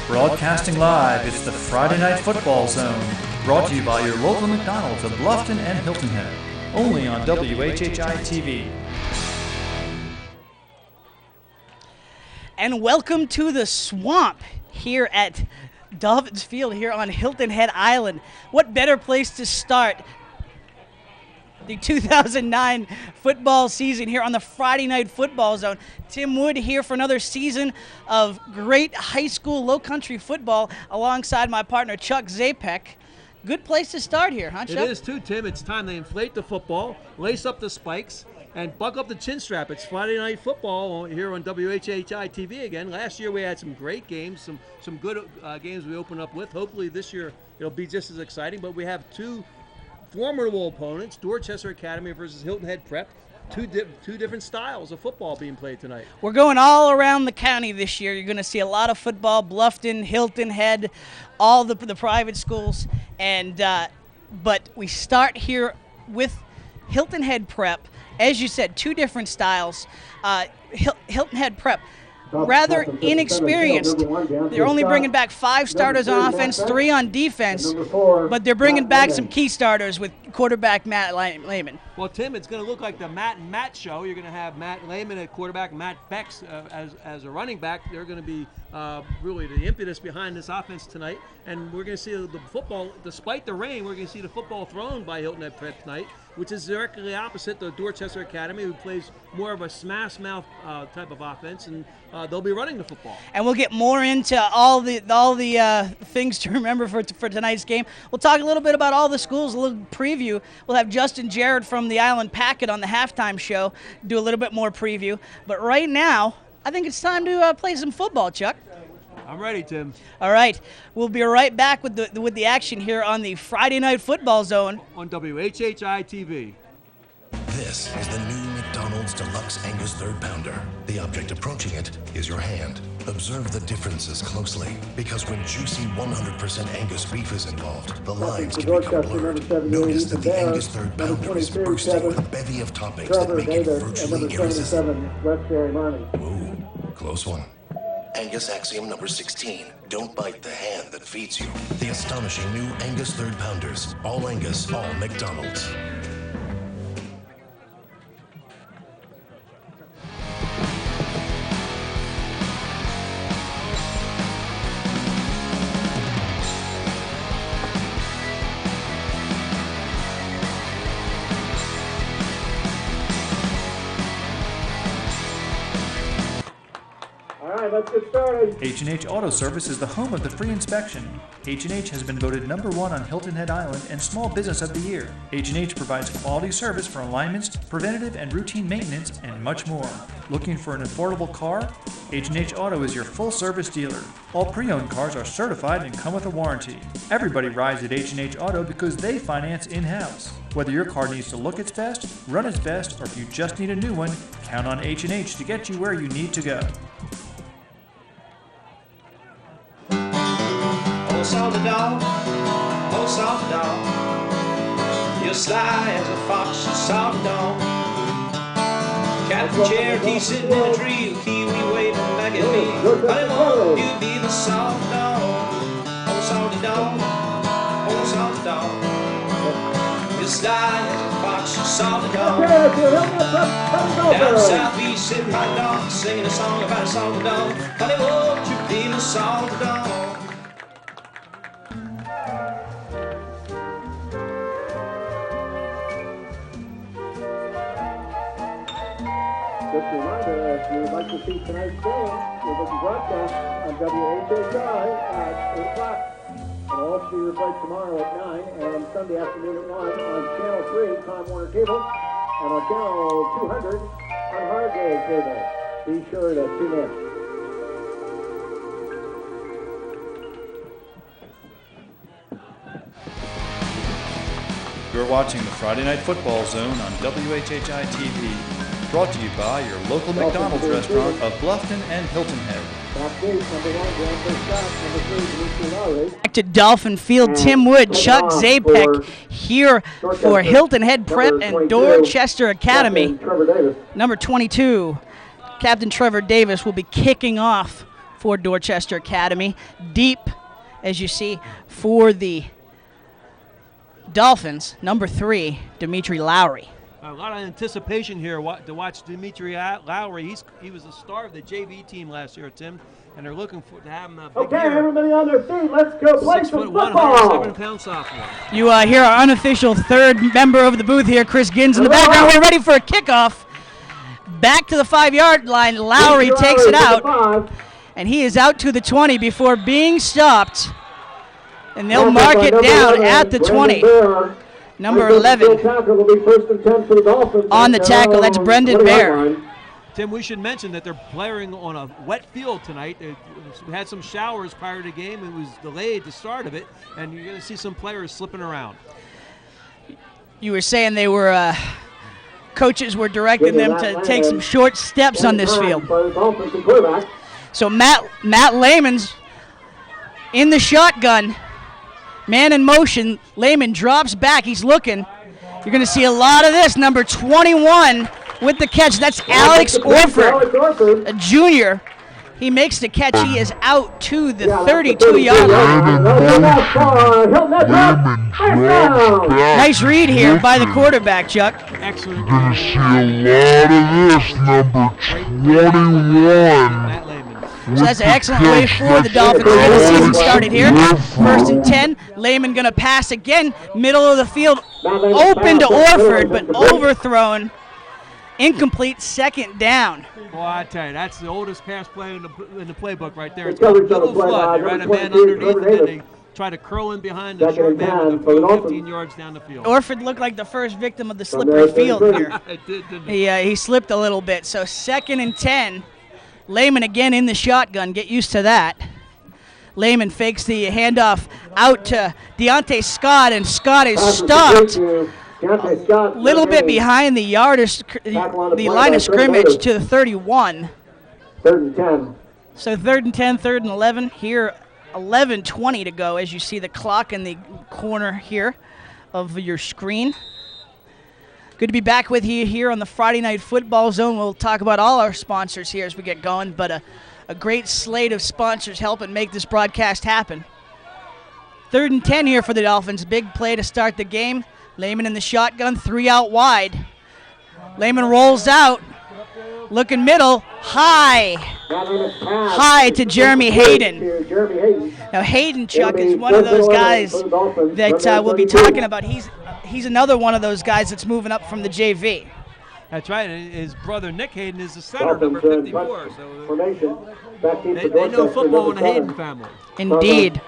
Broadcasting live, it's the Friday Night Football Zone, brought to you by your local McDonald's of Bluffton and Hilton Head, only on WHHI-TV. And welcome to the swamp here at Dolphins Field here on Hilton Head Island. What better place to start the 2009 football season here on the Friday Night Football Zone. Tim Wood here for another season of great high school Lowcountry football alongside my partner Chuck Zapek. Good place to start here, huh, Chuck? It is too, Tim. It's time to inflate the football, lace up the spikes, and buckle up the chin strap. It's Friday Night Football here on WHHI-TV again. Last year we had some great games, some good games we opened up with. Hopefully this year it'll be just as exciting, but we have two formidable opponents, Dorchester Academy versus Hilton Head Prep. Two different styles of football being played tonight. We're going all around the county this year. You're going to see a lot of football, Bluffton, Hilton Head, all the private schools. And but we start here with Hilton Head Prep. As you said, two different styles. Hilton Head Prep, rather inexperienced. They're only bringing back 5 starters on offense, 3 on defense, but they're bringing back some key starters with quarterback Matt Lehman. Well, Tim, it's going to look like the Matt and Matt show. You're going to have Matt Lehman at quarterback, Matt Bex as a running back. They're going to be really the impetus behind this offense tonight. And we're going to see the football, despite the rain, we're going to see the football thrown by Hilton Head Prep tonight, which is directly opposite the Dorchester Academy, who plays more of a smash mouth type of offense, and they'll be running the football. And we'll get more into all the things to remember for tonight's game. We'll talk a little bit about all the schools, a little preview. We'll have Justin Jarrett from the Island Packet on the halftime show do a little bit more preview. But right now, I think it's time to play some football, Chuck. I'm ready, Tim. All right. We'll be right back with the action here on the Friday Night Football Zone on WHHI-TV. This is the new McDonald's Deluxe Angus Third Pounder. The object approaching it is your hand. Observe the differences closely, because when juicy 100% Angus beef is involved, the lines can become blurred. Notice that the Angus Third Pounder is bursting with a bevy of toppings that make it virtually irresistible. Ooh, close one. Angus Axiom number 16. Don't bite the hand that feeds you. The astonishing new Angus Third Pounders. All Angus, all McDonald's. Let's get started. H&H Auto Service is the home of the free inspection. H&H has been voted #1 on Hilton Head Island and Small Business of the Year. H&H provides quality service for alignments, preventative and routine maintenance, and much more. Looking for an affordable car? H&H Auto is your full-service dealer. All pre-owned cars are certified and come with a warranty. Everybody rides at H&H Auto because they finance in-house. Whether your car needs to look its best, run its best, or if you just need a new one, count on H&H to get you where you need to go. Oh, salty dog, you're sly as a fox, salty dog. Captain Cherokee sitting in a tree, Kiwi waving back at me. I want you to be the salty dog. Oh, salty dog, you're sly as a fox, salty dog. Down south we sit my dog, singing a song about a salty dog. Honey, won't you be the salty dog? Just a reminder, if you would like to see tonight's game, it will be broadcast on WHHI at 8 o'clock. And it'll also be replayed tomorrow at 9 and Sunday afternoon at 1 on Channel 3, Time Warner Cable, and on Channel 200 on Hargray Cable. Be sure to tune in. You're watching the Friday Night Football Zone on WHHI-TV. Brought to you by your local McDonald's restaurant of Bluffton and Hilton Head. Back to Dolphin Field, Tim Wood, Chuck Zapek here for Hilton Head Prep and Dorchester Academy. Number 22, Captain Trevor Davis will be kicking off for Dorchester Academy. Deep, as you see, for the Dolphins, number 3, Dimitri Lowry. A lot of anticipation here to watch Dimitri Lowry. He was the star of the JV team last year, Tim, and they're looking to have him a big Okay, year. everybody on their feet. Let's go play 6'1", some football. 107-pound sophomore. You hear our unofficial third member of the booth here, Chris Gins in the background. We're ready for a kickoff. Back to the 5-yard line. Lowry takes it out, and he is out to the 20 before being stopped. And they'll mark it down at the 20. Number 11 on the tackle. That's Brendan Bear. Tim, we should mention that they're playing on a wet field tonight. We had some showers prior to the game. It was delayed, the start of it, and you're going to see some players slipping around. You were saying they were coaches were directing them to take some short steps on this field. So Matt Lehman's in the shotgun. Man in motion. Lehman drops back. He's looking. You're going to see a lot of this. Number 21 with the catch. That's Alex Orford, a junior. He makes the catch. He is out to the 32-yard line. Nice read here by the quarterback, Chuck. Excellent. Gonna see a lot of this, number 21. So that's an excellent way for the Dolphins to get the season started here. 1st and 10. Lehman going to pass again. Middle of the field. Open to Orford, but overthrown. Incomplete. 2nd down. Well, I tell you, that's the oldest pass play in the playbook right there. It's called Little Flood. They ran a man underneath, and then they try to curl in behind the short man with the 15 yards down the field. Orford looked like the first victim of the slippery field here. It did, didn't it? He slipped a little bit. So 2nd and 10. Lehman again in the shotgun. Get used to that. Lehman fakes the handoff out to Deontay Scott, and Scott is stopped a little bit behind the line of scrimmage to the 31. 3rd and 10. So 3rd and 10, 3rd and 11. Here, 11:20 to go as you see the clock in the corner here of your screen. Good to be back with you here on the Friday Night Football Zone. We'll talk about all our sponsors here as we get going, but a great slate of sponsors helping make this broadcast happen. 3rd and 10 here for the Dolphins. Big play to start the game. Lehman in the shotgun, 3 out wide. Lehman rolls out, looking middle, high to Jeremy Hayden. Now Hayden, Chuck, is one of those guys that we'll be talking about. He's another one of those guys that's moving up from the JV. That's right. And his brother Nick Hayden is the center, number 54. So they know football in the Hayden family. Indeed.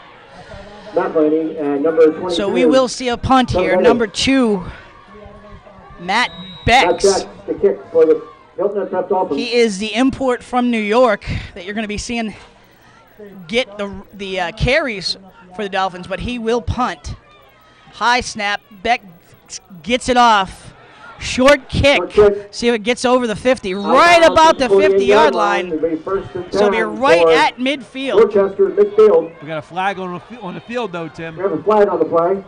So we will see a punt here. Number 2, Matt Bex. He is the import from New York that you're going to be seeing get the carries for the Dolphins, but he will punt. High snap. Beck gets it off. Short kick. See if it gets over the 50. Right about the 50-yard line. So it'll be right at midfield. We got a flag on the field, though, Tim. We have a flag on the play.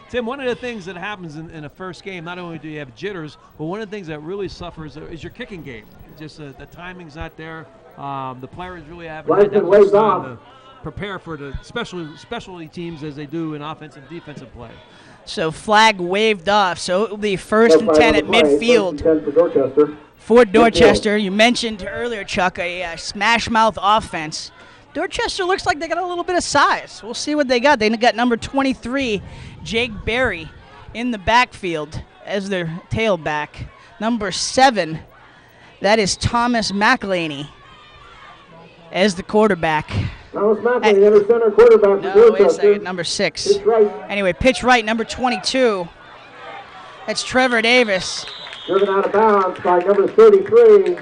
Tim, one of the things that happens in a first game, not only do you have jitters, but one of the things that really suffers is your kicking game. Just the timing's not there. The players really haven't had that much time to prepare for the specialty teams as they do in offensive and defensive play. So flag waved off. So it will be 1st and 10 at midfield for Dorchester. You mentioned earlier, Chuck, a smash mouth offense. Dorchester looks like they got a little bit of size. We'll see what they got. They got number 23, Jake Berry, in the backfield as their tailback. Number 7, that is Thomas McElhaney as the quarterback. Thomas McElhaney, under center quarterback for Dorchester. Wait a second, number 6. Pitch right. Anyway, pitch right, number 22. That's Trevor Davis. Driven out of bounds by number 33.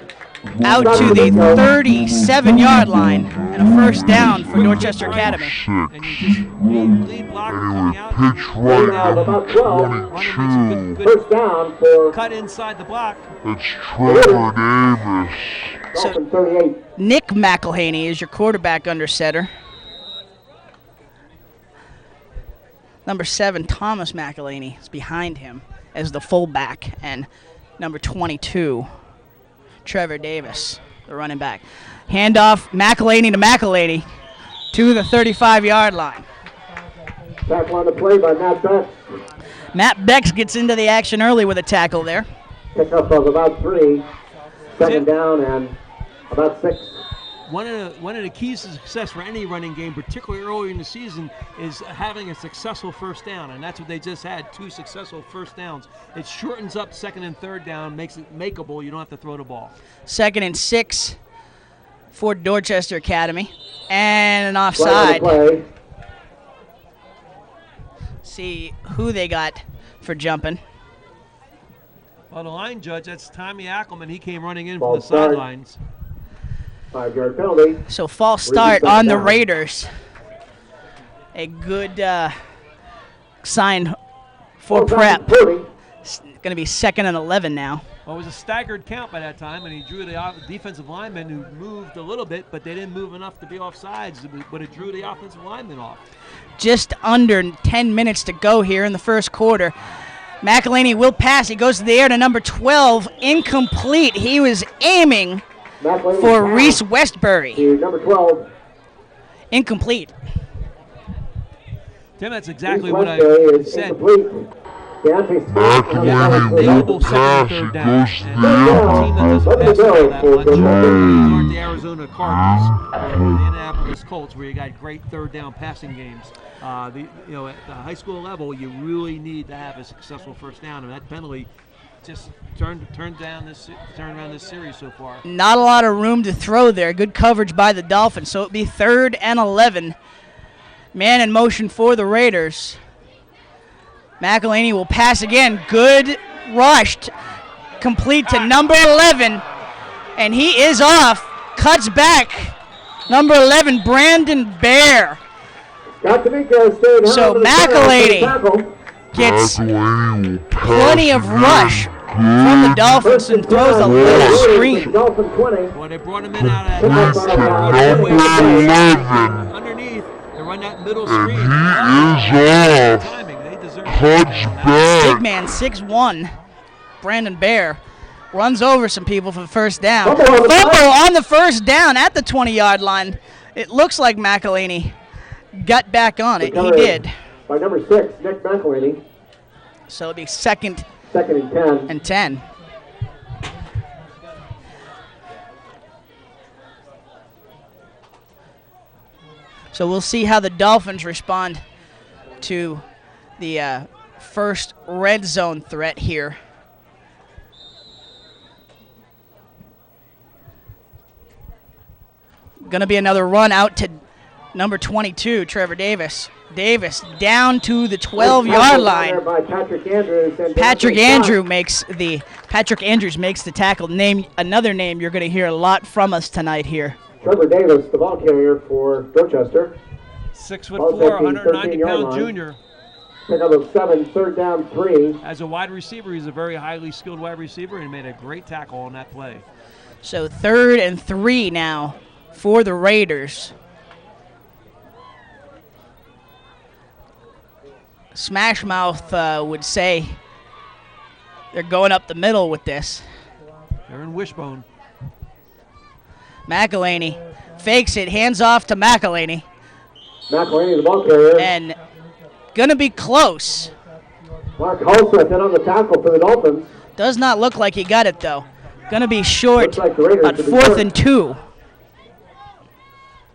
Out to the 37-yard line, and a 1st down for Dorchester Academy. And you just lead blocker coming out. Pitch right, About 12. 22. First down for Cut inside the block. It's Trevor Davis. Dolphins 38. Nick McElhaney is your quarterback under center. Number 7, Thomas McElhaney, is behind him as the fullback, and number 22, Trevor Davis. the running back. Handoff, McElhaney to McElhaney to the 35-yard line. Tackle on the play by Matt Bex. Matt Bex gets into the action early with a tackle there. Pickup of about 3. Second down and about 6. One of the keys to success for any running game, particularly early in the season, is having a successful first down, and that's what they just had, 2 successful first downs. It shortens up second and third down, makes it makeable. You don't have to throw the ball. 2nd and 6 for Dorchester Academy, and an offside. See who they got for jumping. Well, the line judge, that's Tommy Ackelman. He came running in from the sidelines. 5-yard penalty. So false start on the Raiders. A good sign for prep. It's going to be 2nd and 11 now. Well, it was a staggered count by that time, and he drew the defensive lineman who moved a little bit, but they didn't move enough to be offsides, but it drew the offensive lineman off. Just under 10 minutes to go here in the first quarter. McElhaney will pass. He goes to the air to number 12. Incomplete. He was aiming for Reese Westbury. Number 12. Incomplete. Tim, that's exactly what I said. McElhaney will pass. It goes to the The Arizona Cardinals or the Indianapolis Colts, where you got great third down passing games. At the high school level, you really need to have a successful first down, and that penalty just turned around this series so far. Not a lot of room to throw there. Good coverage by the Dolphins. So it'll be 3rd and 11. Man in motion for the Raiders. McElhaney will pass again. Good rushed. Complete to number 11. And he is off. Cuts back. Number 11, Brandon Bear. So McElhaney gets plenty of rush from the Dolphins and throws a little screen. Well, they brought him in out of that underneath. They run that middle screen. Timing. They deserve it. Stigman 6'1", Brandon Bear runs over some people for the first down. Fumble on the first down at the 20-yard line. It looks like McElhaney got back on it. He did. By number 6, Nick McElhaney. So it'll be 2nd and 10. So we'll see how the Dolphins respond to the first red zone threat here. Going to be another run out to number 22, Trevor Davis. Davis down to the 12-yard line. Patrick Andrews makes the tackle. Another name you're going to hear a lot from us tonight here. Trevor Davis, the ball carrier for Dorchester. 6'4", 190-pound junior. Pickup of 7, 3rd down, 3. As a wide receiver, he's a very highly skilled wide receiver, and he made a great tackle on that play. So 3rd and 3 now for the Raiders. Smash Mouth would say they're going up the middle with this. They're in wishbone. McElhaney fakes it, hands off to McElhaney. McElhaney, the ball carrier. And gonna be close. Mark Hulseth in on the tackle for the Dolphins. Does not look like he got it though. Gonna be short like at 4th and 2.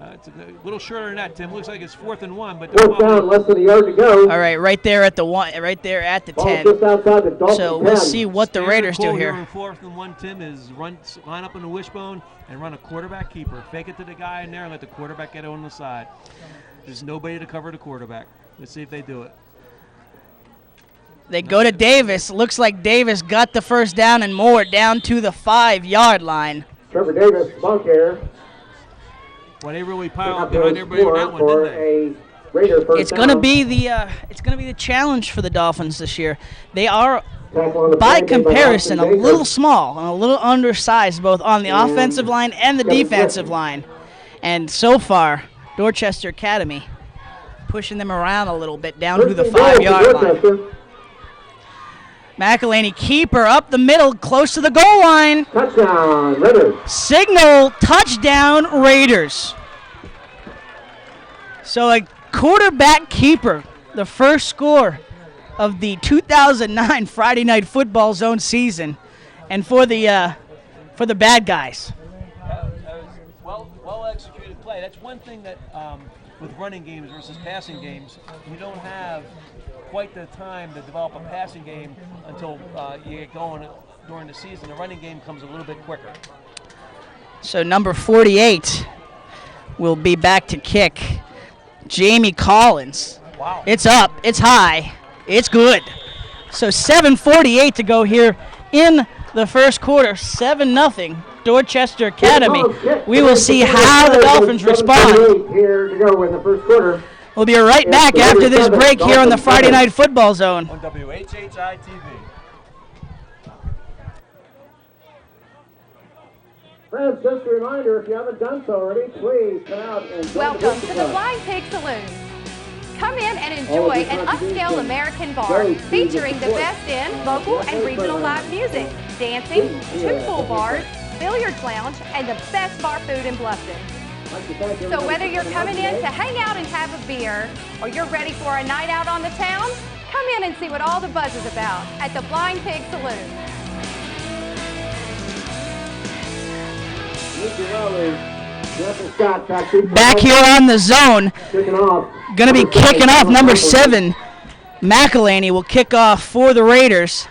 It's a little shorter than that, Tim. Looks like it's 4th and 1, but 4th down, less than a yard to go. All right, right there at the 1, right there at the 10. Just outside the Dolphins so we'll see what the Raiders do here. 4th and 1, Tim, is line up in the wishbone and run a quarterback keeper. Fake it to the guy in there and let the quarterback get it on the side. There's nobody to cover the quarterback. Let's see if they do it. They go to Davis. Looks like Davis got the first down and more down to the 5-yard line. Trevor Davis, ball carrier. Well, they really piled up behind everybody on that one, didn't they? It's going to be the challenge for the Dolphins this year. They are, by comparison, a little small and a little undersized, both on the offensive line and the defensive line. And so far, Dorchester Academy pushing them around a little bit down to the 5-yard line. McElhaney keeper up the middle, close to the goal line. Touchdown, Raiders. Signal touchdown Raiders. So a quarterback keeper, the first score of the 2009 Friday Night Football Zone season, and for the bad guys. Well executed play. That's one thing that with running games versus passing games, you don't have quite the time to develop a passing game until you get going during the season. The running game comes a little bit quicker. So number 48 will be back to kick. Jamie Collins. Wow. It's up. It's high. It's good. So 7:48 to go here in the first quarter. 7-0. Dorchester Academy. We will see how the Dolphins respond. Here to go in the first quarter. We'll be right back after this break here on the Friday Night Football Zone. On WHHI-TV. Friends, just a reminder, if you haven't done so already, please come out and join Welcome to the Flying Pig Saloon. Come in and enjoy an upscale American bar featuring the best in local and regional live music, dancing, 2 pool bars, billiards lounge, and the best bar food in Bluffton. So whether you're coming in to hang out and have a beer, or you're ready for a night out on the town, come in and see what all the buzz is about at the Flying Pig Saloon. Back here on the zone, going to be kicking off number 7. McElhaney will kick off for the Raiders.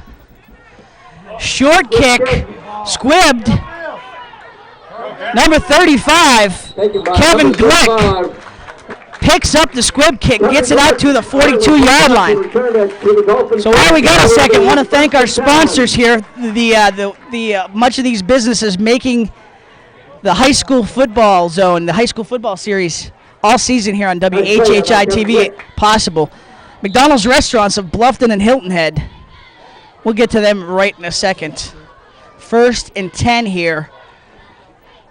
Short kick, squibbed. Number 35, Kevin Glick, picks up the squib kick, gets it out to the 42-yard line. So while we got a second, want to thank our sponsors here. The much of these businesses making the high school football zone, the high school football series, all season here on WHHI-TV possible. McDonald's restaurants of Bluffton and Hilton Head. We'll get to them right in a second. 1st and 10 here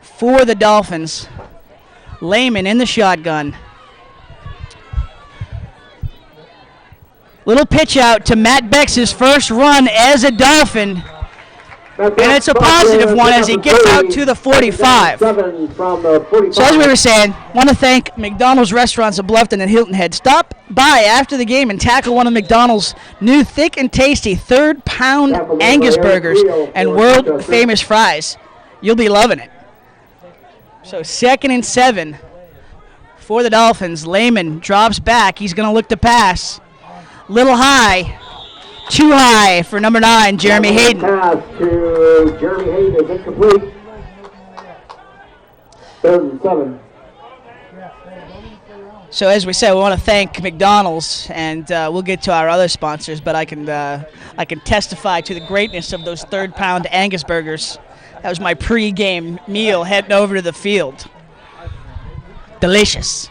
for the Dolphins. Lehman in the shotgun. Little pitch out to Matt Beck's his first run as a Dolphin. And it's a positive one as he gets out to the 45. So as we were saying, want to thank McDonald's restaurants of Bluffton and Hilton Head. Stop by after the game and tackle one of McDonald's new thick and tasty 3rd pound Angus burgers and world famous fries. You'll be loving it. So 2nd and 7 for the Dolphins. Lehman drops back. He's going to look to pass. Little high. Too high for number 9, Jeremy Hayden. Pass to Jeremy Hayden is incomplete. 3rd and 7. So as we said, we want to thank McDonald's, and we'll get to our other sponsors. But I can testify to the greatness of those 3rd pound Angus burgers. That was my pre-game meal heading over to the field. Delicious.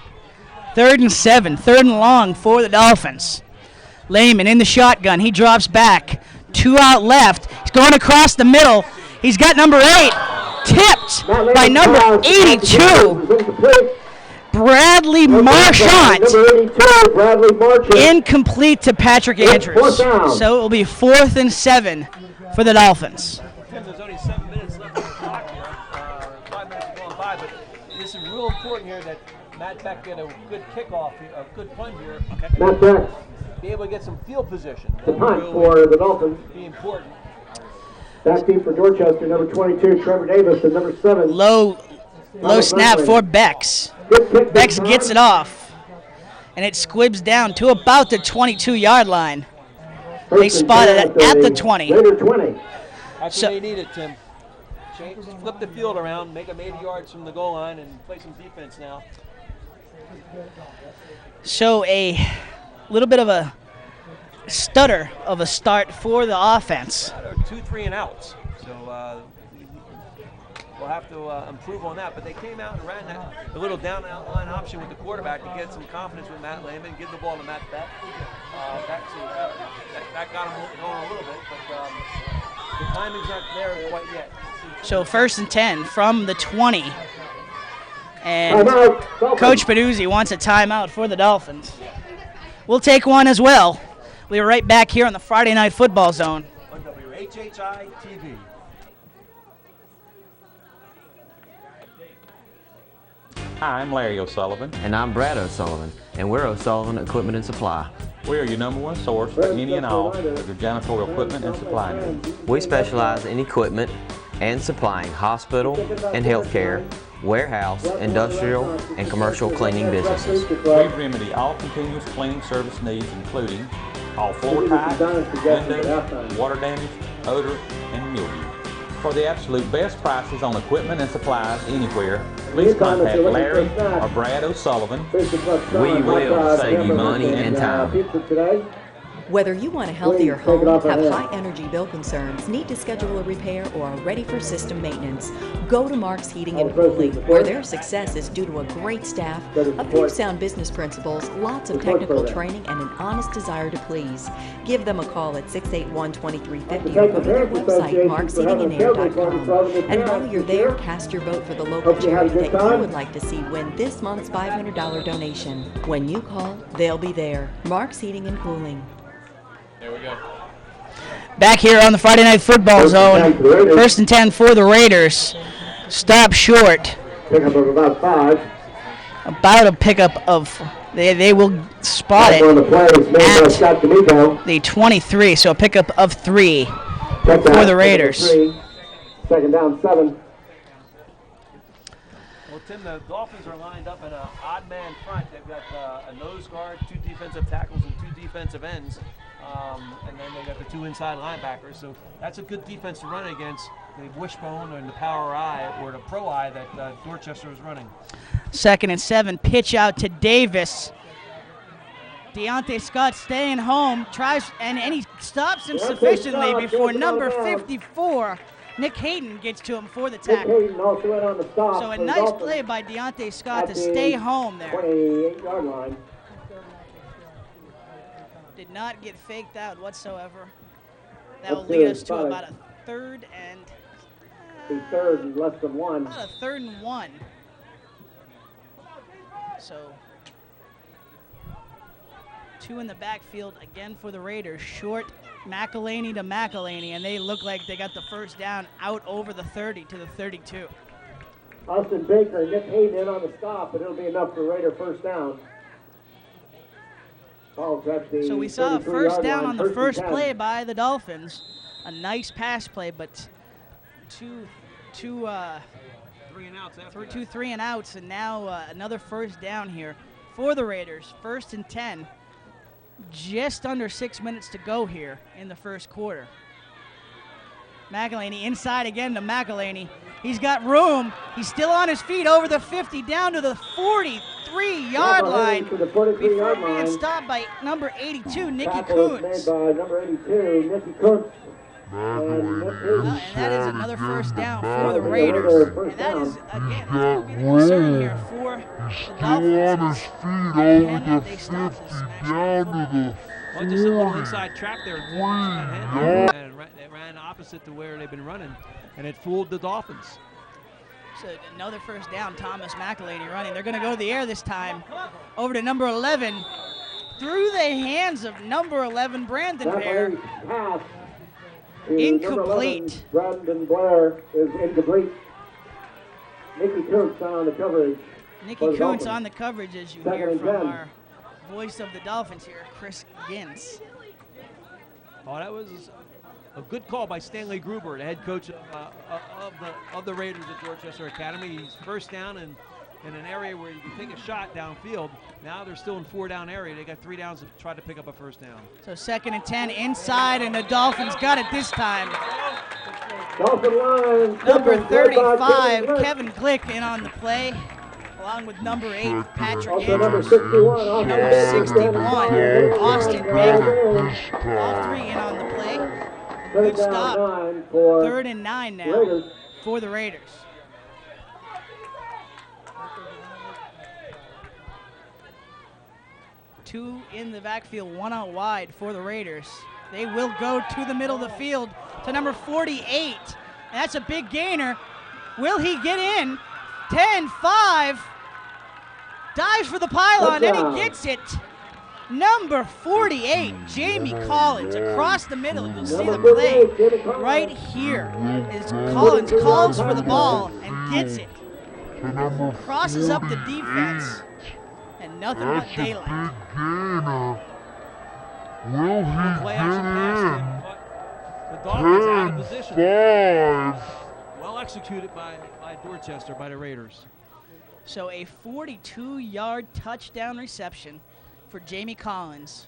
3rd and 7, 3rd and long for the Dolphins. Lehman in the shotgun. He drops back. 2 out left. He's going across the middle. He's got number 8. Tipped by number 82. Bradley Marchant. Incomplete to Patrick Andrews. So it will be 4th and 7 for the Dolphins. There's only 7 minutes left on the clock here. 5 minutes to go on by, but this is real important here that Matt Beck get a good kickoff, a good punt here. Matt Beck. Be able to get some field position. The punt for the Dolphins. Be important. Back deep for Dorchester, number 22, Trevor Davis, and number 7. Low snap for Bex. Bex gets it off, and it squibs down to about the 22-yard line. They spot it at the 20. That's what they needed, Tim. Flip the field around, make them 80 yards from the goal line, and play some defense now. So a little bit of a stutter of a start for the offense. 2 3 and outs. So we'll have to improve on that. But they came out and ran a little down line option with the quarterback to get some confidence with Matt Lehman, give the ball to Matt Beck. That got him going a little bit, but the timing's not there quite yet. So 1st and 10 from the 20. And Coach Peduzzi wants a timeout for the Dolphins. We'll take one as well. We're right back here on the Friday Night Football Zone. On WHHI-TV. Hi, I'm Larry O'Sullivan. And I'm Brad O'Sullivan, and we're O'Sullivan Equipment and Supply. We are your #1 source for any and all of your janitorial equipment and supply needs. We specialize in equipment and supplying hospital and healthcare, warehouse, industrial, and commercial cleaning businesses. We remedy all continuous cleaning service needs, including all floor pipes, windows, water damage, odor, and mildew. For the absolute best prices on equipment and supplies anywhere, please contact Larry or Brad O'Sullivan. We will save you money and time. Whether you want a healthier home, have high-energy bill concerns, need to schedule a repair, or are ready for system maintenance, go to Mark's Heating and Cooling, where their success is due to a great staff, a few sound business principles, lots of technical training, and an honest desire to please. Give them a call at 681-2350 or go to their website, marksheatingandair.com. And while you're there, cast your vote for the local charity that you would like to see win this month's $500 donation. When you call, they'll be there. Mark's Heating and Cooling. There we go. Back here on the Friday Night Football Zone. 1st and 10 for the Raiders. Stop short. Pickup of about 5. About a pickup of, they will spot it at the 23, so a pickup of 3 for the Raiders. 2nd down, 7. Well, Tim, the Dolphins are lined up in an odd man front. They've got a nose guard, 2 defensive tackles, and 2 defensive ends. And then they got the 2 inside linebackers. So that's a good defense to run against the wishbone and the power eye or the pro eye that Dorchester is running. 2nd and 7, pitch out to Davis. Deontay Scott staying home, tries, and he stops him sufficiently before number 54, Nick Hayden, gets to him for the tackle. So a nice play by Deontay Scott to stay home there. 28-yard line. Did not get faked out whatsoever. That will lead us to about a 3rd and... third and less than 1. About a 3rd and 1. So 2 in the backfield again for the Raiders. Short McElhaney to McElhaney, and they look like they got the first down out over the 30 to the 32. Austin Baker, Nick Hayden in on the stop, but it'll be enough for Raider first down. So we saw a first down on the first play by the Dolphins. A nice pass play, but two 3 and outs after that. 3 and outs, and now another first down here for the Raiders. 1st and 10. Just under 6 minutes to go here in the first quarter. McElhaney inside again to McElhaney. He's got room. He's still on his feet over the 50, down to the 43-yard line before being stopped by number 82, Nicky Coons. By number 82, Nicky Coons. And that is another first down for the Raiders. And that is, again, that's going to be the concern here for the Dolphins. Can they stop this smash? Well, just a little inside trap there. And it ran opposite to where they've been running, and it fooled the Dolphins. So another first down, Thomas McElhaney running. They're going to go to the air this time. Over to number 11. Through the hands of number 11, Brandon Bear. Incomplete. Brandon Blair is incomplete. Nicky Kuntz on the coverage. Nicky Kuntz on the coverage, as you hear from our voice of the Dolphins here, Chris Gintz. Oh, that was a good call by Stanley Gruber, the head coach of the Raiders at Dorchester Academy. He's first down in an area where you can take a shot downfield. Now they're still in 4-down area. They got 3 downs to try to pick up a first down. So 2nd and 10 inside, and the Dolphins got it this time. Dolphin line. Number 35, Kevin Glick in on the play, along with number 8, Patrick Andrews. Number 61, Austin Baker. All 3 in on the play. Good stop. 3rd and 9 now for the Raiders. Two in the backfield, 1 out wide for the Raiders. They will go to the middle of the field to number 48. And that's a big gainer. Will he get in? 10-5. Dives for the pylon, and he gets it. Number 48, Jamie Collins, across the middle. You'll see the play right here. As Collins calls for the ball and gets it. Crosses up the defense, and nothing but daylight. Will he Play action pass get him, but the Dolphins out of position. 5? Well executed by Dorchester, by the Raiders. So a 42-yard touchdown reception for Jamie Collins.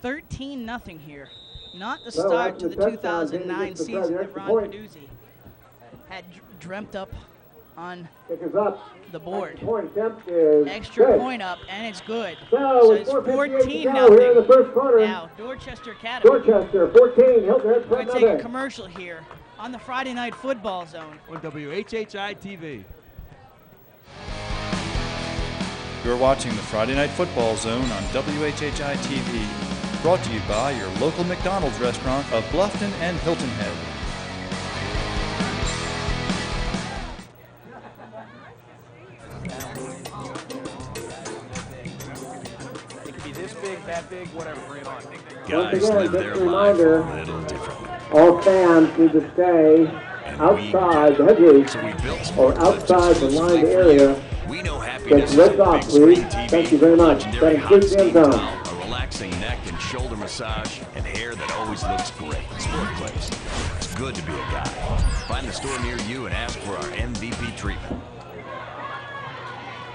13-0 here. Not the start to the 2009 season that Ron Peduzzi had dreamt up on the board. Extra point up, and it's good. So it's 14-0. Now, Dorchester Academy. Dorchester 14, Hilton. We're going to take a commercial here on the Friday Night Football Zone. On WHHI-TV. You're watching the Friday Night Football Zone on WHHI-TV. Brought to you by your local McDonald's restaurant of Bluffton and Hilton Head. It could be this big, that big, whatever. Bring it on. Guys live their life a little differently. All fans need to stay outside the hedges or outside the lined area. We know happiness is Lift off, please. Thank you very much. That includes the end zone. A relaxing neck and shoulder massage and hair that always looks great. Sport Place. It's good to be a guy. Find the store near you and ask for our MVP treatment.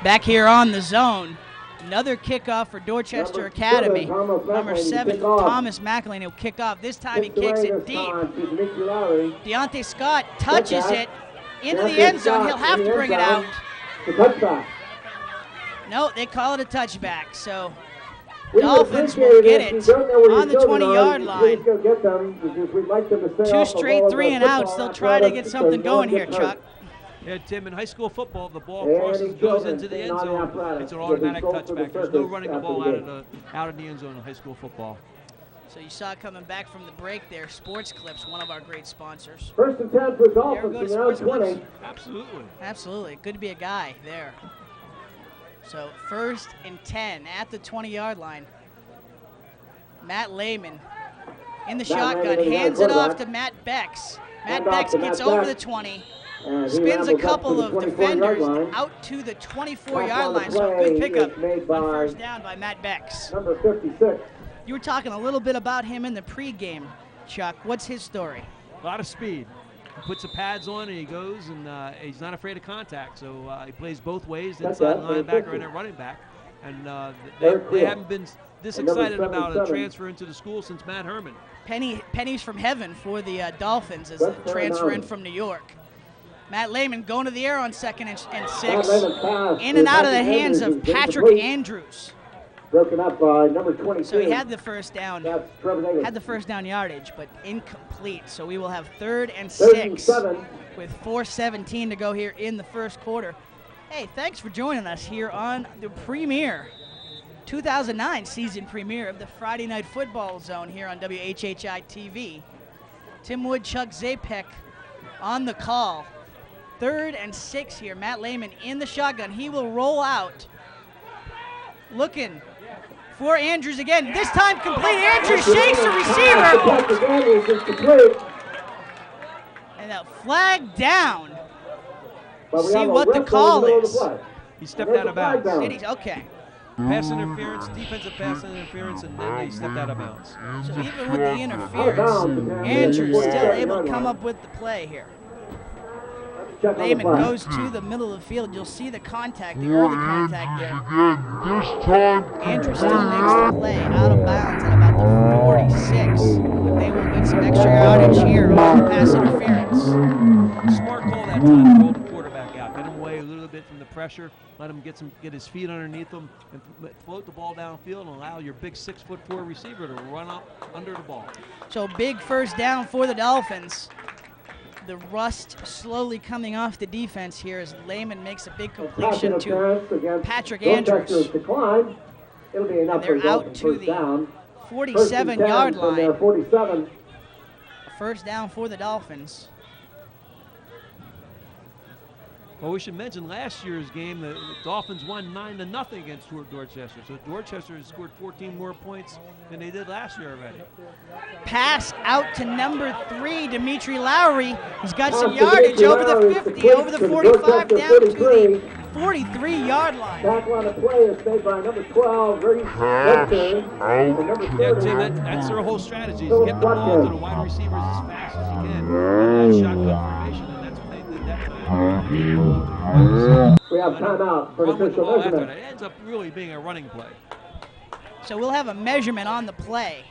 Back here on the zone, another kickoff for Dorchester Academy. Number 7, Thomas McElhaney will kick off. This time he kicks it deep. Deontay Scott touches it into the end zone. He'll have to bring it out. No, they call it a touchback. So Dolphins will get it on the 20-yard line. 2 straight 3-and-outs. They'll try to get something going here, Chuck. Yeah, Tim, in high school football, if the ball crosses, goes into the end zone, it's an automatic touchback. There's no running the ball out of the end zone in high school football. So you saw coming back from the break there, Sports Clips, one of our great sponsors. 1st and 10 for Dolphins, Sports 20. Absolutely. Absolutely. Good to be a guy there. So 1st and 10 at the 20-yard line. Matt Lehman in the shotgun, hands it off to Matt Becks. Matt Becks gets over the 20, spins a couple of defenders out to the 24-yard line. So a good pickup on first down by Matt Becks. Number 56. You were talking a little bit about him in the pregame, Chuck. What's his story? A lot of speed. He puts the pads on and he goes, and he's not afraid of contact. So he plays both ways, inside linebacker and at running back. And they haven't been this excited about a transfer into the school since Matt Herman. Pennies from heaven for the Dolphins as a transfer in from New York. Matt Lehman going to the air on 2nd and 6. In and out of the hands of Patrick Andrews. Broken up by number 22. So he had the first down. Had the first down yardage, but incomplete. So we will have 3rd and 6 with 4:17 to go here in the first quarter. Hey, thanks for joining us here on the premiere, 2009 season premiere of the Friday Night Football Zone here on WHHI-TV. Tim Wood, Chuck Zapek on the call. 3rd and 6 here. Matt Lehman in the shotgun. He will roll out. Looking for Andrews again. This time complete. Andrews shakes the receiver. And a flag down. See what the call is. He stepped out of bounds. Okay. Pass interference, defensive pass interference, and then he stepped out of bounds. So even with the interference, Andrews still able to come up with the play here. Lehman goes to the middle of the field. You'll see the contact, the early contact there. Andrews still makes the play out of bounds at about the 46. But they will get some extra yardage here on the pass interference. Smart call that time to roll the quarterback out. Get him away a little bit from the pressure. Let him get his feet underneath him and float the ball downfield and allow your big 6'4" receiver to run up under the ball. So big first down for the Dolphins. The rust slowly coming off the defense here as Lehman makes a big completion to Patrick Andrews. And they're out to the 47-yard line. 47. First down for the Dolphins. Well, we should mention last year's game, the Dolphins won 9-0 against Dorchester. So Dorchester has scored 14 more points than they did last year already. Pass out to number 3, Dimitri Lowry. He's got some yardage over the 50, over the 45, down to the 43-yard line. Tackle on the play is made by number 12, Rudy Western. Yeah, Tim, that's their whole strategy, is get the ball to the wide receivers as fast as you can. And shotgun formation, and that's what they did that time. We have timeout for the official measurement. It ends up really being a running play. So we'll have a measurement on the play.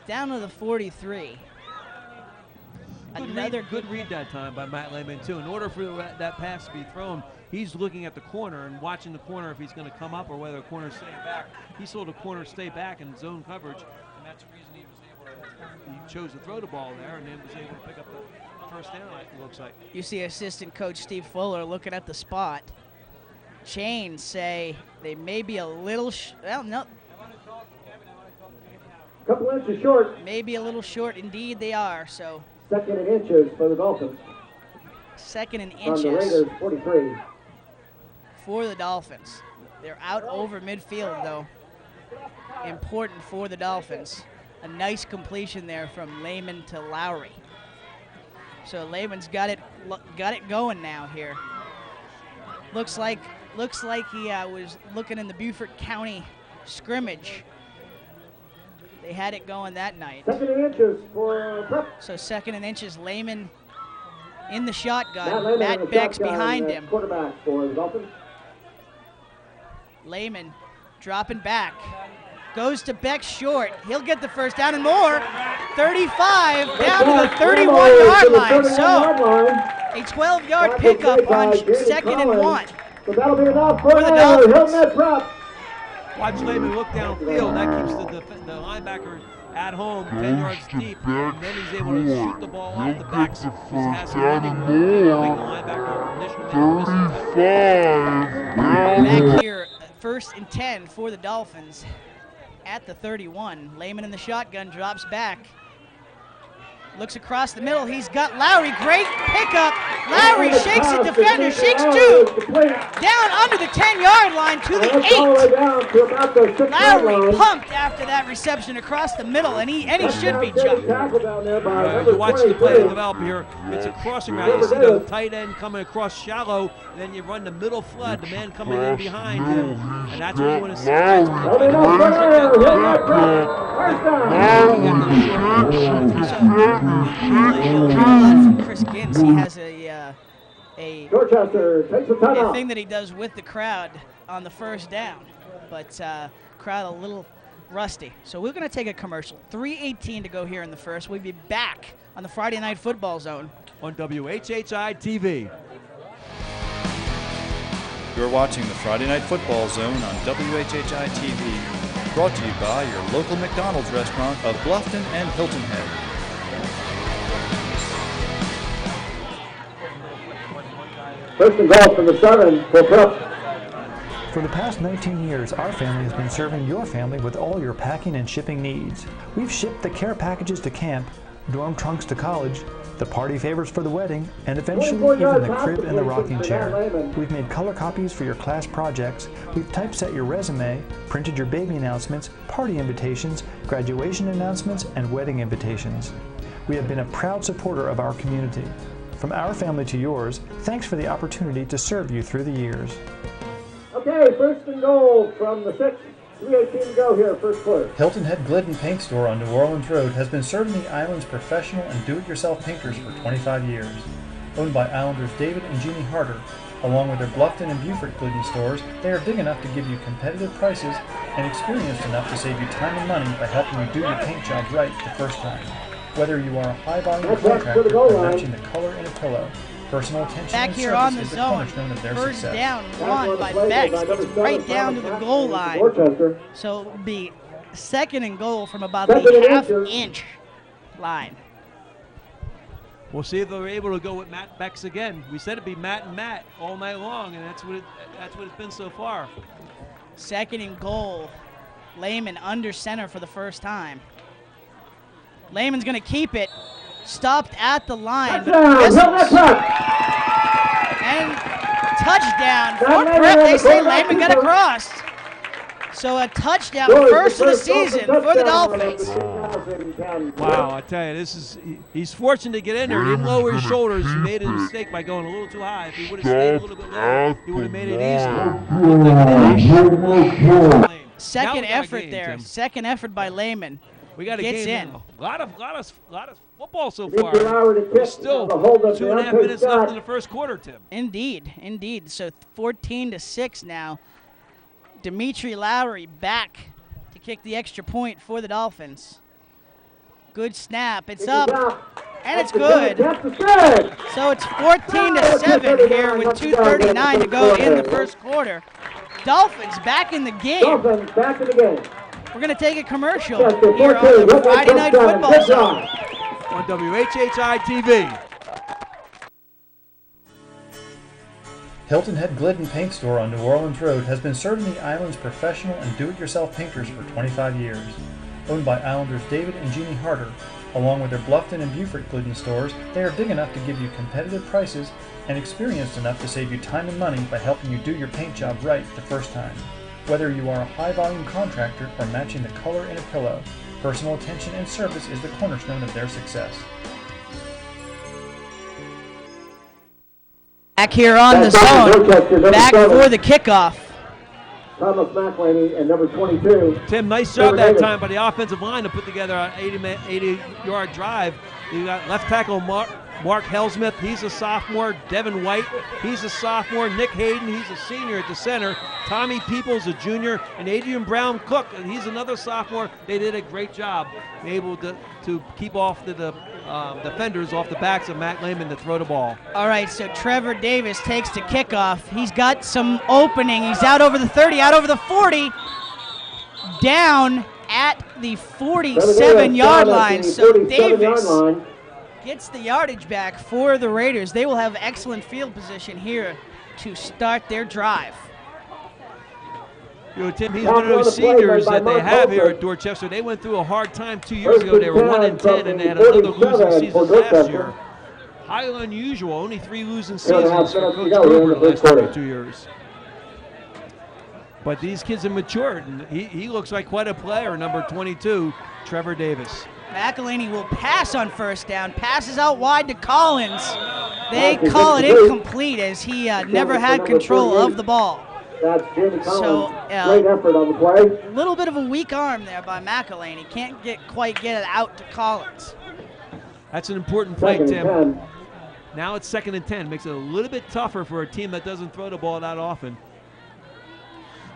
Down to the 43. Good read that time by Matt Lehman, too. In order for that pass to be thrown, he's looking at the corner and watching the corner if he's going to come up or whether the corner's staying back. He saw the corner stay back in zone coverage, and that's the reason he was able to, he chose to throw the ball there and then was able to pick up the first down, it looks like. You see assistant coach Steve Fuller looking at the spot. Chains say they may be a little, well, no. Couple inches short. Maybe a little short, indeed they are, so. Second and inches for the Dolphins. Second and On the inches. Raiders, 43. For the Dolphins. They're out over midfield, though. Important for the Dolphins. A nice completion there from Lehman to Lowry. So Lehman's got it going now here. Looks like he was looking in the Beaufort County scrimmage. They had it going that night. Second and inches for Prep. So second and inches, Lehman in the shotgun. Matt Beck's behind him. Quarterback for the Dolphins. Lehman dropping back. Goes to Beck short. He'll get the first down and more. 35 down to the 31-yard line. So a 12-yard pickup on second and 1. So that'll be enough for the Dolphins. Hilton Prep. Watch Lehman look downfield. That keeps the linebacker at home 10 yards deep. And then he's able to shoot the ball off the backs. He has some running room. Back here, first and 10 for the Dolphins at the 31. Lehman in the shotgun, drops back. Looks across the middle. He's got Lowry. Great pickup. Lowry shakes a defender. Shakes 2. Down under the 10-yard line to the 8. Lowry pumped after that reception across the middle, and he should be jumped. You watch the play develop here. It's a crossing route. You see the tight end coming across shallow, and then you run the middle flood, the man coming in behind him, and that's what you want to see. From Chris Gins, he has a Dorchester takes the timeout. thing that he does with the crowd on the first down, but crowd a little rusty. So we're going to take a commercial. 3:18 to go here in the first. We'll be back on the Friday Night Football Zone on WHHI-TV. You're watching the Friday Night Football Zone on WHHI-TV, brought to you by your local McDonald's restaurant of Bluffton and Hilton Head. First and goal from the 7 for Prep. For the past 19 years, our family has been serving your family with all your packing and shipping needs. We've shipped the care packages to camp, dorm trunks to college, the party favors for the wedding, and eventually even the crib and the rocking chair. We've made color copies for your class projects, we've typeset your resume, printed your baby announcements, party invitations, graduation announcements, and wedding invitations. We have been a proud supporter of our community. From our family to yours, thanks for the opportunity to serve you through the years. Okay, first and goal from the 6. 3:18 to go here, first quarter. Hilton Head Glidden Paint Store on New Orleans Road has been serving the island's professional and do-it-yourself painters for 25 years. Owned by Islanders David and Jeannie Harder, along with their Bluffton and Beaufort Glidden stores, they are big enough to give you competitive prices and experienced enough to save you time and money by helping you do your paint job right the first time. Whether you are a high-volume contractor or matching the color in a pillow, personal attention back and here service on the is the zone. cornerstone of their First success. down, one by Bex. It's right down to the goal line. So it'll be second and goal from about the half-inch line. We'll see if they're able to go with Matt Bex again. We said it'd be Matt and Matt all night long, and that's what it's been so far. Second and goal. Lehman under center for the first time. Lehman's going to keep it. Stopped at the line. touchdown. For Prep, they say Lehman got across. So a touchdown, first of the season for the Dolphins. Wow, I tell you, he's fortunate to get in there. He didn't lower his shoulders. He made a mistake by going a little too high. If he would have stayed a little bit lower, he would have made it easier. Second effort game, there. Tim. Second effort by Lehman. We got a Gets game in. now. A lot of football so far. There's still 2.5 minutes left in the first quarter, Tim. Indeed. So 14-6 now. Dimitri Lowry back to kick the extra point for the Dolphins. Good snap. It's up, and it's good. So it's 14-7 here with 2:39 to go in the first quarter. Dolphins back in the game. We're going to take a commercial here on the Friday Night Football Zone. On WHHI-TV. Hilton Head Glidden Paint Store on New Orleans Road has been serving the island's professional and do-it-yourself painters for 25 years. Owned by Islanders David and Jeannie Harder, along with their Bluffton and Beaufort Glidden stores, they are big enough to give you competitive prices and experienced enough to save you time and money by helping you do your paint job right the first time. Whether you are a high-volume contractor or matching the color in a pillow, personal attention and service is the cornerstone of their success. Back here on the zone, back for the kickoff. Thomas McElhaney and number 22. Tim, nice job that time by the offensive line to put together an 80-yard drive. You got left tackle Mark Helsmith, he's a sophomore. Devin White, he's a sophomore. Nick Hayden, he's a senior at the center. Tommy Peoples, a junior. And Adrian Brown Cook, he's another sophomore. They did a great job able to keep off the defenders off the backs of Matt Lehman to throw the ball. All right, so Trevor Davis takes the kickoff. He's got some opening. He's out over the 30, out over the 40, down at the 47-yard line. So Davis gets the yardage back for the Raiders. They will have excellent field position here to start their drive. You know, Tim, he's one of those seniors that they have here at Dorchester. They went through a hard time 2 years ago. They were 1-10, and they had another losing season last year. Highly unusual. Only 3 losing seasons for Coach Gruber the last 2 years. But these kids have matured, and he looks like quite a player, number 22, Trevor Davis. McElhaney will pass on first down, passes out wide to Collins. They call it incomplete as he never had control of the ball. That's Jimmy So, Collins. Great effort on the play. A little bit of a weak arm there by McElhaney. Can't quite get it out to Collins. That's an important play, Second Tim. and 10. Now it's 2nd and 10. Makes it a little bit tougher for a team that doesn't throw the ball that often.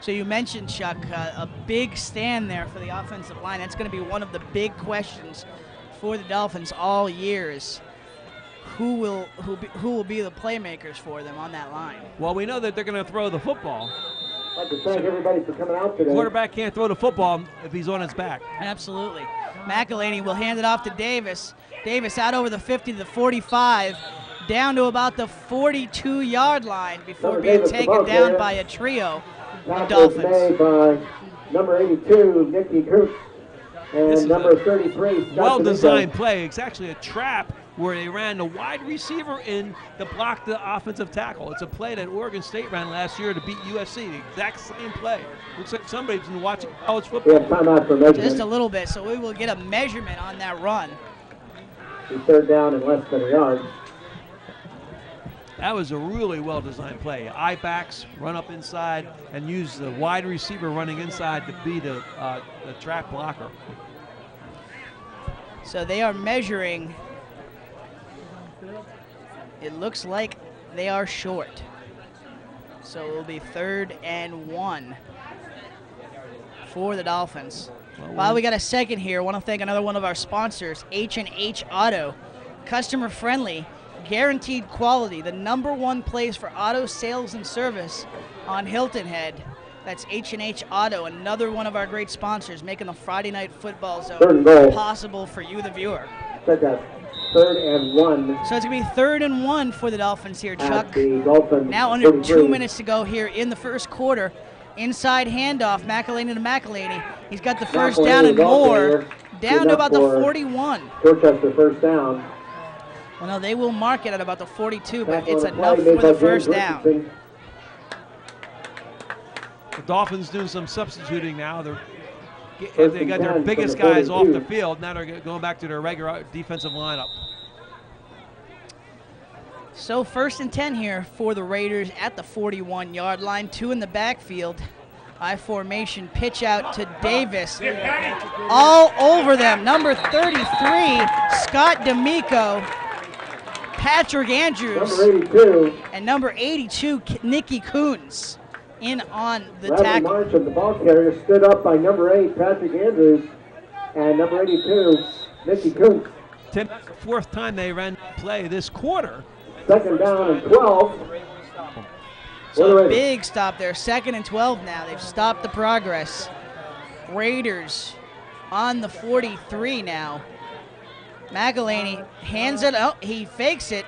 So you mentioned, Chuck, a big stand there for the offensive line. That's going to be one of the big questions for the Dolphins all years. Who will be the playmakers for them on that line? Well, we know that they're going to throw the football. I'd like to thank everybody for coming out today. Quarterback can't throw the football if he's on his back. Absolutely. McElhaney will hand it off to Davis. Davis out over the 50 to the 45, down to about the 42-yard line before being taken down by a trio of Dolphins. Made by number 82, Nicky Coots, and number 33, well-designed play. It's actually a trap where they ran the wide receiver in to block the offensive tackle. It's a play that Oregon State ran last year to beat USC. The exact same play. Looks like somebody's been watching college football. Just a little bit, so we will get a measurement on that run. He's third down and less than a yard. That was a really well-designed play. Eye backs, run up inside, and use the wide receiver running inside to be the trap blocker. So they are measuring. It looks like they are short. So it will be 3rd and 1 for the Dolphins. While we got a second here, I want to thank another one of our sponsors, H&H Auto. Customer friendly, guaranteed quality, the #1 place for auto sales and service on Hilton Head. That's H&H Auto, another one of our great sponsors, making the Friday Night Football Zone possible for you, the viewer. Said that. 3rd and 1. So it's going to be 3rd and 1 for the Dolphins here, Chuck. Dolphins Now under 2 minutes to go here in the first quarter. Inside handoff, McElhaney to McElhaney. He's got the first down and more, down to about the 41. Dorchester first down. Well, no, they will mark it at about the 42, but it's enough for the first down. Dolphins doing some substituting now. They got their biggest guys off the field. Now they're going back to their regular defensive lineup. So 1st and 10 here for the Raiders at the 41-yard line. 2 in the backfield. I formation pitch out to Davis. All over them. Number 33, Scott D'Amico. Patrick Andrews. Number 82. And number 82, Nicky Coons in on the Bradley tackle. Marshall, the ball carrier, stood up by number 8, Patrick Andrews, and number 82, Nicky Coons. Tim, that's the 4th time they ran play this quarter. 2nd down and 12. So a big stop there. 2nd and 12 now. They've stopped the progress. Raiders on the 43 now. McElhaney hands it out. He fakes it.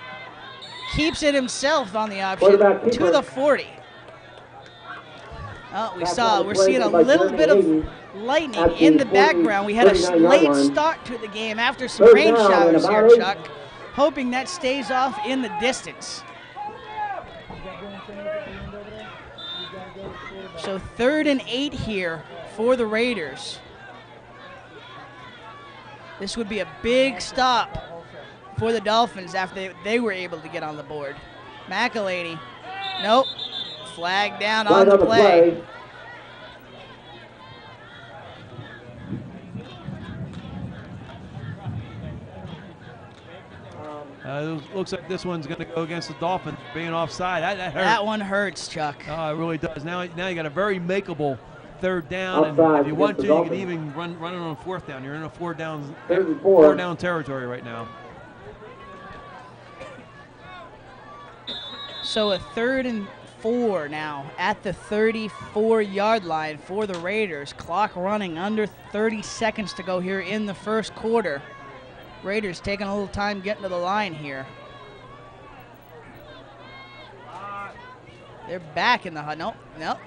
Keeps it himself on the option to the 40. Oh, we're seeing a little bit of lightning in the background. We had a late start to the game after some rain showers here, Chuck. Hoping that stays off in the distance. So 3rd and 8 here for the Raiders. This would be a big stop for the Dolphins after they were able to get on the board. McElhaney, nope, flag down on the play. Looks like this one's going to go against the Dolphins being offside. That hurts. That one hurts, Chuck. Oh, it really does. Now you got a very makeable 3rd down, and if you want to, you can even run it on 4th down. You're in a 4 down territory right now. So a 3rd and 4 now at the 34-yard line for the Raiders. Clock running, under 30 seconds to go here in the 1st quarter. Raiders taking a little time getting to the line here. They're back in the hut. Nope,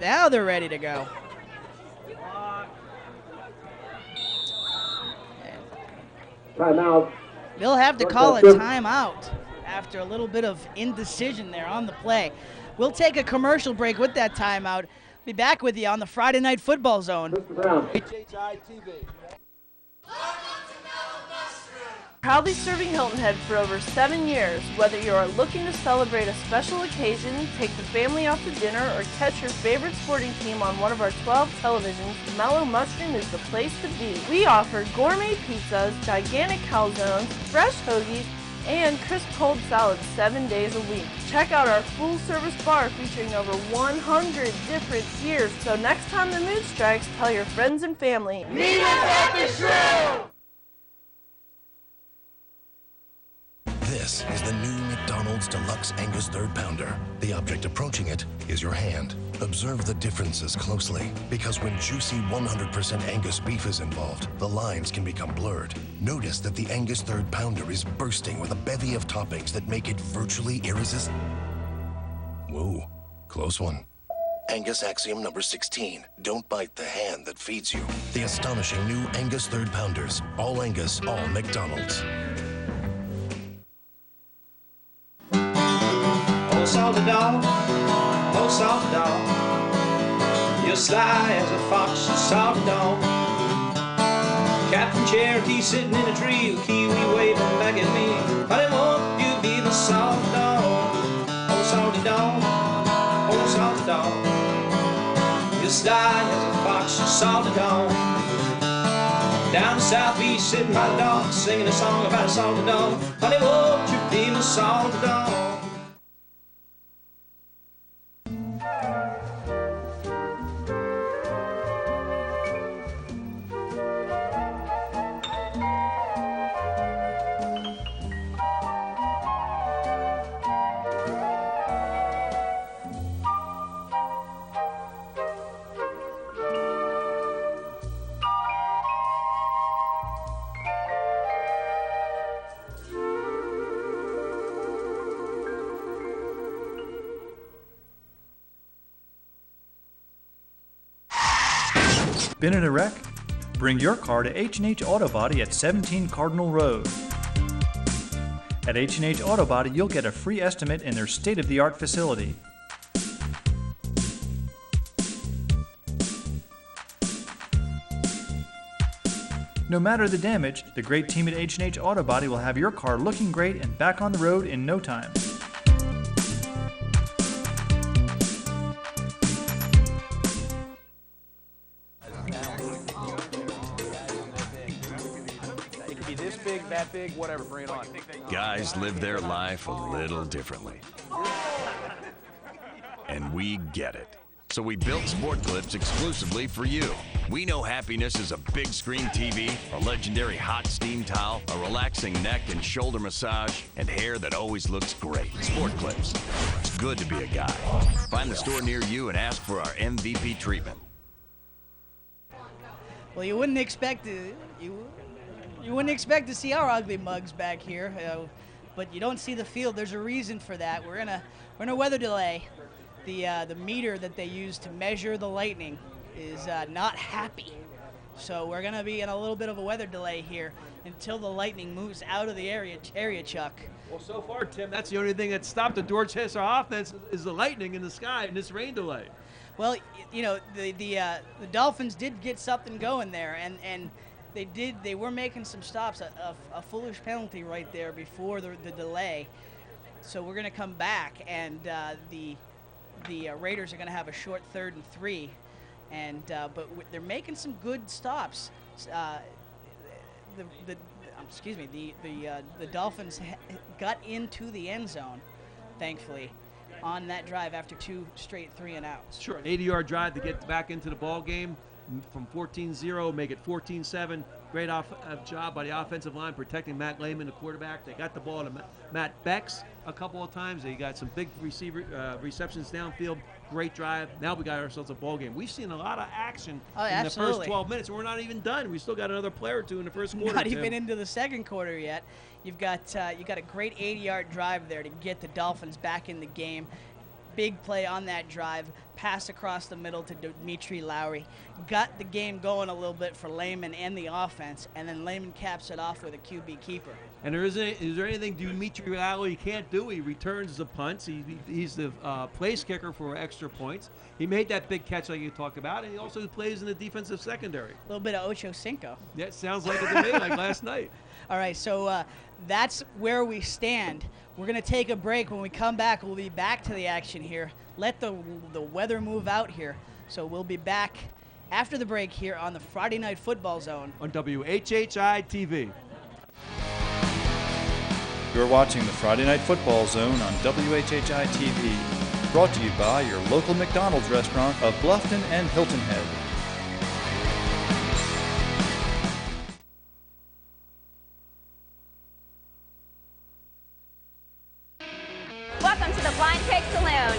now they're ready to go. Timeout. They'll have to call a timeout after a little bit of indecision there on the play. We'll take a commercial break with that timeout. Be back with you on the Friday Night Football Zone. WHHI-TV. Proudly serving Hilton Head for over 7 years. Whether you are looking to celebrate a special occasion, take the family out to dinner, or catch your favorite sporting team on one of our 12 televisions, Mellow Mushroom is the place to be. We offer gourmet pizzas, gigantic calzones, fresh hoagies, and crisp cold salads 7 days a week. Check out our full-service bar featuring over 100 different beers. So next time the mood strikes, tell your friends and family. Meet us at the Shrew! This is the new McDonald's Deluxe Angus 3rd Pounder. The object approaching it is your hand. Observe the differences closely, because when juicy 100% Angus beef is involved, the lines can become blurred. Notice that the Angus 3rd Pounder is bursting with a bevy of toppings that make it virtually irresistible. Whoa, close one. Angus axiom number 16. Don't bite the hand that feeds you. The astonishing new Angus 3rd Pounders. All Angus, all McDonald's. Oh, salty dog, oh, salty dog, you're sly as a fox, salty dog. Captain Cherokee sitting in a tree, with Kiwi waving back at me. Honey, won't you be the salty dog? Oh, salty dog, oh, salty dog, you're sly as a fox, salty dog. Down the South Beach, sitting by the dock, singing a song about a salty dog. Honey, won't you be the salty dog? Been in a wreck? Bring your car to H&H Auto Body at 17 Cardinal Road. At H&H Auto Body, you'll get a free estimate in their state-of-the-art facility. No matter the damage, the great team at H&H Auto Body will have your car looking great and back on the road in no time. It could be this big, that big, whatever, bring it on. Guys live their life a little differently. And we get it. So we built Sport Clips exclusively for you. We know happiness is a big screen TV, a legendary hot steam towel, a relaxing neck and shoulder massage, and hair that always looks great. Sport Clips. It's good to be a guy. Find the store near you and ask for our MVP treatment. Well, you wouldn't expect to see our ugly mugs back here, but you don't see the field. There's a reason for that. We're in a weather delay. The meter that they use to measure the lightning is not happy. So we're going to be in a little bit of a weather delay here until the lightning moves out of the area, Chuck. Well, so far, Tim, that's the only thing that stopped the Dorchester offense is the lightning in the sky and this rain delay. Well, you know, the Dolphins did get something going there, and they were making some stops, a foolish penalty right there before the delay. So we're going to come back, and the Raiders are going to have a short 3rd and 3, but they're making some good stops. The Dolphins got into the end zone, thankfully, on that drive after 2 straight 3-and-outs. Sure, an 80-yard drive to get back into the ball game from 14-0, make it 14-7. Great job by the offensive line protecting Matt Lehman, the quarterback. They got the ball to Matt Bex a couple of times. They got some big receptions downfield. Great drive. Now we got ourselves a ball game. We've seen a lot of action in the first 12 minutes, and we're not even done. We still got another player or two in the first quarter. Not even into the second quarter yet. You've got a great 80-yard drive there to get the Dolphins back in the game. Big play on that drive, pass across the middle to Dimitri Lowry. Got the game going a little bit for Lehman and the offense, and then Lehman caps it off with a QB keeper. And is there anything Dimitri Lowry can't do? He returns the punts. He's the place kicker for extra points. He made that big catch like you talked about, and he also plays in the defensive secondary. A little bit of Ocho Cinco. Yeah, it sounds like it to me, like last night. All right, so that's where we stand. We're going to take a break. When we come back, we'll be back to the action here. Let the weather move out here. So we'll be back after the break here on the Friday Night Football Zone. On WHHI-TV. You're watching the Friday Night Football Zone on WHHI-TV. Brought to you by your local McDonald's restaurant of Bluffton and Hilton Head. Welcome to the Blind Pig Saloon.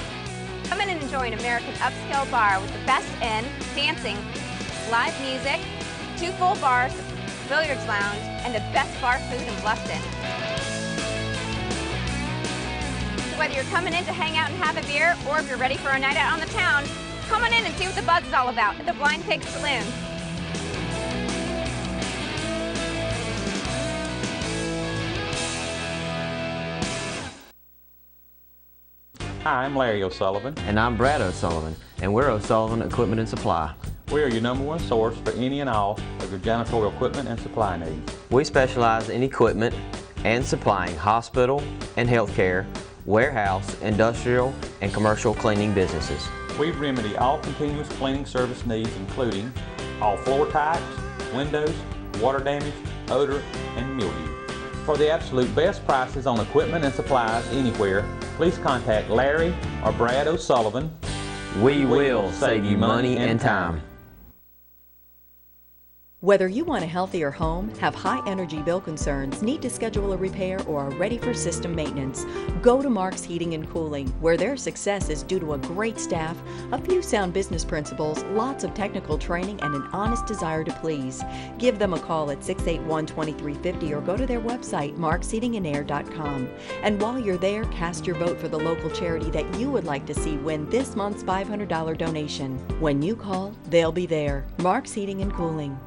Come in and enjoy an American upscale bar with the best in dancing, live music, 2 full bars, billiards lounge, and the best bar food in Bluffton. So whether you're coming in to hang out and have a beer, or if you're ready for a night out on the town, come on in and see what the buzz is all about at the Blind Pig Saloon. Hi, I'm Larry O'Sullivan. And I'm Brad O'Sullivan, and we're O'Sullivan Equipment and Supply. We are your #1 source for any and all of your janitorial equipment and supply needs. We specialize in equipment and supplying hospital and healthcare, warehouse, industrial, and commercial cleaning businesses. We remedy all continuous cleaning service needs, including all floor types, windows, water damage, odor, and mildew. For the absolute best prices on equipment and supplies anywhere, please contact Larry or Brad O'Sullivan. We will save you money and time. Whether you want a healthier home, have high energy bill concerns, need to schedule a repair, or are ready for system maintenance, go to Mark's Heating and Cooling, where their success is due to a great staff, a few sound business principles, lots of technical training, and an honest desire to please. Give them a call at 681-2350 or go to their website, marksheatingandair.com. And while you're there, cast your vote for the local charity that you would like to see win this month's $500 donation. When you call, they'll be there. Mark's Heating and Cooling.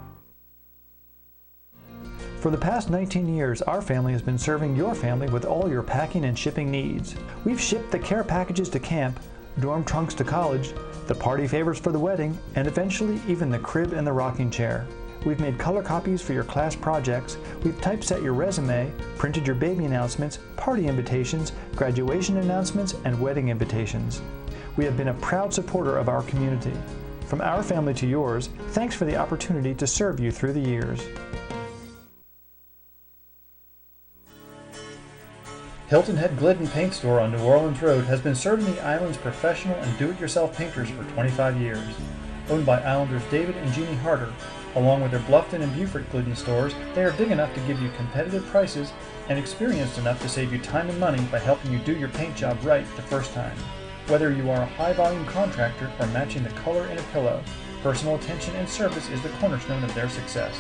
For the past 19 years, our family has been serving your family with all your packing and shipping needs. We've shipped the care packages to camp, dorm trunks to college, the party favors for the wedding, and eventually even the crib and the rocking chair. We've made color copies for your class projects. We've typeset your resume, printed your baby announcements, party invitations, graduation announcements, and wedding invitations. We have been a proud supporter of our community. From our family to yours, thanks for the opportunity to serve you through the years. Hilton Head Glidden Paint Store on New Orleans Road has been serving the island's professional and do-it-yourself painters for 25 years. Owned by Islanders David and Jeannie Harder, along with their Bluffton and Beaufort Glidden stores, they are big enough to give you competitive prices and experienced enough to save you time and money by helping you do your paint job right the first time. Whether you are a high-volume contractor or matching the color in a pillow, personal attention and service is the cornerstone of their success.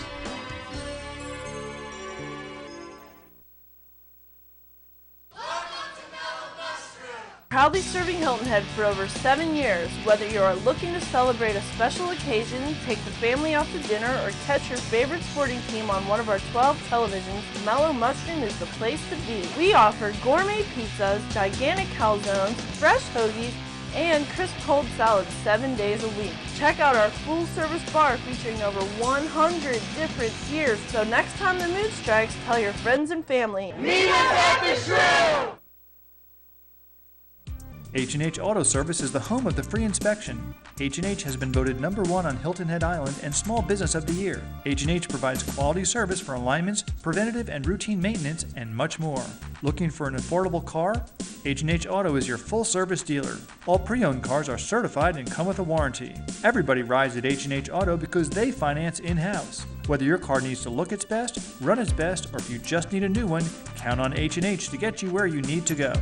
Proudly serving Hilton Head for over 7 years. Whether you are looking to celebrate a special occasion, take the family out to dinner, or catch your favorite sporting team on one of our 12 televisions, Mellow Mushroom is the place to be. We offer gourmet pizzas, gigantic calzones, fresh hoagies, and crisp cold salads 7 days a week. Check out our full-service bar featuring over 100 different beers. So next time the mood strikes, tell your friends and family. Meet us at the Shrew! H&H Auto Service is the home of the free inspection. H&H has been voted #1 on Hilton Head Island and Small Business of the Year. H&H provides quality service for alignments, preventative and routine maintenance, and much more. Looking for an affordable car? H&H Auto is your full-service dealer. All pre-owned cars are certified and come with a warranty. Everybody rides at H&H Auto because they finance in-house. Whether your car needs to look its best, run its best, or if you just need a new one, count on H&H to get you where you need to go.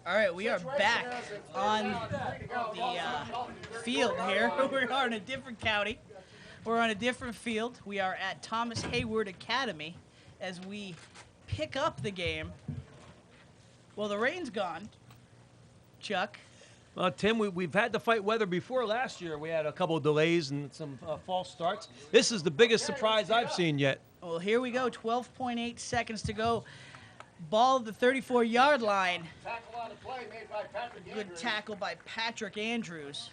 All right, we are back on the field here. We are in a different county. We're on a different field. We are at Thomas Hayward Academy as we pick up the game. Well, the rain's gone. Chuck? Well, Tim, we've had to fight weather before. Last year we had a couple of delays and some false starts. This is the biggest surprise I've seen yet. Well, here we go. 12.8 seconds to go. Ball at the 34-yard line. Good tackle by Patrick Andrews.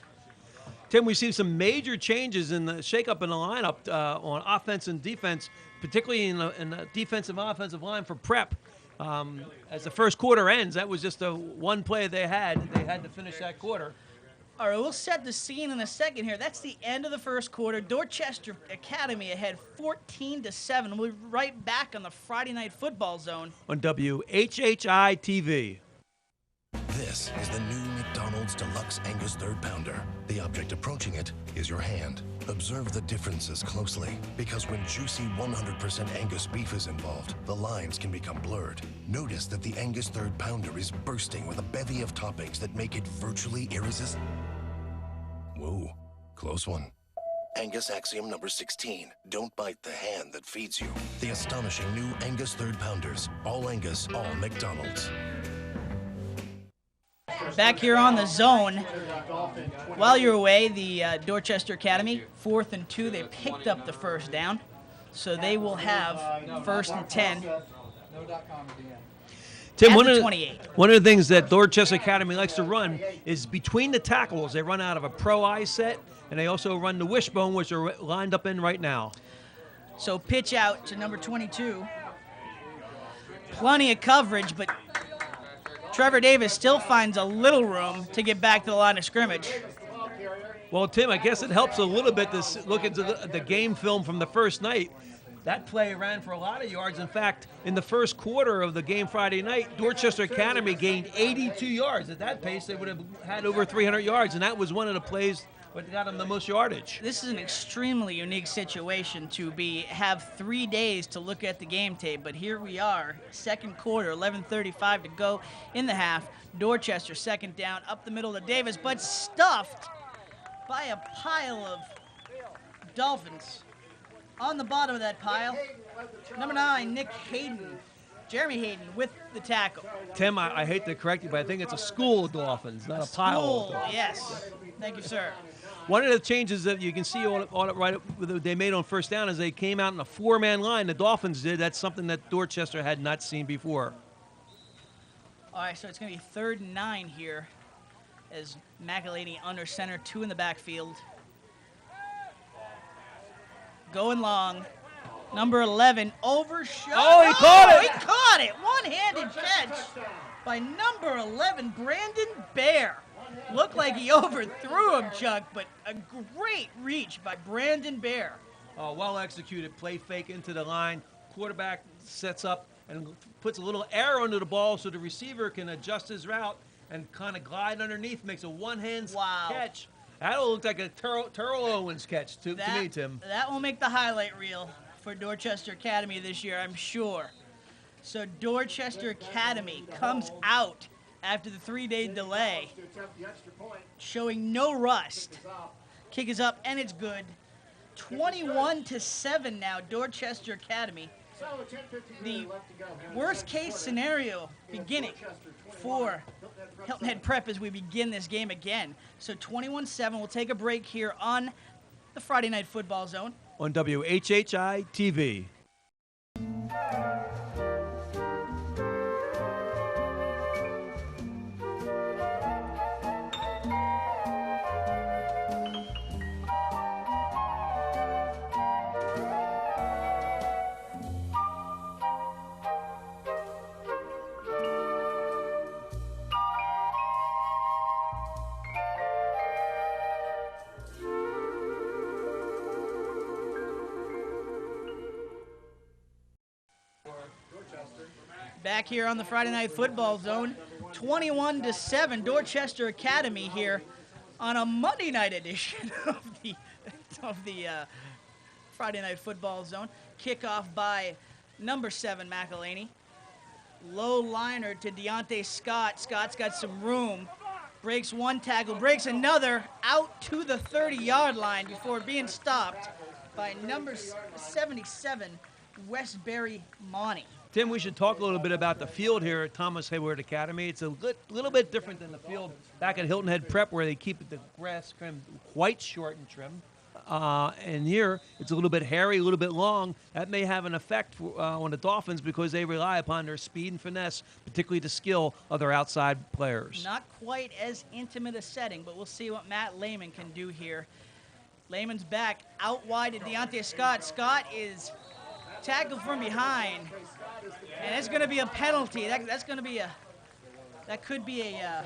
Tim, we've seen some major changes in the shakeup in the lineup on offense and defense, particularly in the defensive and offensive line for Prep. As the first quarter ends, that was just the one play they had. They had to finish that quarter. All right, we'll set the scene in a second here. That's the end of the first quarter. Dorchester Academy ahead 14-7. We'll be right back on the Friday Night Football Zone on WHHI-TV. This is the new McDonald's Deluxe Angus Third Pounder. The object approaching it is your hand. Observe the differences closely, because when juicy 100% Angus beef is involved, the lines can become blurred. Notice that the Angus Third Pounder is bursting with a bevy of toppings that make it virtually irresistible. Whoa, close one. Angus axiom number 16. Don't bite the hand that feeds you. The astonishing new Angus Third Pounders. All Angus, all McDonald's. Back here on the zone. While you're away, the Dorchester Academy, 4th and 2, they picked up the first down. So they will have 1st and 10. Tim, one of the things that Dorchester Academy likes to run is between the tackles. They run out of a pro eye set, and they also run the wishbone, which are lined up in right now. So pitch out to number 22. Plenty of coverage, but Trevor Davis still finds a little room to get back to the line of scrimmage. Well, Tim, I guess it helps a little bit to look into the game film from the first night. That play ran for a lot of yards. In fact, in the first quarter of the game Friday night, Dorchester Academy gained 82 yards. At that pace, they would have had over 300 yards, and that was one of the plays that got them the most yardage. This is an extremely unique situation to have 3 days to look at the game tape, but here we are, second quarter, 11:35 to go in the half. Dorchester second down, up the middle to Davis, but stuffed by a pile of Dolphins. On the bottom of that pile, number 9, Nick Hayden. Jeremy Hayden with the tackle. Tim, I hate to correct you, but I think it's a school of Dolphins, not a pile of Dolphins. Yes. Thank you, sir. One of the changes that you can see on it right they made on first down is they came out in a 4-man line. The Dolphins did. That's something that Dorchester had not seen before. All right, so it's going to be 3rd and 9 here as McElhaney under center, 2 in the backfield. Going long. Number 11, overshot. Oh, he caught it! He caught it! One-handed catch by number 11, Brandon Bear. Looked like he overthrew him, Chuck, but a great reach by Brandon Bear. Oh, well executed. Play fake into the line. Quarterback sets up and puts a little air under the ball so the receiver can adjust his route and kind of glide underneath, makes a one-hand catch. That'll look like a Terrell Owens catch to me, Tim. That will make the highlight reel for Dorchester Academy this year, I'm sure. So Dorchester Academy comes out after the 3-day delay, showing no rust. Kick is up, and it's good. 21-7 now, Dorchester Academy. The worst-case scenario beginning for Hilton Head Prep as we begin this game again. So 21-7, we'll take a break here on the Friday Night Football Zone. On WHHI-TV. Back here on the Friday Night Football Zone, 21-7, Dorchester Academy here on a Monday night edition of the Friday Night Football Zone. Kickoff by number 7, McElhaney. Low liner to Deontay Scott. Scott's got some room. Breaks one tackle, breaks another, out to the 30-yard line before being stopped by number 77, Westbury Monty. Tim, we should talk a little bit about the field here at Thomas Hayward Academy. It's a little bit different than the field back at Hilton Head Prep, where they keep the grass trimmed quite short and trim. And here, it's a little bit hairy, a little bit long. That may have an effect on the Dolphins because they rely upon their speed and finesse, particularly the skill of their outside players. Not quite as intimate a setting, but we'll see what Matt Lehman can do here. Lehman's back out wide to Deontay Scott. Scott is tackled from behind, and it's going to be a penalty. That could be a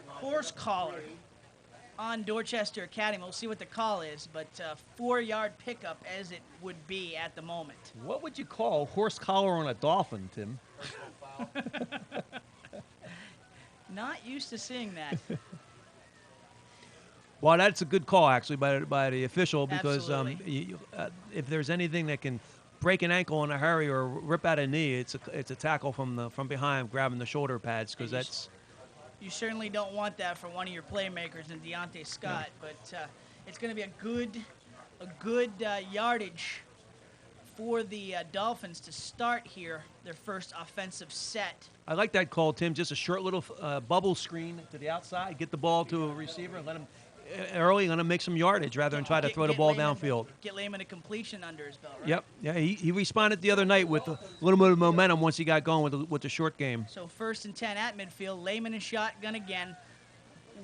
horse collar on Dorchester Academy. We'll see what the call is, but 4-yard pickup as it would be at the moment. What would you call a horse collar on a Dolphin, Tim? Not used to seeing that. Well, that's a good call, actually, by the official, because if there's anything that can break an ankle in a hurry or rip out a knee, it's a tackle from behind, grabbing the shoulder pads, because that's. You certainly don't want that for one of your playmakers in Deontay Scott, but it's going to be a good yardage for the Dolphins to start here, their first offensive set. I like that call, Tim. Just a short little bubble screen to the outside, get the ball to a receiver, and let him early, going to make some yardage rather than try to throw the ball downfield. Get Lehman a completion under his belt, right? Yep. Yeah, he responded the other night with a little bit of momentum once he got going with the short game. So 1st and 10 at midfield. Lehman in shotgun again.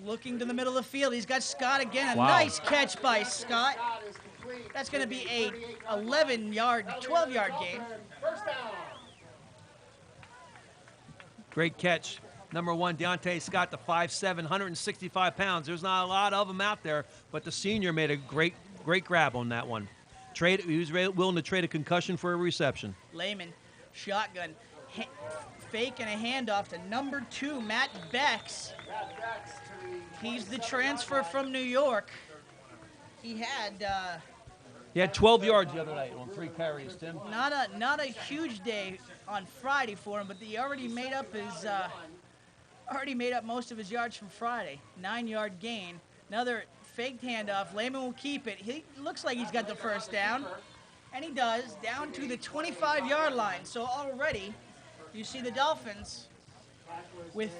Looking to the middle of the field. He's got Scott again. A nice catch by Scott. That's going to be a 12-yard gain. Great catch. Number 1, Deontay Scott, the 5'7", 165 pounds. There's not a lot of them out there, but the senior made a great grab on that one. He was willing to trade a concussion for a reception. Lehman, shotgun, fake and a handoff to number 2, Matt Becks. He's the transfer from New York. He had 12 yards the other night on 3 carries, Tim. Not a huge day on Friday for him, but he already made up most of his yards from Friday. 9-yard gain. Another faked handoff. Lehman will keep it. He looks like he's got the first down, and he does, down to the 25-yard line. So already you see the Dolphins with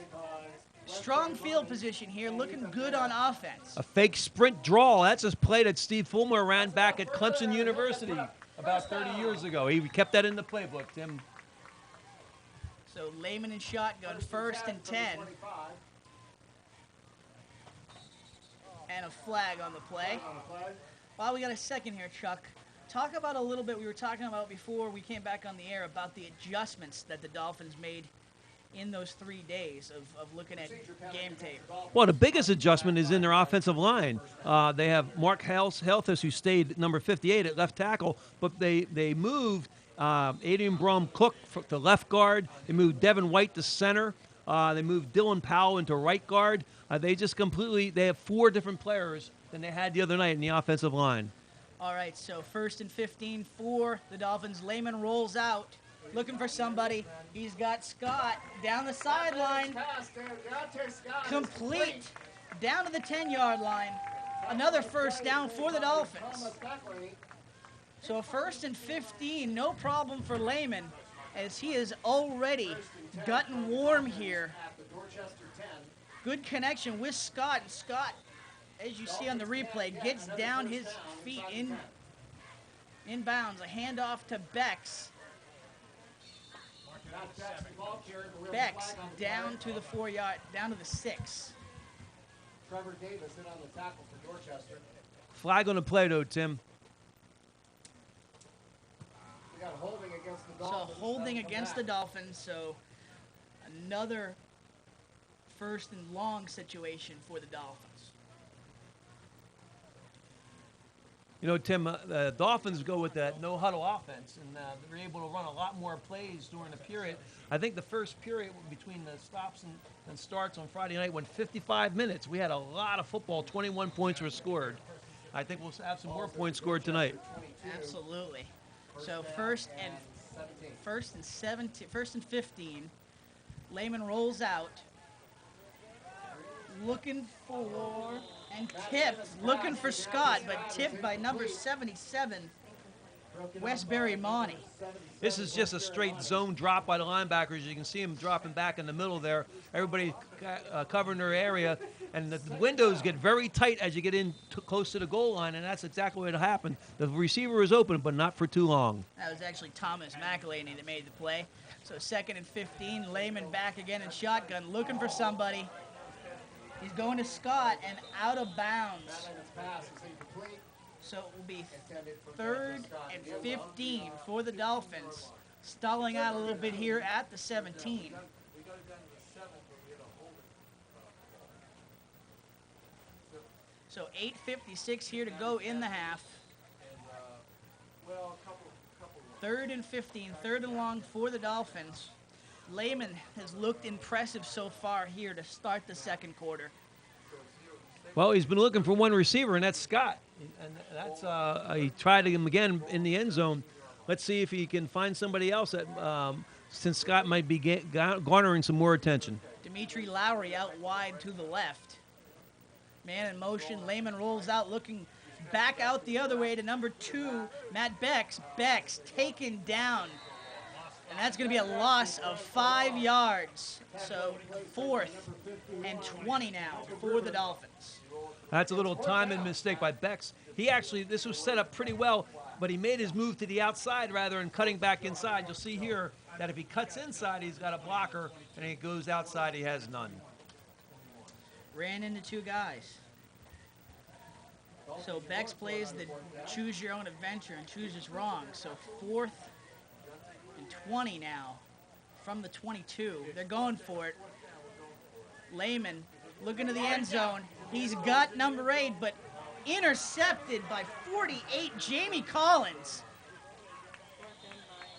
strong field position here, looking good on offense. A fake sprint draw. That's a play that Steve Fulmer ran back at Clemson University about 30 years ago. He kept that in the playbook, Tim. So Lehman in shotgun, 1st and 10. And a flag on the play. Well, we got a second here, Chuck. Talk about a little bit, we were talking about before we came back on the air about the adjustments that the Dolphins made in those 3 days of looking at game tape. Well, the biggest adjustment is in their offensive line. They have Mark Helthus, who stayed number 58 at left tackle, but they moved Adrian Brom-Cook to left guard. They moved Devin White to center. They moved Dylan Powell into right guard. They have 4 different players than they had the other night in the offensive line. All right, so 1st and 15 for the Dolphins. Lehman rolls out, looking for somebody. He's got Scott down the sideline. Complete down to the 10-yard line. Another first down for the Dolphins. So 1st and 15, no problem for Lehman, as he is already gotten warm here. Good connection with Scott. And Scott, as you see on the replay, gets down his feet in bounds. A handoff to Bex. Bex down to the 4-yard, down to the 6. Trevor Davis in on the tackle for Dorchester. Flag on the play, though, Tim. We got holding against the So Dolphins. holding against the Dolphins, so another 1st and long situation for the Dolphins. You know, Tim, the Dolphins go with that no-huddle offense, and they're able to run a lot more plays during the period. I think the first period between the stops and starts on Friday night went 55 minutes. We had a lot of football. 21 points were scored. I think we'll have some more points scored tonight. Absolutely. So 1st and 15. Lehman rolls out. Looking for and tipped. Looking for Scott, but tipped by number 77, Westbury Monty. This is just a straight zone drop by the linebackers. You can see them dropping back in the middle there. Everybody covering their area. And the windows get very tight as you get in close to the goal line, and that's exactly what happened. The receiver was open, but not for too long. That was actually Thomas McElhaney that made the play. So 2nd and 15, Lehman back again in shotgun, looking for somebody. He's going to Scott and out of bounds. So it will be 3rd and 15 for the Dolphins. Stalling out a little bit here at the 17. So 8:56 here to go in the half. 3rd and 15, 3rd and long for the Dolphins. Lehman has looked impressive so far here to start the second quarter. Well, he's been looking for one receiver, and that's Scott. And that's he tried him again in the end zone. Let's see if he can find somebody else that, since Scott might be garnering some more attention. Dimitri Lowry out wide to the left. Man in motion. Lehman rolls out, looking back out the other way to number 2, Matt Bex. Bex taken down. And that's going to be a loss of 5 yards. So 4th and 20 now for the Dolphins. That's a little timing mistake by Bex. This was set up pretty well, but he made his move to the outside rather than cutting back inside. You'll see here that if he cuts inside, he's got a blocker, and he goes outside, he has none. Ran into 2 guys. So Bex plays the choose your own adventure and chooses wrong. So 4th and 20 now from the 22. They're going for it. Lehman looking to the end zone. He's got number 8, but intercepted by 48, Jamie Collins.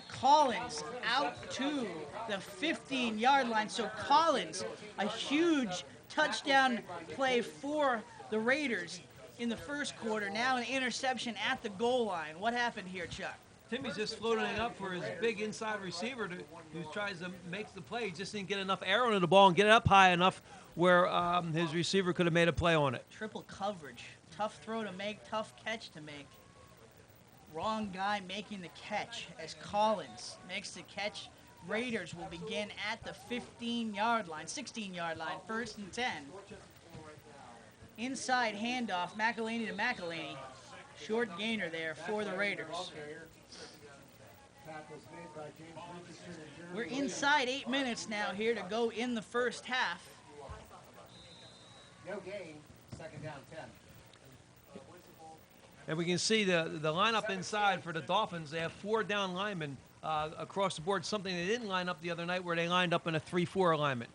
Collins out to the 15-yard line. So Collins, a huge touchdown play for the Raiders in the first quarter. Now an interception at the goal line. What happened here, Chuck? Timmy's just floating it up for his big inside receiver who tries to make the play. He just didn't get enough air onto the ball and get it up high enough where his receiver could have made a play on it. Triple coverage Tough throw to make, tough catch to make. Wrong guy making the catch as Collins makes the catch. Raiders will begin at the 15-yard line, 16-yard line, 1st and 10. Inside handoff, McElhaney to McElhaney. Short gainer there for the Raiders. We're inside 8 minutes now here to go in the first half. No gain, 2nd down 10. And we can see the lineup inside for the Dolphins. They have 4 down linemen across the board, something they didn't line up the other night where they lined up in a 3-4 alignment.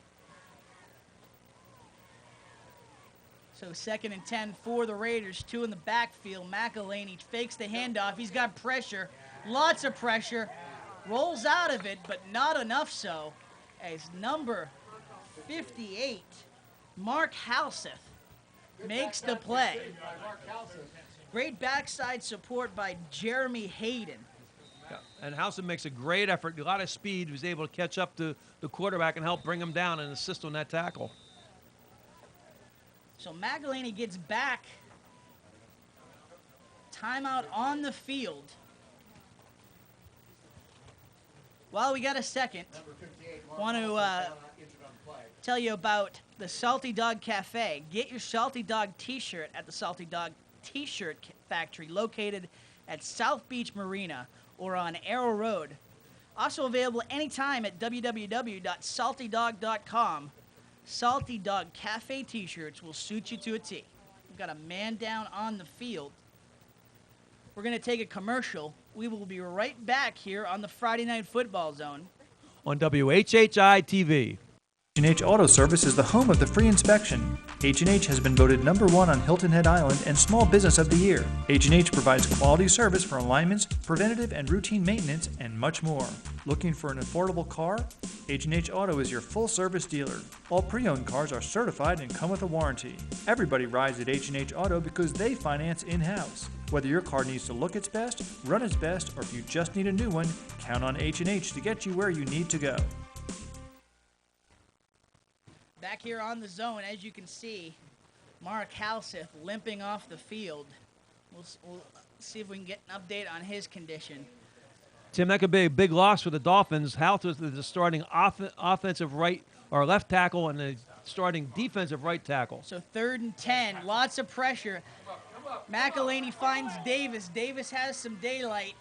So 2nd and 10 for the Raiders, 2 in the backfield. McElhaney fakes the handoff. He's got pressure, lots of pressure. Rolls out of it, but not enough so, as number 58, Mark Halseth, makes the play. Great backside support by Jeremy Hayden. Yeah. And Halseth makes a great effort, a lot of speed. He was able to catch up to the quarterback and help bring him down and assist on that tackle. So McElhaney gets back. Timeout on the field. While we got a second, want to tell you about the Salty Dog Cafe. Get your Salty Dog t-shirt at the Salty Dog T-shirt factory located at South Beach Marina or on Arrow Road. Also available anytime at www.saltydog.com. Salty Dog Cafe t-shirts will suit you to a T. We've got a man down on the field. We're going to take a commercial. We will be right back here on the Friday Night Football Zone on WHHI-TV. H&H Auto Service is the home of the free inspection. H&H has been voted #1 on Hilton Head Island and Small Business of the Year. H&H provides quality service for alignments, preventative and routine maintenance, and much more. Looking for an affordable car? H&H Auto is your full-service dealer. All pre-owned cars are certified and come with a warranty. Everybody rides at H&H Auto because they finance in-house. Whether your car needs to look its best, run its best, or if you just need a new one, count on H&H to get you where you need to go. Back here on the zone, as you can see, Mark Halseth limping off the field. We'll see if we can get an update on his condition. Tim, that could be a big loss for the Dolphins. Halseth is the starting offensive right or left tackle and the starting defensive right tackle. So 3rd and 10, lots of pressure. McElhaney finds Davis. Davis has some daylight.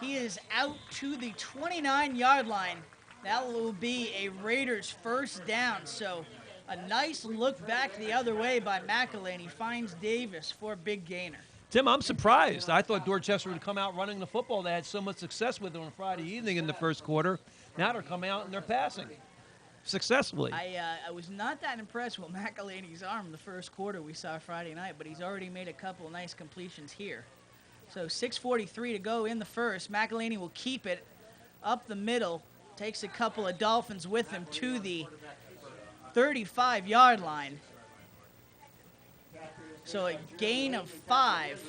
He is out to the 29-yard line. That will be a Raiders 1st down. So a nice look back the other way by McElhaney. Finds Davis for a big gainer. Tim, I'm surprised. I thought Dorchester would come out running the football. They had so much success with it on Friday evening in the first quarter. Now they're coming out and they're passing successfully. I was not that impressed with McElhaney's arm the first quarter we saw Friday night, but he's already made a couple of nice completions here. So 6:43 to go in the first. McElhaney will keep it up the middle. Takes a couple of Dolphins with him to the 35-yard line. So a gain of 5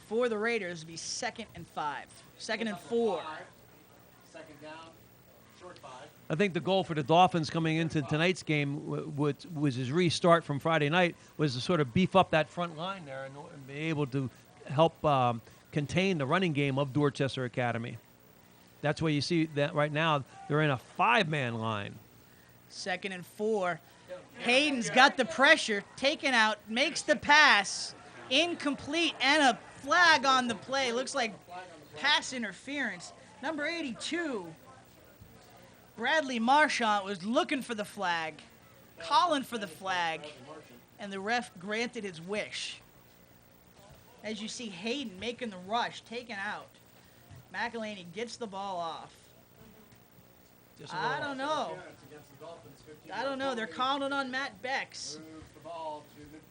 for the Raiders would be 2nd and 5. 2nd and 4. 2nd down, short 5. I think the goal for the Dolphins coming into tonight's game was his restart from Friday night was to sort of beef up that front line there and be able to help contain the running game of Dorchester Academy. That's why you see that right now they're in a 5-man line. 2nd and 4. Hayden's got the pressure, taken out, makes the pass, incomplete, and a flag on the play. Looks like pass interference. Number 82, Bradley Marchant, was looking for the flag, calling for the flag, and the ref granted his wish. As you see Hayden making the rush, taken out. McElhaney gets the ball off. I don't know. They're calling it on Matt Becks.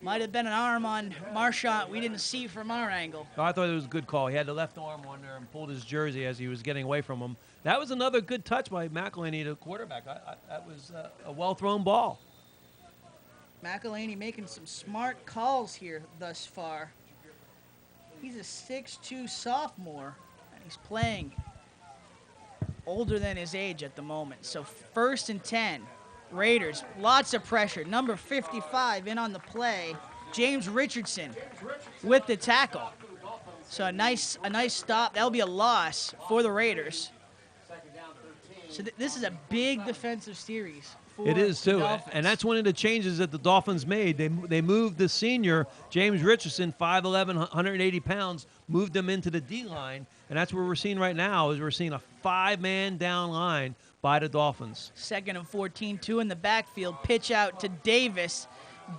Might have been an arm on Marchant we didn't see from our angle. I thought it was a good call. He had the left arm on there and pulled his jersey as he was getting away from him. That was another good touch by McElhaney, the quarterback. That was a well-thrown ball. McElhaney making some smart calls here thus far. He's a 6'2 sophomore. He's playing older than his age at the moment. So 1st and 10. Raiders, lots of pressure. Number 55 in on the play. James Richardson with the tackle. So a nice stop. That'll be a loss for the Raiders. So this is a big defensive series. It is, too. And that's one of the changes that the Dolphins made. They moved the senior, James Richardson, 5'11", 180 pounds, moved him into the D-line. And that's what we're seeing right now is we're seeing a 5-man down line by the Dolphins. 2nd and 14, 2 in the backfield. Pitch out to Davis.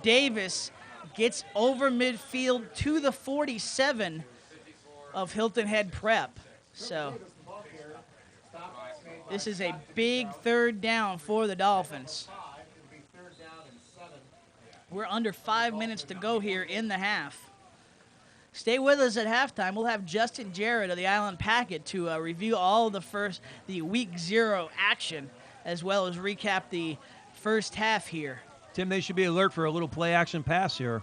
Davis gets over midfield to the 47 of Hilton Head Prep. So this is a big 3rd down for the Dolphins. We're under 5 minutes to go here in the half. Stay with us at halftime. We'll have Justin Jarrett of the Island Packet to review all of the Week 0 action, as well as recap the first half here. Tim, they should be alert for a little play-action pass here.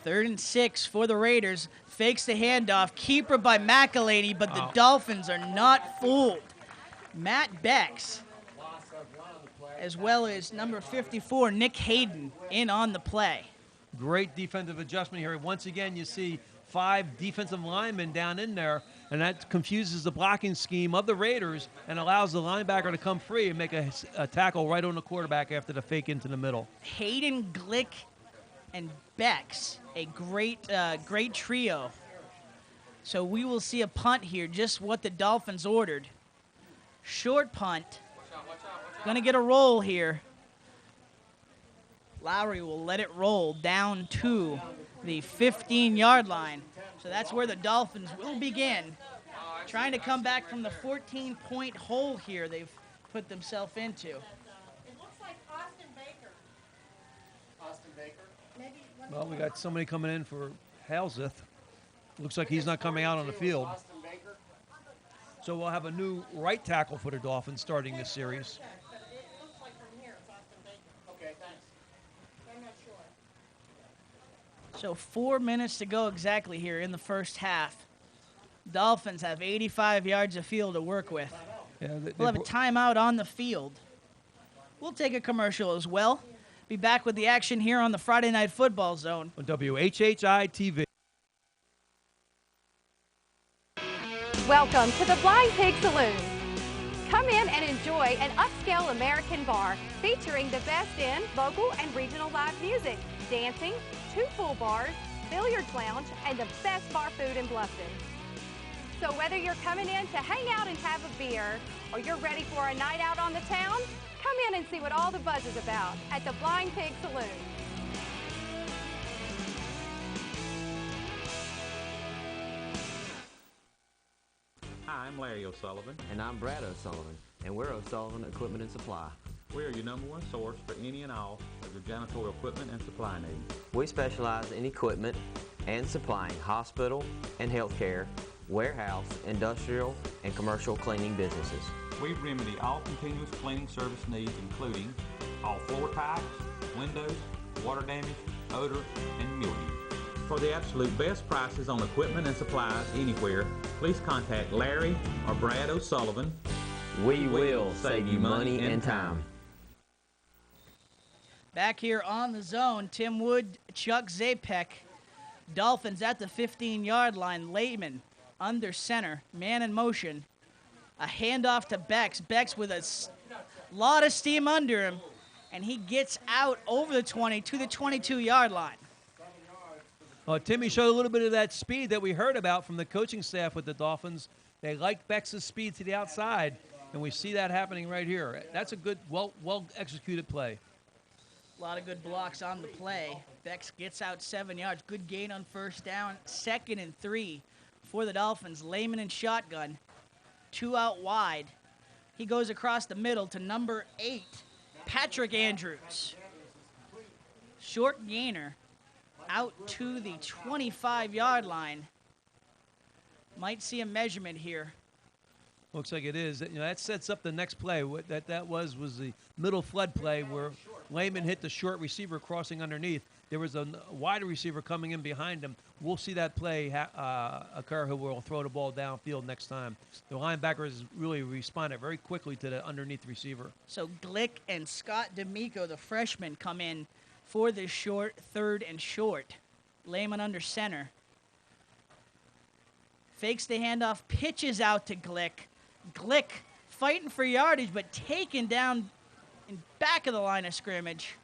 3rd and 6 for the Raiders. Fakes the handoff. Keeper by McElhaney, but the Dolphins are not fooled. Matt Bex, as well as number 54, Nick Hayden, in on the play. Great defensive adjustment here. Once again, you see 5 defensive linemen down in there, and that confuses the blocking scheme of the Raiders and allows the linebacker to come free and make a tackle right on the quarterback after the fake into the middle. Hayden, Glick, and Bex, a great trio. So we will see a punt here, just what the Dolphins ordered. Short punt. Going to get a roll here. Lowry will let it roll down to the 15-yard line. So that's where the Dolphins will begin. Trying to come back from the 14-point hole here they've put themselves into. It looks like Austin Baker. Austin Baker? Well, we got somebody coming in for Halseth. Looks like he's not coming out on the field. So we'll have a new right tackle for the Dolphins starting this series. It looks like from here it's Austin Baker. Okay, thanks. I'm not sure. So 4 minutes to go exactly here in the first half. Dolphins have 85 yards of field to work with. Yeah, We'll have a timeout on the field. We'll take a commercial as well. Be back with the action here on the Friday Night Football Zone. On WHHI-TV. Welcome to the Blind Pig Saloon. Come in and enjoy an upscale American bar featuring the best in local and regional live music, dancing, 2 pool bars, billiards lounge, and the best bar food in Bluffton. So whether you're coming in to hang out and have a beer, or you're ready for a night out on the town, come in and see what all the buzz is about at the Blind Pig Saloon. Hi, I'm Larry O'Sullivan. And I'm Brad O'Sullivan, and we're O'Sullivan Equipment and Supply. We are your #1 source for any and all of your janitorial equipment and supply needs. We specialize in equipment and supplying hospital and healthcare, warehouse, industrial, and commercial cleaning businesses. We remedy all continuous cleaning service needs, including all floor types, windows, water damage, odor, and mildew. For the absolute best prices on equipment and supplies anywhere, please contact Larry or Brad O'Sullivan. We will save you money and time. Back here on the zone, Tim Wood, Chuck Zapek. Dolphins at the 15-yard line. Lehman under center, man in motion. A handoff to Bex. Bex with a lot of steam under him, and he gets out over the 20 to the 22-yard line. Timmy showed a little bit of that speed that we heard about from the coaching staff with the Dolphins. They like Bex's speed to the outside, and we see that happening right here. That's a good, well-executed play. A lot of good blocks on the play. Bex gets out 7 yards. Good gain on first down. 2nd and 3 for the Dolphins. Lehman in shotgun. 2 out wide. He goes across the middle to number 8, Patrick Andrews. Short gainer out to the 25-yard line. Might see a measurement here. Looks like it is. That sets up the next play. What that was the middle flood play where Lehman hit the short receiver crossing underneath. There was a wide receiver coming in behind him. We'll see that play occur who will throw the ball downfield next time. The linebackers really responded very quickly to the underneath receiver. So Glick and Scott D'Amico, the freshmen, come in for the short, 3rd and short. Lehman under center. Fakes the handoff, pitches out to Glick. Glick fighting for yardage, but taken down in back of the line of scrimmage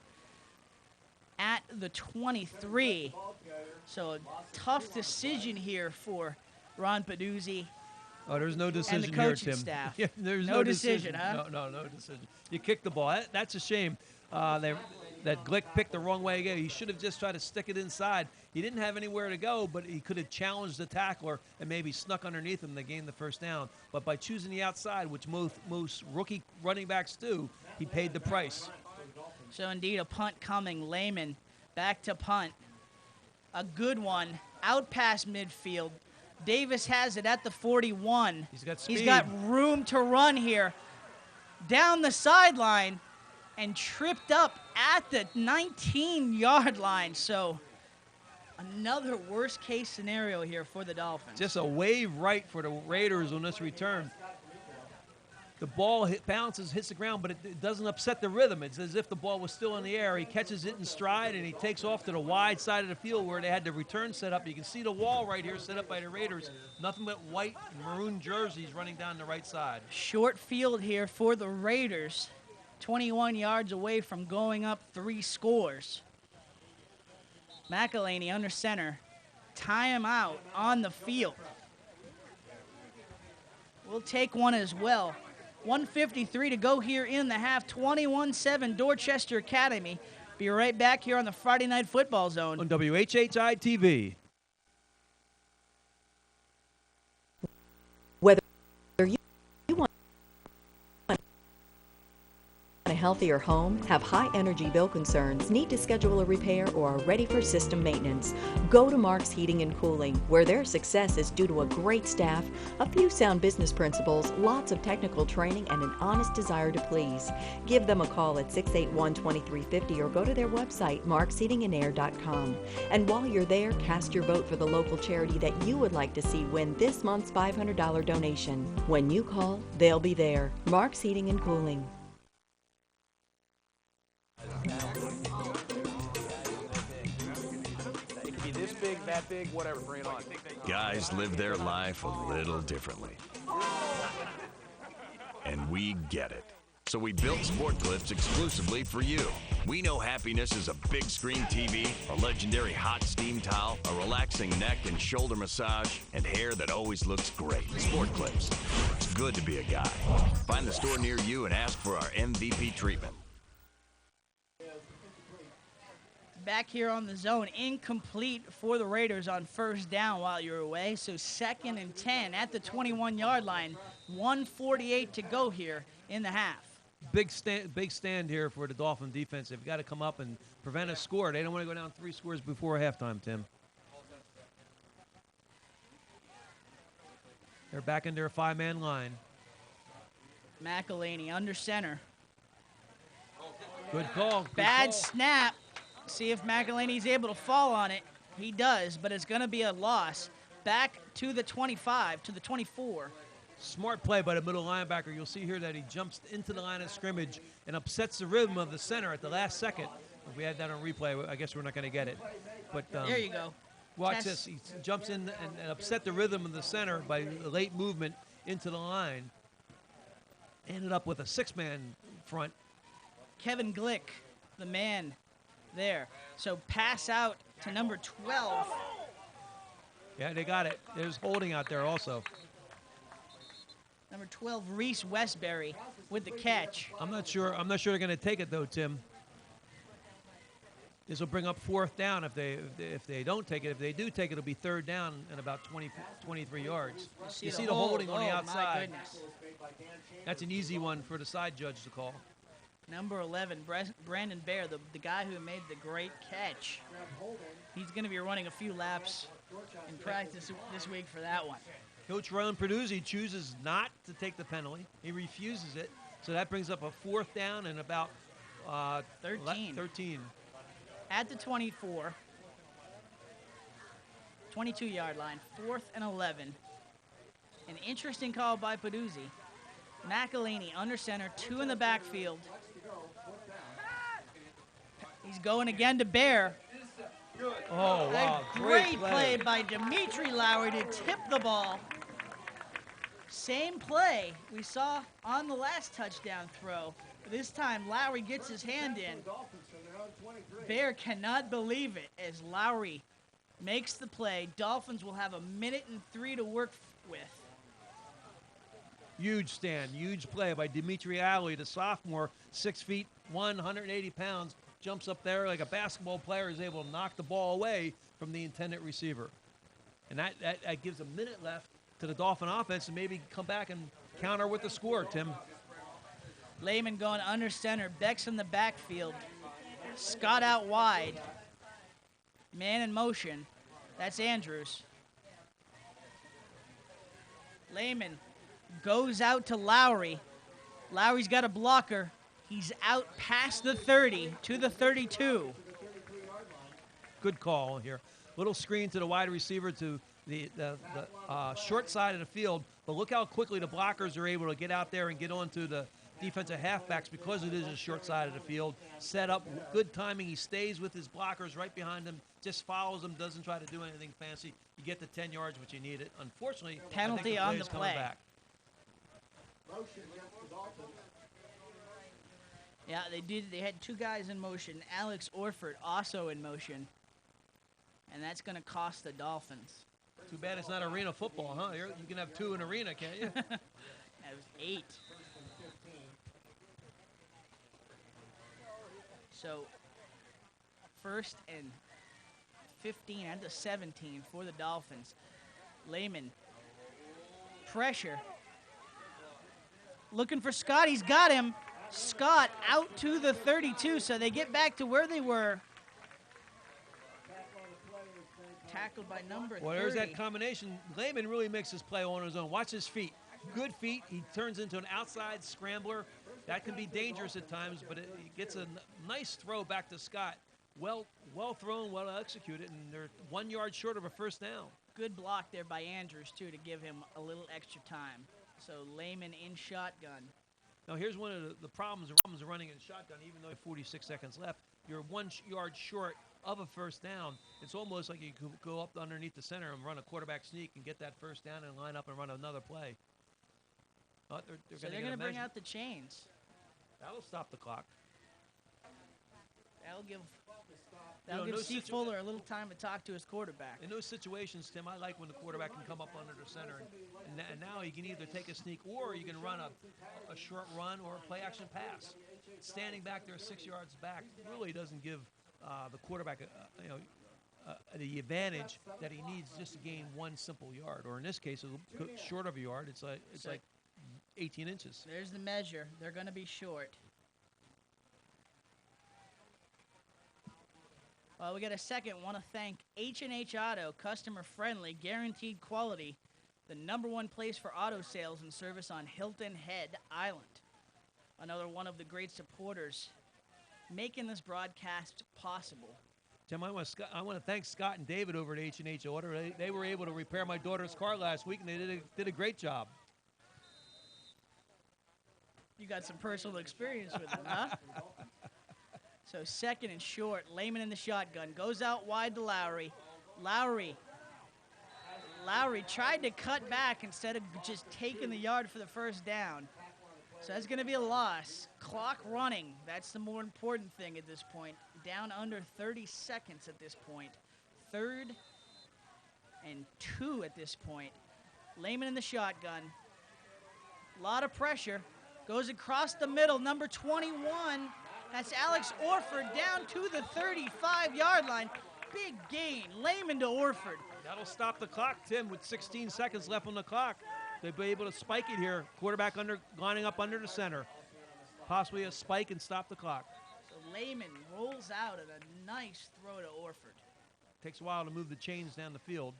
at the 23. So a tough decision here for Ron Peduzzi. Oh, there's no decision and the here, coaching Tim. staff. Yeah, there's no decision, huh? No decision. You kicked the ball. That's a shame. That Glick picked the wrong way again. He should have just tried to stick it inside. He didn't have anywhere to go, but he could have challenged the tackler and maybe snuck underneath him to gain the first down. But by choosing the outside, which most rookie running backs do, he paid the price. So indeed, a punt coming. Lehman back to punt. A good one. Out past midfield. Davis has it at the 41. He's got speed. He's got room to run here. Down the sideline and tripped up at the 19-yard line. So another worst-case scenario here for the Dolphins. Just a wave right for the Raiders on this return. The ball bounces, hits the ground, but it doesn't upset the rhythm. It's as if the ball was still in the air. He catches it in stride, and he takes off to the wide side of the field where they had the return set up. You can see the wall right here set up by the Raiders. Nothing but white and maroon jerseys running down the right side. Short field here for the Raiders. 21 yards away from going up 3 scores. McElhaney under center. Timeout on the field. We'll take one as well. 1:53 to go here in the half. 21-7 Dorchester Academy. Be right back here on the Friday Night Football Zone. On WHHI-TV. Whether you want a healthier home, have high energy bill concerns, need to schedule a repair, or are ready for system maintenance, go to Mark's Heating and Cooling, where their success is due to a great staff, a few sound business principles, lots of technical training, and an honest desire to please. Give them a call at 681-2350 or go to their website, marksheatingandair.com. And while you're there, cast your vote for the local charity that you would like to see win this month's $500 donation. When you call, they'll be there. Mark's Heating and Cooling. It could be this big, that big, whatever, bring it on. Guys live their life a little differently. And we get it. So we built Sport Clips exclusively for you. We know happiness is a big screen TV, a legendary hot steam towel, a relaxing neck and shoulder massage, and hair that always looks great. Sport Clips. It's good to be a guy. Find the store near you and ask for our MVP treatment. Back here on the zone, incomplete for the Raiders on first down while you're away. So 2nd and 10 at the 21-yard line. 1:48 to go here in the half. Big stand here for the Dolphin defense. They've got to come up and prevent a score. They don't want to go down 3 scores before halftime, Tim. They're back in their 5-man line. McElhaney under center. Good call. Bad snap. See if McElhaney's able to fall on it. He does, but it's going to be a loss. Back to the 25, to the 24. Smart play by the middle linebacker. You'll see here that he jumps into the line of scrimmage and upsets the rhythm of the center at the last second. If we had that on replay, I guess we're not going to get it. But there you go. Watch this. He jumps in and upset the rhythm of the center by late movement into the line. Ended up with a 6-man front. Kevin Glick, the man there. So pass out to number 12. Yeah, they got it. There's holding out there also. Number 12, Reese Westbury with the catch. I'm not sure they're going to take it though, Tim. This will bring up 4th down if they don't take it. If they do take it, it'll be 3rd down and about 23 yards. You see the holding on the outside. My goodness. That's an easy one for the side judge to call. Number 11, Brandon Baer, the guy who made the great catch. He's going to be running a few laps in practice this week for that one. Coach Ron Peduzzi chooses not to take the penalty. He refuses it. So that brings up a 4th down and about 13. At the 24. 22-yard line, 4th and 11. An interesting call by Peduzzi. McElhaney under center, 2 in the backfield. He's going again to Bear. Oh, wow. A great play by Dimitri Lowry to tip the ball. Same play we saw on the last touchdown throw. This time, Lowry gets his hand in. Bear cannot believe it as Lowry makes the play. Dolphins will have 1:03 to work with. Huge stand, huge play by Dimitri Lowry, the sophomore, 6 feet, 180 pounds, jumps up there like a basketball player, is able to knock the ball away from the intended receiver. And that gives a minute left to the Dolphin offense and maybe come back and counter with the score, Tim. Lehman going under center. Beck's in the backfield. Scott out wide. Man in motion. That's Andrews. Lehman goes out to Lowry. Lowry's got a blocker. He's out past the 30 to the 32. Good call here. Little screen to the wide receiver to the short side of the field. But look how quickly the blockers are able to get out there and get onto the defensive halfbacks because it is a short side of the field. Set up, good timing. He stays with his blockers right behind him, just follows them, doesn't try to do anything fancy. You get the 10 yards, but you need it. Unfortunately, penalty on the play. Back. Yeah, they did. They had two guys in motion. Alex Orford also in motion. And that's going to cost the Dolphins. Too bad it's not arena football, huh? You can have two in arena, can't you? That was 8. So, 1st and 15 and the 17 for the Dolphins. Lehman, pressure. Looking for Scott. He's got him. Scott out to the 32, so they get back to where they were. Tackled by number 30. Well, there's that combination. Lehman really makes his play on his own. Watch his feet. Good feet. He turns into an outside scrambler. That can be dangerous at times, but it gets a nice throw back to Scott. Well thrown, well executed, and they're 1 yard short of a first down. Good block there by Andrews, too, to give him a little extra time. So Lehman in shotgun. Now, here's one of the problems of running in shotgun. Even though you have 46 seconds left, you're 1 yard short of a first down. It's almost like you could go up underneath the center and run a quarterback sneak and get that first down and line up and run another play. They're going to bring out the chains. That'll stop the clock. That'll give Steve Fuller a little time to talk to his quarterback. In those situations, Tim, I like when the quarterback can come up under the center. And now you can either take a sneak or you can run a short run or a play-action pass. Standing back there 6 yards back really doesn't give the quarterback the advantage that he needs just to gain 1 simple yard. Or in this case, short of a yard, it's like 18 inches. There's the measure. They're going to be short. Well, we got a second. Want to thank H&H Auto, customer friendly, guaranteed quality, the #1 place for auto sales and service on Hilton Head Island. Another one of the great supporters making this broadcast possible. Tim, I want to thank Scott and David over at H&H Auto. They were able to repair my daughter's car last week, and they did a great job. You got some personal experience with them, huh? So 2nd and short, Lehman in the shotgun. Goes out wide to Lowry. Lowry tried to cut back instead of just taking the yard for the first down. So that's going to be a loss. Clock running. That's the more important thing at this point. Down under 30 seconds at this point. 3rd and 2 at this point. Lehman in the shotgun. A lot of pressure. Goes across the middle. Number 21. That's Alex Orford down to the 35-yard line. Big gain. Lehman to Orford. That'll stop the clock, Tim, with 16 seconds left on the clock. They'll be able to spike it here. Quarterback lining up under the center. Possibly a spike and stop the clock. So Lehman rolls out at a nice throw to Orford. Takes a while to move the chains down the field.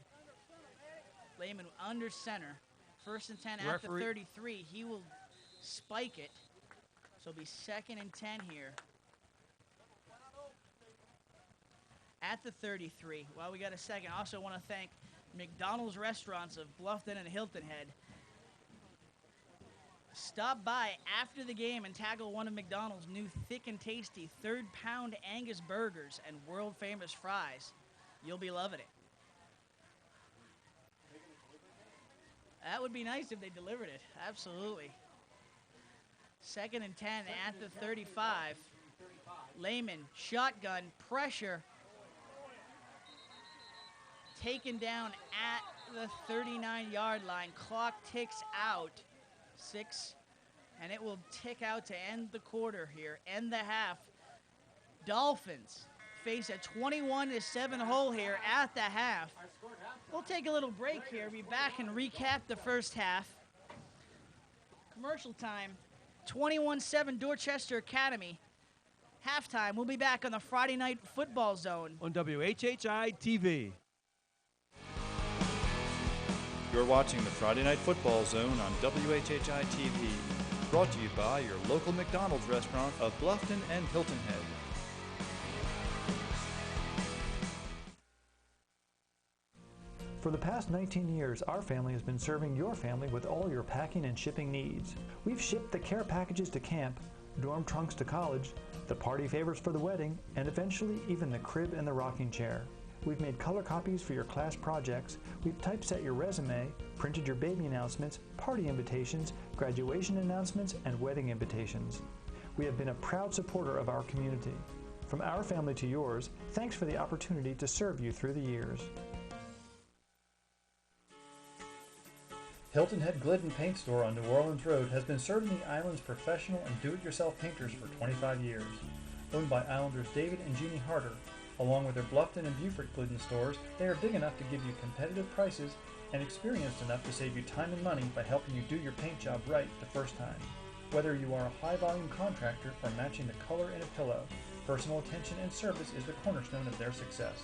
Lehman under center. 1st and 10 at the 33. He will spike it. So it'll be 2nd and 10 here. At the 33. Well, we got a second. I also want to thank McDonald's Restaurants of Bluffton and Hilton Head. Stop by after the game and tackle one of McDonald's new thick and tasty 3rd Pound Angus burgers and world-famous fries. You'll be loving it. That would be nice if they delivered it. Absolutely. 2nd and 10 at the 35. Lehman, shotgun, pressure. Taken down at the 39-yard line. Clock ticks out. 6, and it will tick out to end the quarter here, end the half. Dolphins face a 21-7 hole here at the half. We'll take a little break here, be back and recap the first half. Commercial time, 21-7 Dorchester Academy. Halftime, we'll be back on the Friday Night Football Zone on WHHI-TV. You're watching the Friday Night Football Zone on WHHI-TV, brought to you by your local McDonald's restaurant of Bluffton and Hilton Head. For the past 19 years, our family has been serving your family with all your packing and shipping needs. We've shipped the care packages to camp, dorm trunks to college, the party favors for the wedding, and eventually even the crib and the rocking chair. We've made color copies for your class projects, we've typeset your resume, printed your baby announcements, party invitations, graduation announcements, and wedding invitations. We have been a proud supporter of our community. From our family to yours, thanks for the opportunity to serve you through the years. Hilton Head Glidden Paint Store on New Orleans Road has been serving the island's professional and do-it-yourself painters for 25 years. Owned by Islanders David and Jeannie Harder, along with their Bluffton and Beaufort Glidden stores, they are big enough to give you competitive prices and experienced enough to save you time and money by helping you do your paint job right the first time. Whether you are a high-volume contractor or matching the color in a pillow, personal attention and service is the cornerstone of their success.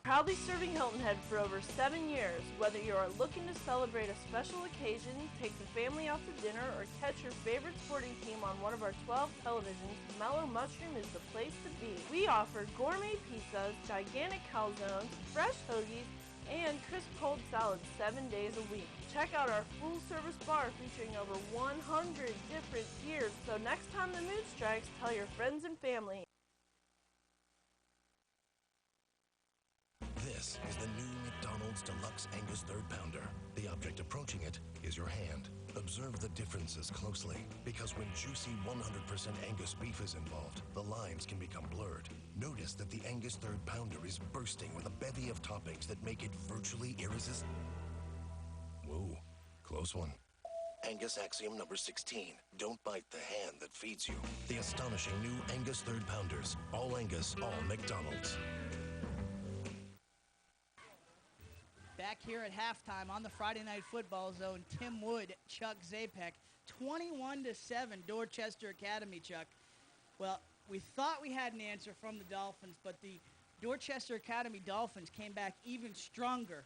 Proudly serving Hilton Head for over 7 years. Whether you are looking to celebrate a special occasion, take the family out to dinner, or catch your favorite sporting team on one of our 12 televisions, Mellow Mushroom is the place to be. We offer gourmet pizzas, gigantic calzones, fresh hoagies, and crisp cold salads 7 days a week. Check out our full-service bar featuring over 100 different beers. So next time the mood strikes, tell your friends and family. This is the new McDonald's Deluxe Angus 3rd Pounder. The object approaching it is your hand. Observe the differences closely, because when juicy 100% Angus beef is involved, the lines can become blurred. Notice that the Angus 3rd Pounder is bursting with a bevy of toppings that make it virtually irresistible. Whoa, close one. Angus axiom number 16. Don't bite the hand that feeds you. The astonishing new Angus 3rd Pounders. All Angus, all McDonald's. Back here at halftime on the Friday Night Football Zone, Tim Wood, Chuck Zapek, 21-7 Dorchester Academy, Chuck. Well, we thought we had an answer from the Dolphins, but the Dorchester Academy Dolphins came back even stronger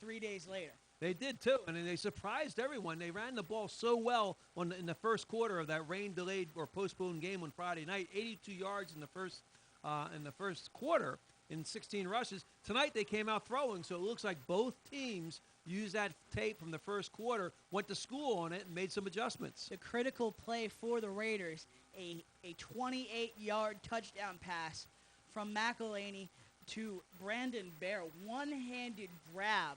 3 days later. They did too, and they surprised everyone. They ran the ball so well in the first quarter of that rain-delayed or postponed game on Friday night. 82 yards in the first quarter in 16 rushes. Tonight they came out throwing, so it looks like both teams used that tape from the first quarter, went to school on it, and made some adjustments. The critical play for the Raiders, a 28-yard touchdown pass from McElhaney to Brandon Bear. One-handed grab.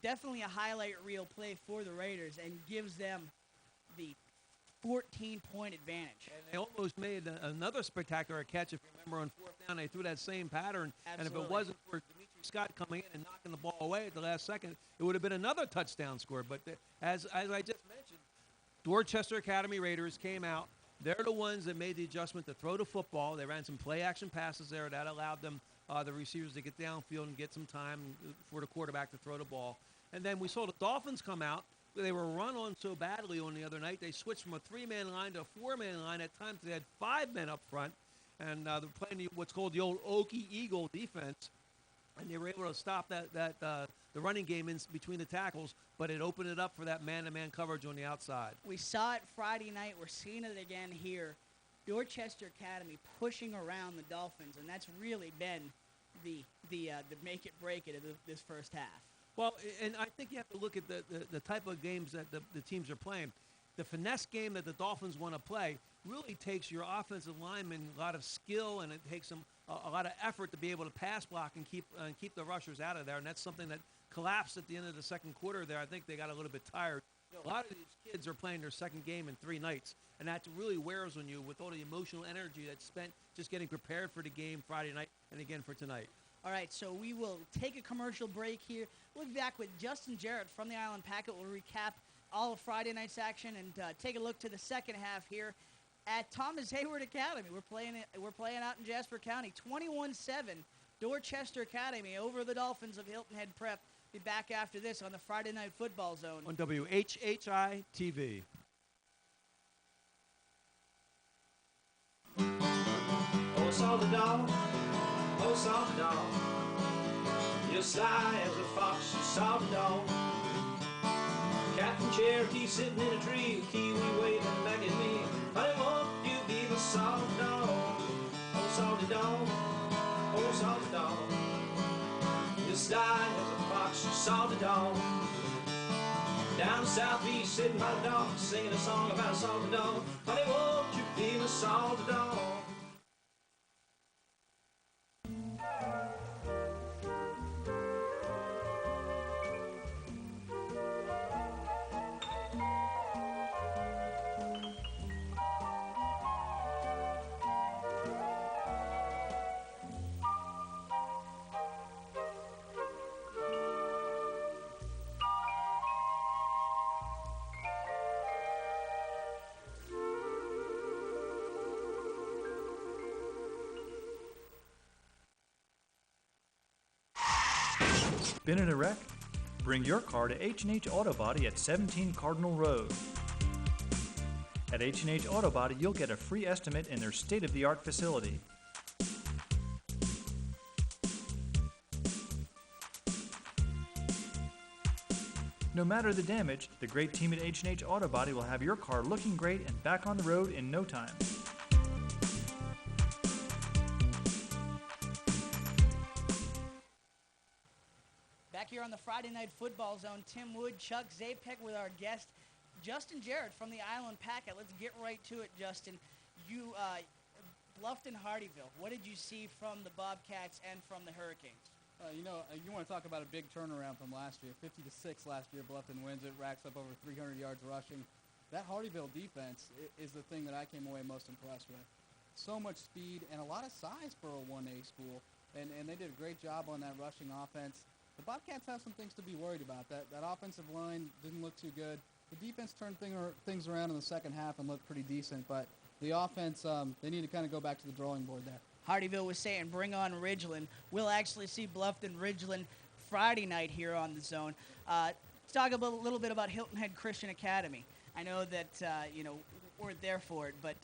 Definitely a highlight reel play for the Raiders and gives them the 14-point advantage. And they almost made another spectacular catch. If you remember, on fourth down, they threw that same pattern. Absolutely. And if it wasn't for Demetri Scott coming in and knocking the ball away at the last second, it would have been another touchdown score. But as I just mentioned, Dorchester Academy Raiders came out. They're the ones that made the adjustment to throw the football. They ran some play-action passes there that allowed them, the receivers, to get downfield and get some time for the quarterback to throw the ball. And then we saw the Dolphins come out. They were run on so badly on the other night, they switched from a 3-man line to a 4-man line. At times they had 5 men up front, and they're playing what's called the old Okie Eagle defense. And they were able to stop the running game in between the tackles, but it opened it up for that man-to-man coverage on the outside. We saw it Friday night. We're seeing it again here. Dorchester Academy pushing around the Dolphins, and that's really been the make it break it of this first half. Well, and I think you have to look at the type of games that the teams are playing. The finesse game that the Dolphins want to play really takes your offensive linemen a lot of skill, and it takes them a lot of effort to be able to pass block and keep the rushers out of there. And that's something that collapsed at the end of the second quarter there. I think they got a little bit tired. A lot of these kids are playing their second game in 3 nights, and that really wears on you with all the emotional energy that's spent just getting prepared for the game Friday night and again for tonight. All right, so we will take a commercial break here. We'll be back with Justin Jarrett from the Island Packet. We'll recap all of Friday night's action and take a look to the second half here at Thomas Hayward Academy. We're playing out in Jasper County, 21-7, Dorchester Academy over the Dolphins of Hilton Head Prep. Be back after this on the Friday Night Football Zone on WHHI-TV. Oh, saw the dog. Oh, saw the dog. You're sly as a fox. You saw the dog. Captain Cherokee sitting in a tree, kiwi waving back at me. Honey, won't you be the salty dog? Oh, salty dog. Oh, salty dog. You're sly as a fox. You saw the dog. Down southeast, sitting by the dog, singing a song about a salty dog. Honey, won't you be the salty dog? Been in a wreck? Bring your car to H&H Auto Body at 17 Cardinal Road. At H&H Auto Body, you'll get a free estimate in their state-of-the-art facility. No matter the damage, the great team at H&H Auto Body will have your car looking great and back on the road in no time. Back here on the Friday Night Football Zone, Tim Wood, Chuck Zapek with our guest, Justin Jarrett from the Island Packet. Let's get right to it, Justin. You, Bluffton, Hardyville, what did you see from the Bobcats and from the Hurricanes? You want to talk about a big turnaround from last year. 50-6 last year, Bluffton wins it, racks up over 300 yards rushing. That Hardyville defense is the thing that I came away most impressed with. So much speed and a lot of size for a 1A school, and they did a great job on that rushing offense. The Bobcats have some things to be worried about. That offensive line didn't look too good. The defense turned things around in the second half and looked pretty decent, but the offense, they need to kind of go back to the drawing board there. Hardyville was saying, bring on Ridgeland. We'll actually see Bluffton Ridgeland Friday night here on the Zone. Let's talk a little bit about Hilton Head Christian Academy. I know that, weren't there for it, but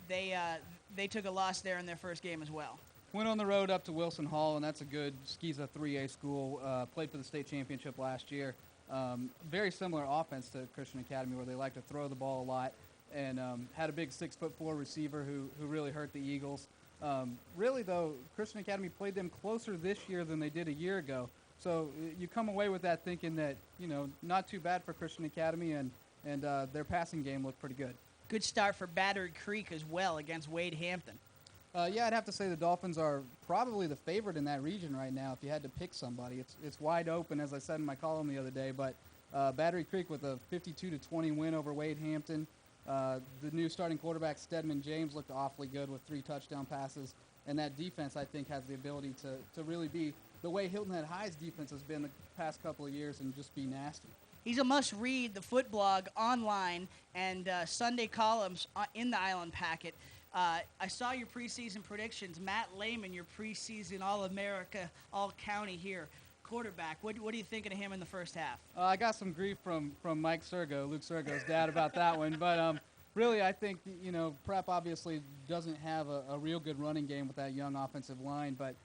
they took a loss there in their first game as well. Went on the road up to Wilson Hall, and that's a good Skeeza 3A school. Played for the state championship last year. Very similar offense to Christian Academy, where they like to throw the ball a lot, and had a big 6'4" receiver who really hurt the Eagles. Really, though, Christian Academy played them closer this year than they did a year ago. So you come away with that thinking that, not too bad for Christian Academy, and their passing game looked pretty good. Good start for Battery Creek as well against Wade Hampton. Yeah, I'd have to say the Dolphins are probably the favorite in that region right now if you had to pick somebody. It's wide open, as I said in my column the other day, but Battery Creek with a 52-20 win over Wade Hampton. The new starting quarterback, Stedman James, looked awfully good with 3 touchdown passes, and that defense, I think, has the ability to really be the way Hilton Head High's defense has been the past couple of years and just be nasty. He's a must-read, the Foot Blog online and Sunday columns in the Island Packet. I saw your preseason predictions. Matt Lehman, your preseason All-America, All-County here, quarterback. What are you thinking of him in the first half? I got some grief from Mike Sergo, Luke Sergo's dad, about that one. But really, I think, Prep obviously doesn't have a real good running game with that young offensive line. But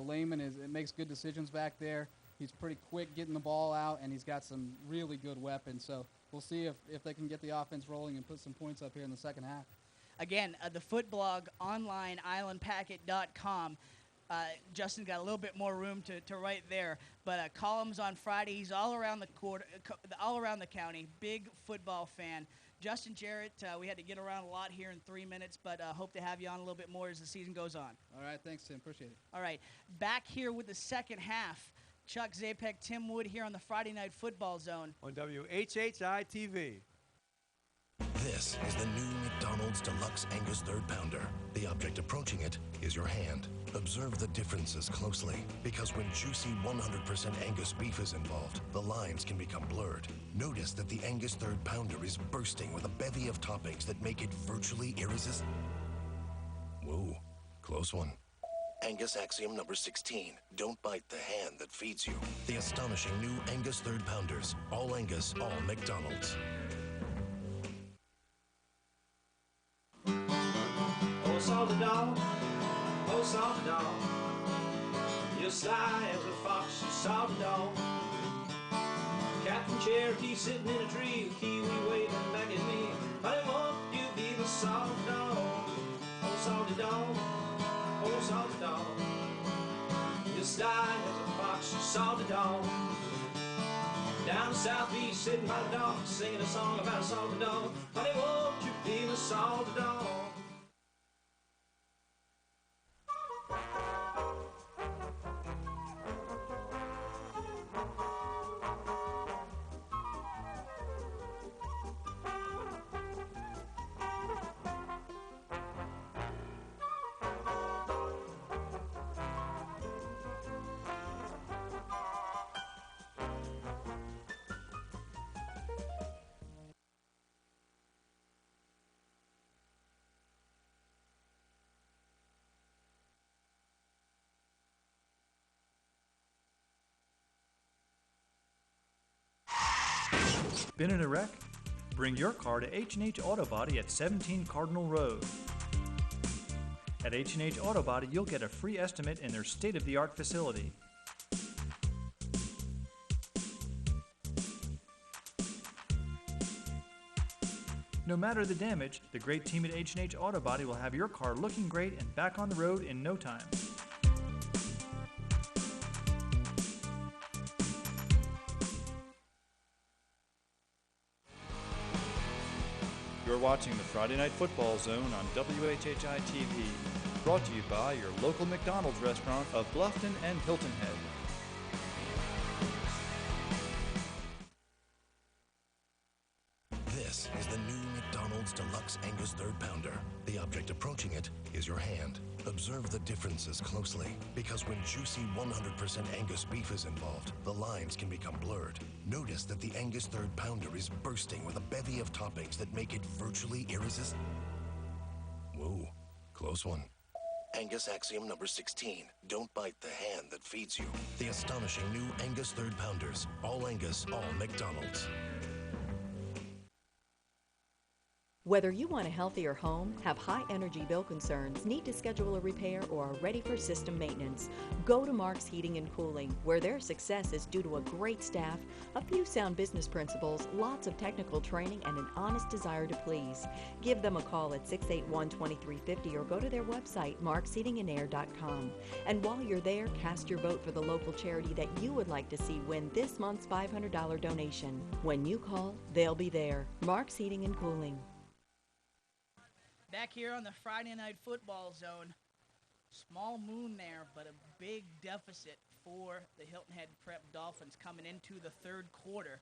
Lehman makes good decisions back there. He's pretty quick getting the ball out, and he's got some really good weapons. So we'll see if they can get the offense rolling and put some points up here in the second half. Again, the Foot Blog online, islandpacket.com. Justin got a little bit more room to write there. But columns on Friday. He's all around the county. Big football fan. Justin Jarrett, we had to get around a lot here in 3 minutes, but hope to have you on a little bit more as the season goes on. All right, thanks, Tim. Appreciate it. All right, back here with the second half. Chuck Zapek, Tim Wood here on the Friday Night Football Zone. On WHHI-TV. This is the new McDonald's Deluxe Angus Third Pounder. The object approaching it is your hand. Observe the differences closely, because when juicy 100% Angus beef is involved, the lines can become blurred. Notice that the Angus Third Pounder is bursting with a bevy of toppings that make it virtually irresistible. Whoa, close one. Angus axiom number 16. Don't bite the hand that feeds you. The astonishing new Angus Third Pounders. All Angus, all McDonald's. Oh, salty dog, oh, salty dog, you're sly as a fox, you salty dog. Captain Cherokee sitting in a tree, with kiwi waving back at me. I want you to be the salty dog, oh, salty dog, oh, salty dog. You're sly as a fox, you salty dog. Down southeast, sitting by the dock, singing a song about a salty dog. Honey, won't you be the salty dog? Been in a wreck? Bring your car to H&H Auto Body at 17 Cardinal Road. At H&H Auto Body, you'll get a free estimate in their state-of-the-art facility. No matter the damage, the great team at H&H Auto Body will have your car looking great and back on the road in no time. You're watching the Friday Night Football Zone on WHHI-TV, brought to you by your local McDonald's restaurant of Bluffton and Hilton Head. This is the new McDonald's Deluxe Angus Third Pounder. The object approaching it is your hand. Observe the differences closely, because when juicy 100% Angus beef is involved, the lines can become blurred. Notice that the Angus Third Pounder is bursting with a bevy of toppings that make it virtually irresistible. Whoa, close one. Angus axiom number 16. Don't bite the hand that feeds you. The astonishing new Angus Third Pounders. All Angus, all McDonald's. Whether you want a healthier home, have high-energy bill concerns, need to schedule a repair, or are ready for system maintenance, go to Mark's Heating and Cooling, where their success is due to a great staff, a few sound business principles, lots of technical training, and an honest desire to please. Give them a call at 681-2350 or go to their website, marksheatingandair.com. And while you're there, cast your vote for the local charity that you would like to see win this month's $500 donation. When you call, they'll be there. Mark's Heating and Cooling. Back here on the Friday Night Football Zone. Small moon there, but a big deficit for the Hilton Head Prep Dolphins coming into the third quarter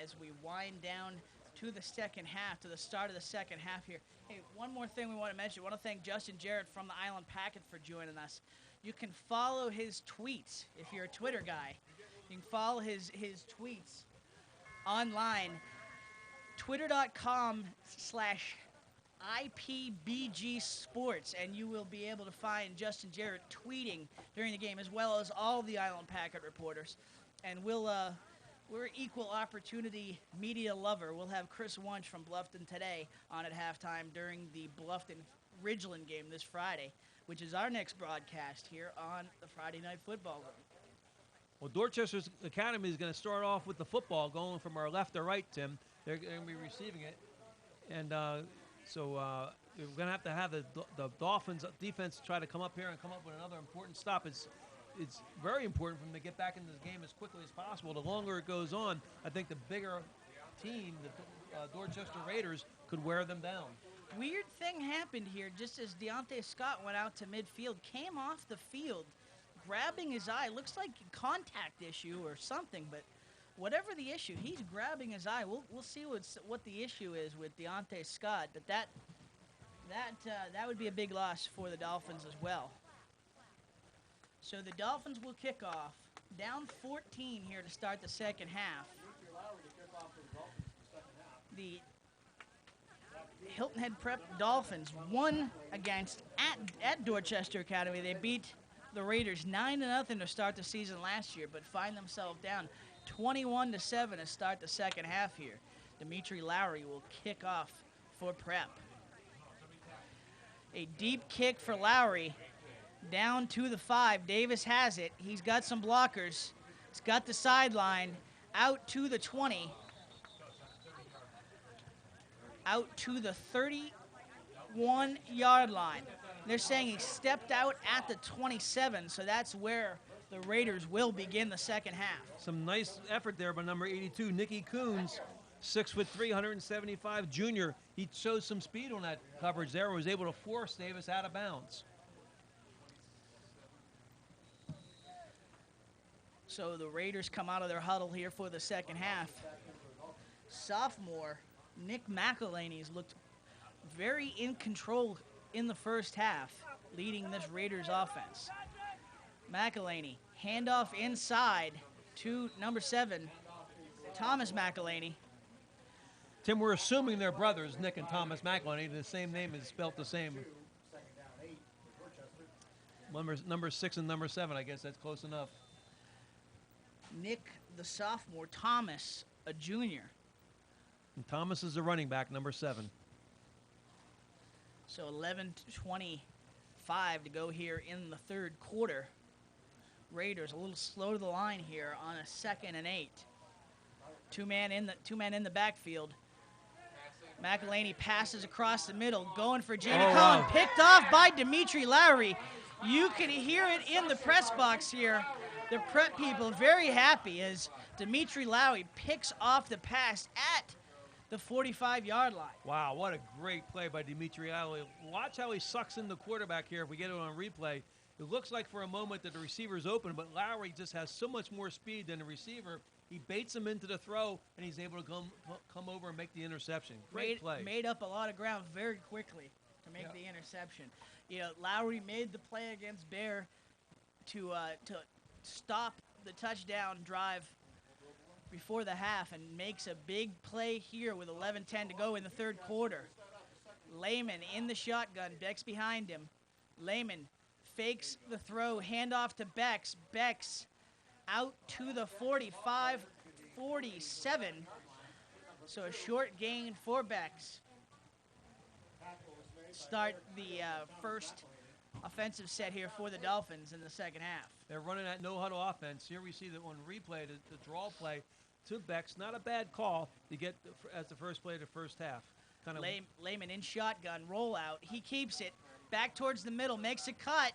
as we wind down to the second half, to the start of the second half here. Hey, one more thing we want to mention. I want to thank Justin Jarrett from the Island Packet for joining us. You can follow his tweets if you're a Twitter guy. You can follow his tweets online. Twitter.com/IPBG Sports, and you will be able to find Justin Jarrett tweeting during the game, as well as all the Island Packet reporters. And we're equal opportunity media lover. We'll have Chris Wunsch from Bluffton today on at halftime during the Bluffton-Ridgeland game this Friday, which is our next broadcast here on the Friday Night Football Zone. Well, Dorchester's Academy is going to start off with the football going from our left to right, Tim. They're going to be receiving it. And so we're going to have the Dolphins defense try to come up here and come up with another important stop. It's very important for them to get back into the game as quickly as possible. The longer it goes on, I think the bigger team, the Dorchester Raiders, could wear them down. Weird thing happened here just as Deontay Scott went out to midfield, came off the field, grabbing his eye. Looks like a contact issue or something, but whatever the issue, he's grabbing his eye. We'll see what the issue is with Deontay Scott, but that would be a big loss for the Dolphins as well. So the Dolphins will kick off, down 14 here to start the second half. The Hilton Head Prep Dolphins won against at Dorchester Academy. They beat the Raiders 9-0 to start the season last year, but find themselves down 21-7 to start the second half here. Dimitri Lowry will kick off for Prep. A deep kick for Lowry. Down to the 5. Davis has it. He's got some blockers. He's got the sideline. Out to the 20. Out to the 31-yard line. They're saying he stepped out at the 27, so that's where the Raiders will begin the second half. Some nice effort there by number 82, Nicky Coons, 6'3", 175 junior. He showed some speed on that coverage there and was able to force Davis out of bounds. So the Raiders come out of their huddle here for the second half. Sophomore Nick McElhaney's looked very in control in the first half, leading this Raiders offense. McElhaney, handoff inside to number 7, Thomas McElhaney. Tim, we're assuming they're brothers, Nick and Thomas McElhaney. The same name is spelt the same. Number 6 and number 7, I guess that's close enough. Nick, the sophomore, Thomas, a junior. And Thomas is the running back, number 7. So 11:25 to go here in the third quarter. Raiders a little slow to the line here on a 2nd and 8. Two men in the backfield. McElhaney passes across the middle, going for Jamie Cullen, wow. Picked off by Dimitri Lowry. You can hear it in the press box here. The Prep people very happy as Dimitri Lowry picks off the pass at the 45-yard line. Wow, what a great play by Dimitri Lowry. Watch how he sucks in the quarterback here if we get it on replay. It looks like for a moment that the receiver's open, but Lowry just has so much more speed than the receiver. He baits him into the throw, and he's able to come over and make the interception. Great play. Made up a lot of ground very quickly to make the interception. You know, Lowry made the play against Bear to stop the touchdown drive before the half and makes a big play here with 11:10 to go in the third quarter. Lehman in the shotgun. Beck's behind him. Lehman fakes the throw. Handoff to Bex. Bex out to the 45, 47. So a short gain for Bex. Start the first offensive set here for the Dolphins in the second half. They're running that no-huddle offense. Here we see that on replay, the draw play to Bex. Not a bad call to get as the first play of the first half. Kind of Lehman in shotgun, rollout. He keeps it back towards the middle, makes a cut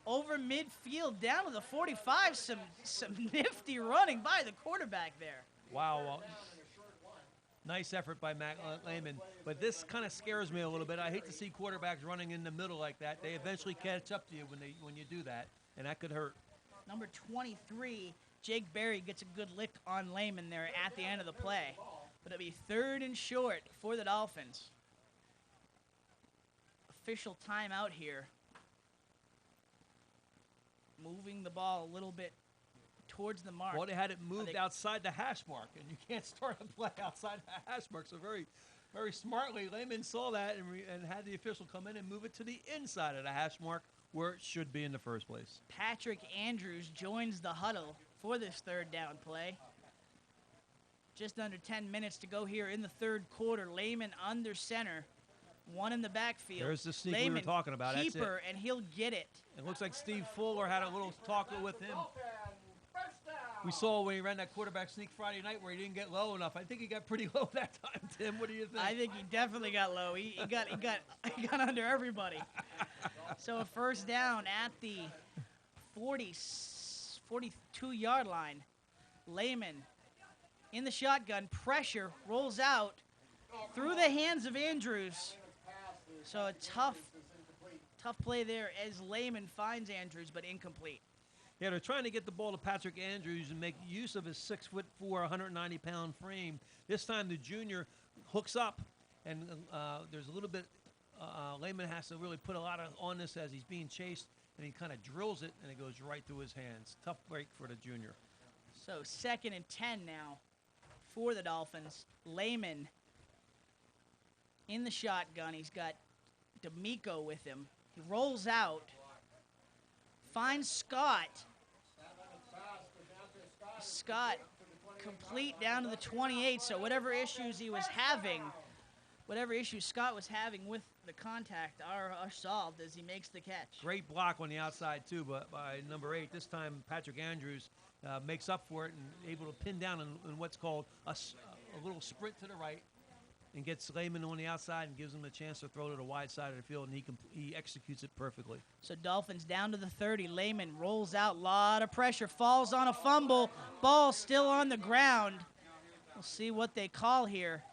over midfield down to the 45. Some nifty running by the quarterback there. Wow. Well, nice effort by Lehman. But this kind of scares me a little bit. I hate to see quarterbacks running in the middle like that. They eventually catch up to you when you do that, and that could hurt. Number 23, Jake Berry gets a good lick on Lehman there at the end of the play. But it'll be 3rd and short for the Dolphins. Official timeout here. Moving the ball a little bit towards the mark. Well, they had it moved outside the hash mark, and you can't start a play outside the hash mark. So very, very smartly, Lehman saw that and had the official come in and move it to the inside of the hash mark where it should be in the first place. Patrick Andrews joins the huddle for this 3rd down play. Just under 10 minutes to go here in the third quarter. Lehman under center. One in the backfield. There's the sneak Lehman, we were talking about. Keeper, That's it. And he'll get it. It looks like Steve Fuller had a little talk with him. we saw when he ran that quarterback sneak Friday night where he didn't get low enough. I think he got pretty low that time, Tim. What do you think? I think he definitely got low. He got under everybody. So a first down at the 42-yard line. Lehman in the shotgun, pressure, rolls out through the hands of Andrews. So a tough play there as Lehman finds Andrews, but incomplete. Yeah, they're trying to get the ball to Patrick Andrews and make use of his 6'4", 190-pound frame. This time the junior hooks up, and there's a little bit. Lehman has to really put a lot on this as he's being chased, and he kind of drills it, and it goes right through his hands. Tough break for the junior. So 2nd and 10 now for the Dolphins. Lehman in the shotgun. He's got D'Amico with him. He rolls out, finds Scott. Scott complete down to the 28. So whatever issues Scott was having with the contact are solved as he makes the catch. Great block on the outside, too, but by number 8. This time, Patrick Andrews makes up for it and able to pin down in what's called a little sprint to the right and gets Lehman on the outside and gives him a chance to throw to the wide side of the field, and he executes it perfectly. So Dolphins down to the 30. Lehman rolls out, lot of pressure, falls on a fumble. Ball still on the ground. We'll see what they call here.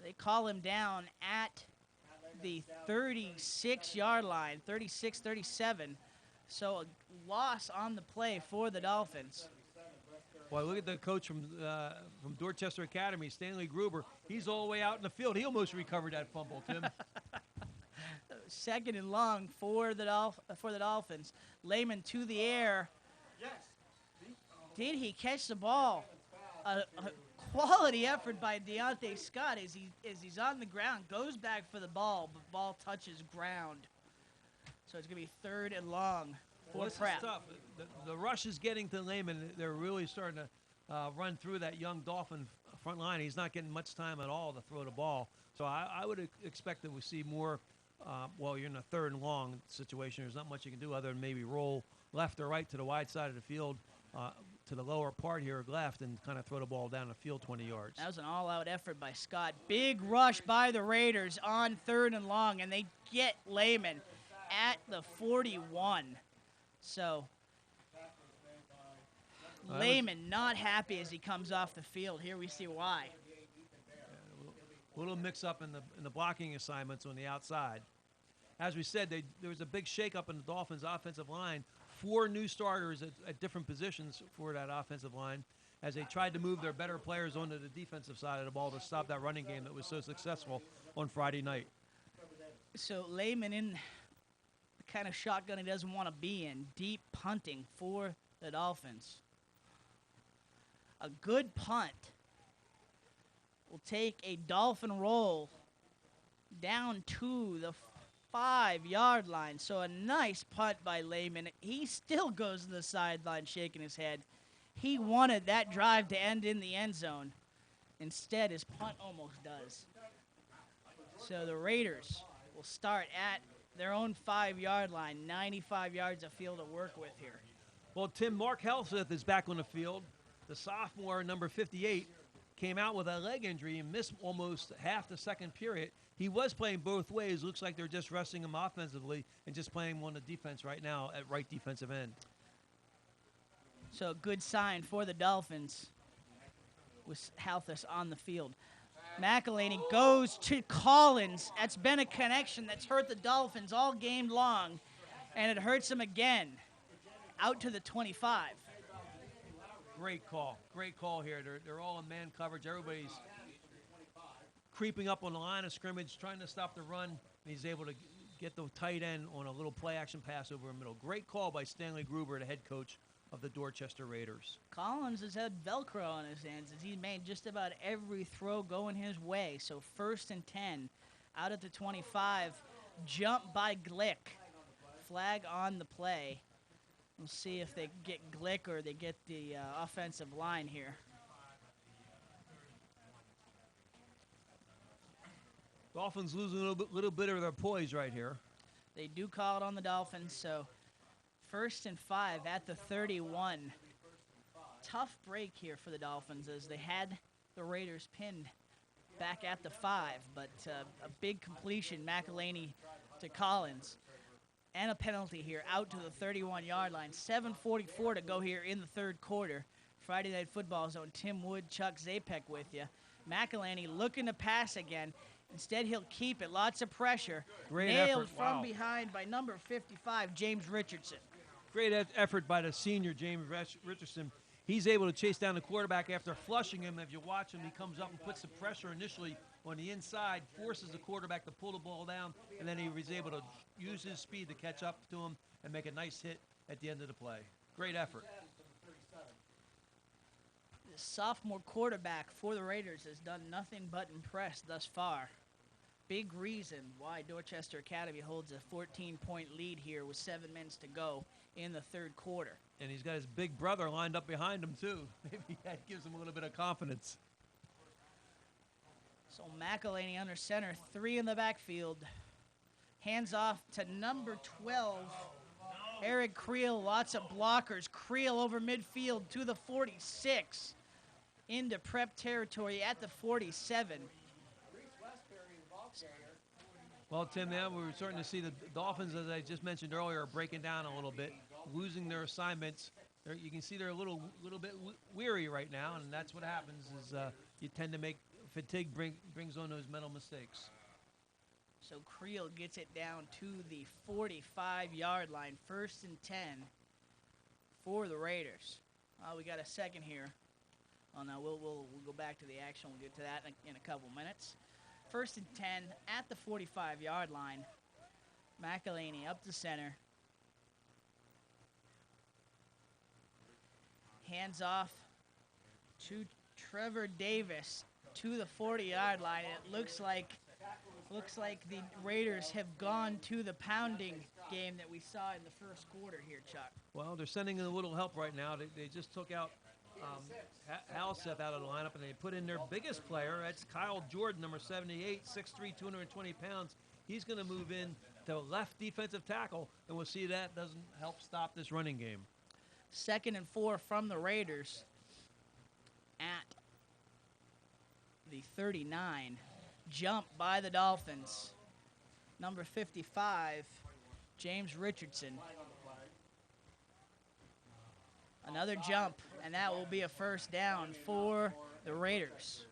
They call him down at the 36-yard line, 36, 37. So a loss on the play for the Dolphins. Boy, look at the coach from Dorchester Academy, Stanley Gruber. He's all the way out in the field. He almost recovered that fumble, Tim. 2nd and long for the Dolphins. Lehman to the air. Did he catch the ball? A quality effort by Deontay Scott as he's on the ground, goes back for the ball, but ball touches ground. So it's going to be 3rd and long for Prep. This is tough. The rush is getting to Lehman. They're really starting to run through that young Dolphin front line. He's not getting much time at all to throw the ball. So I would expect that we see more, you're in a 3rd and long situation. There's not much you can do other than maybe roll left or right to the wide side of the field, to the lower part here left, and kind of throw the ball down the field 20 yards. That was an all-out effort by Scott. Big rush by the Raiders on 3rd and long, and they get Lehman at the 41. So Lehman not happy as he comes off the field. Here we see why. A little mix-up in the blocking assignments on the outside. As we said, there was a big shake-up in the Dolphins' offensive line. 4 new starters at different positions for that offensive line as they tried to move their better players onto the defensive side of the ball to stop that running game that was so successful on Friday night. So Lehman in the kind of shotgun he doesn't want to be in, deep punting for the Dolphins. A good punt will take a Dolphin roll down to the 5-yard line. So a nice punt by Lehman. He still goes to the sideline shaking his head. He wanted that drive to end in the end zone. Instead, his punt almost does. So the Raiders will start at their own 5-yard line, 95 yards of field to work with here. Well, Tim, Mark Helseth is back on the field. The sophomore, number 58, came out with a leg injury and missed almost half the second period. He was playing both ways. Looks like they're just resting him offensively and just playing him on the defense right now at right defensive end. So a good sign for the Dolphins with Halthus on the field. McElhaney goes to Collins. That's been a connection that's hurt the Dolphins all game long, and it hurts them again. Out to the 25. Great call here. They're all in man coverage. Everybody's creeping up on the line of scrimmage, trying to stop the run, and he's able to get the tight end on a little play-action pass over the middle. Great call by Stanley Gruber, the head coach of the Dorchester Raiders. Collins has had Velcro on his hands as he's made just about every throw going his way. So 1st and 10, out at the 25, jump by Glick. Flag on the play. We'll see if they get Glick or they get the offensive line here. Dolphins losing a little bit of their poise right here. They do call it on the Dolphins, so 1st and 5 at the 31. Tough break here for the Dolphins as they had the Raiders pinned back at the 5, but a big completion, McElhaney to Collins, and a penalty here out to the 31-yard line. 7:44 to go here in the third quarter. Friday Night Football Zone, Tim Wood, Chuck Zapek with you. McElhaney looking to pass again. Instead, he'll keep it. Lots of pressure. Great Nailed effort. from Wow. behind by number 55, James Richardson. Great effort by the senior, James Richardson. He's able to chase down the quarterback after flushing him. If you watch him, he comes up and puts the pressure initially on the inside, forces the quarterback to pull the ball down, and then he was able to use his speed to catch up to him and make a nice hit at the end of the play. Great effort. The sophomore quarterback for the Raiders has done nothing but impress thus far. Big reason why Dorchester Academy holds a 14-point lead here with 7 minutes to go in the third quarter. And he's got his big brother lined up behind him, too. Maybe that gives him a little bit of confidence. So McElhaney under center, 3 in the backfield. Hands off to number 12, Eric Creel. Lots of blockers. Creel over midfield to the 46. Into prep territory at the 47. Well, Tim, now we're starting to see the Dolphins, as I just mentioned earlier, are breaking down a little bit, losing their assignments. You can see they're a little bit weary right now, and that's what happens is you tend to make fatigue brings on those mental mistakes. So Creel gets it down to the 45-yard line. 1st and 10 for the Raiders. We got a second here. Oh, no, we'll go back to the action. We'll get to that in a couple minutes. 1st and 10 at the 45-yard line. McElhaney up the center. Hands off to Trevor Davis to the 40-yard line. And it looks like the Raiders have gone to the pounding game that we saw in the first quarter here, Chuck. Well, they're sending in a little help right now. They just took out Halseth out of the lineup, and they put in their biggest player. That's Kyle Jordan, number 78, 6'3", 220 pounds. He's going to move in to left defensive tackle, and we'll see that doesn't help stop this running game. 2nd and 4 from the Raiders at the 39. Jump by the Dolphins. Number 55, James Richardson. Another jump, and that will be a 1st down for the Raiders.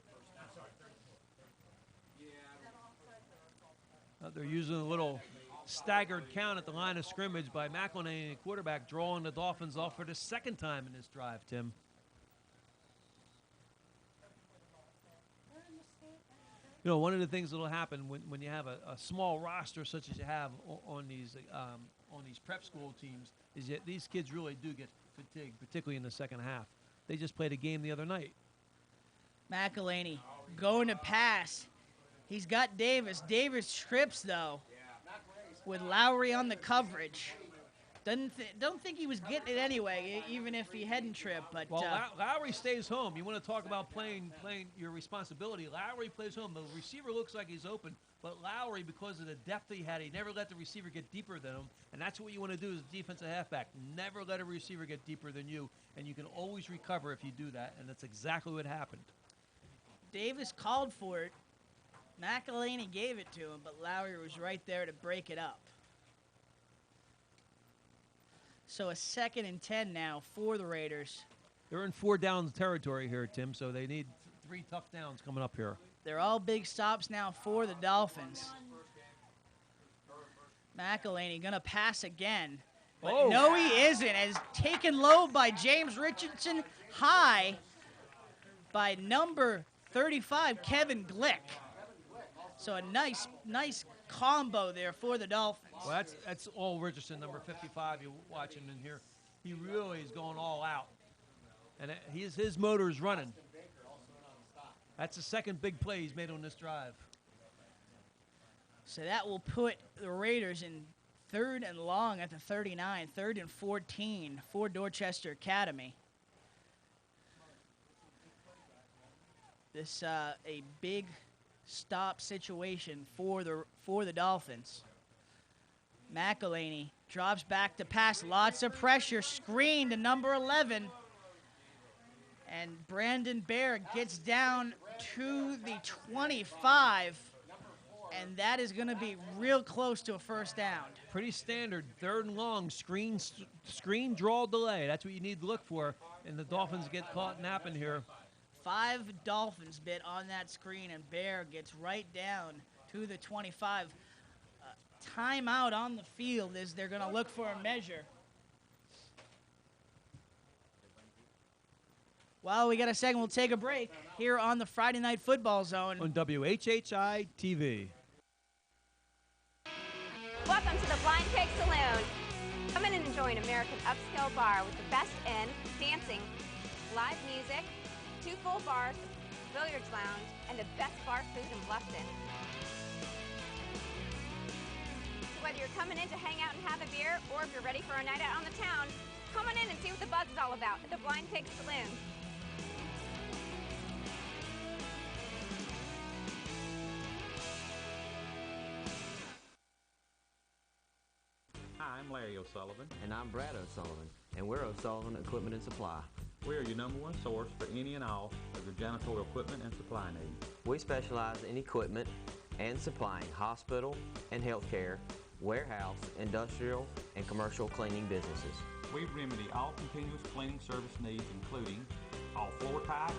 They're using a little staggered count at the line of scrimmage by McElhaney, the quarterback, drawing the Dolphins off for the 2nd time in this drive, Tim. You know, one of the things that will happen when you have a small roster such as you have on these prep school teams is that these kids really do get fatigued, particularly in the second half. They just played a game the other night. McElhaney going to pass. He's got Davis. Davis trips, though, with Lowry on the coverage. Don't think he was getting it anyway, even if he hadn't tripped. But Lowry stays home. You want to talk about playing your responsibility. Lowry plays home. The receiver looks like he's open, but Lowry, because of the depth he had, he never let the receiver get deeper than him, and that's what you want to do as a defensive halfback. Never let a receiver get deeper than you, and you can always recover if you do that, and that's exactly what happened. Davis called for it. McElhaney gave it to him, but Lowry was right there to break it up. So a 2nd and 10 now for the Raiders. They're in 4 downs territory here, Tim, so they need 3 tough downs coming up here. They're all big stops now for the Dolphins. McElhaney going to pass again. But no, he isn't. As taken low by James Richardson, high by number 35, Kevin Glick. So a nice combo there for the Dolphins. Well, that's all Richardson, number 55. You're watching in here. He really is going all out, and his motor is running. That's the 2nd big play he's made on this drive. So that will put the Raiders in 3rd and long at the 39, 3rd and 14 for Dorchester Academy. This a big stop situation for the Dolphins. McElhaney Drops back to pass. Lots of pressure. Screen to number 11. And Brandon Bear gets down to the 25. And that is going to be real close to a first down. Pretty standard, 3rd and long, screen, draw, delay. That's what you need to look for. And the Dolphins get caught napping here. 5 Dolphins bit on that screen, and Bear gets right down to the 25. Timeout on the field as they're going to look for a measure. Well, we got a second. We'll take a break here on the Friday Night Football Zone. On WHHI-TV. Welcome to the Blind Pig Saloon. Come in and enjoy an American upscale bar with the best in dancing, live music, 2 full bars, billiards lounge, and the best bar food in Bluffton. So whether you're coming in to hang out and have a beer, or if you're ready for a night out on the town, come on in and see what the buzz is all about at the Blind Pig Saloon. Hi, I'm Larry O'Sullivan. And I'm Brad O'Sullivan, and we're O'Sullivan Equipment and Supply. We are your #1 source for any and all of your janitorial equipment and supply needs. We specialize in equipment and supplying hospital and healthcare, warehouse, industrial, and commercial cleaning businesses. We remedy all continuous cleaning service needs, including all floor types,